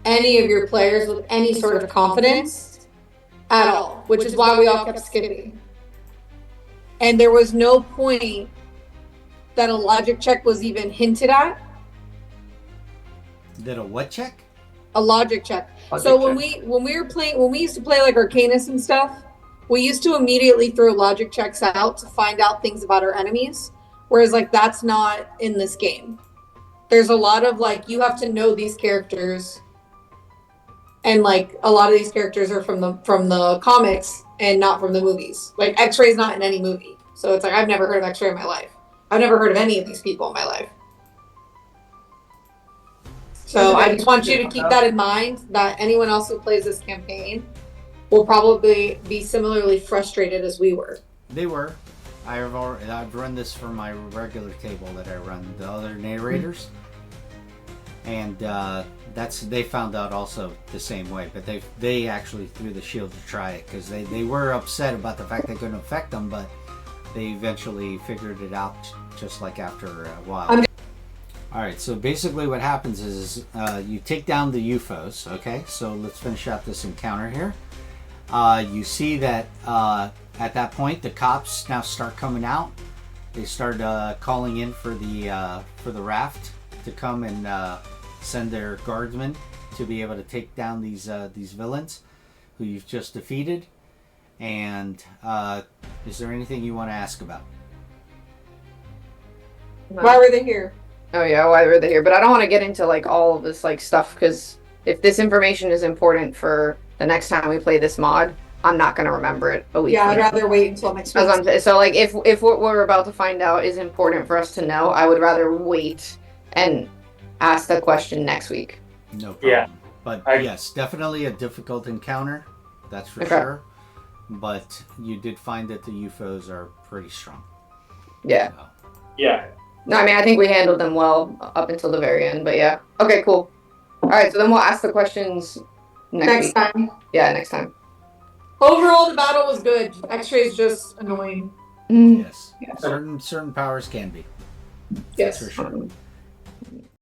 any of your players with any sort of confidence at all, which is why we all kept skipping. And there was no point that a logic check was even hinted at. Did a what check? A logic check. So when we used to play like Arcanus and stuff, we used to immediately throw logic checks out to find out things about our enemies. Whereas like that's not in this game. There's a lot of like you have to know these characters, and like a lot of these characters are from the comics and not from the movies. Like X-Ray's not in any movie, so it's like I've never heard of X-Ray in my life. I've never heard of any of these people in my life. So I just want you to keep that in mind, that anyone else who plays this campaign will probably be similarly frustrated as we were. They were. I've run this for my regular table that I run, the other narrators, and they found out also the same way. But they actually threw the shield to try it because they were upset about the fact they couldn't affect them, but they eventually figured it out just like after a while. All right, so basically what happens is you take down the UFOs, okay? So let's finish out this encounter here. You see that at that point, the cops now start coming out. They start calling in for the raft to come and send their guardsmen to be able to take down these villains who you've just defeated. And is there anything you want to ask about? Why were they here? Oh yeah, why were they here? But I don't want to get into like all of this like stuff because if this information is important for the next time we play this mod, I'm not gonna remember it a week. Yeah, I'd from now. rather wait until next week. So like if what we're about to find out is important for us to know, I would rather wait and ask the question next week. No problem. Yeah. But I- yes, definitely a difficult encounter. That's for Okay. sure. But you did find that the UFOs are pretty strong. Yeah. So, Yeah. No, I mean I think we handled them well up until the very end, but yeah. Okay, cool. All right, so then we'll ask the questions next week. time. Yeah, next time. Overall, the battle was good. X-Ray is just annoying. yes. Yeah. Certain powers can be. Yes. That's for sure.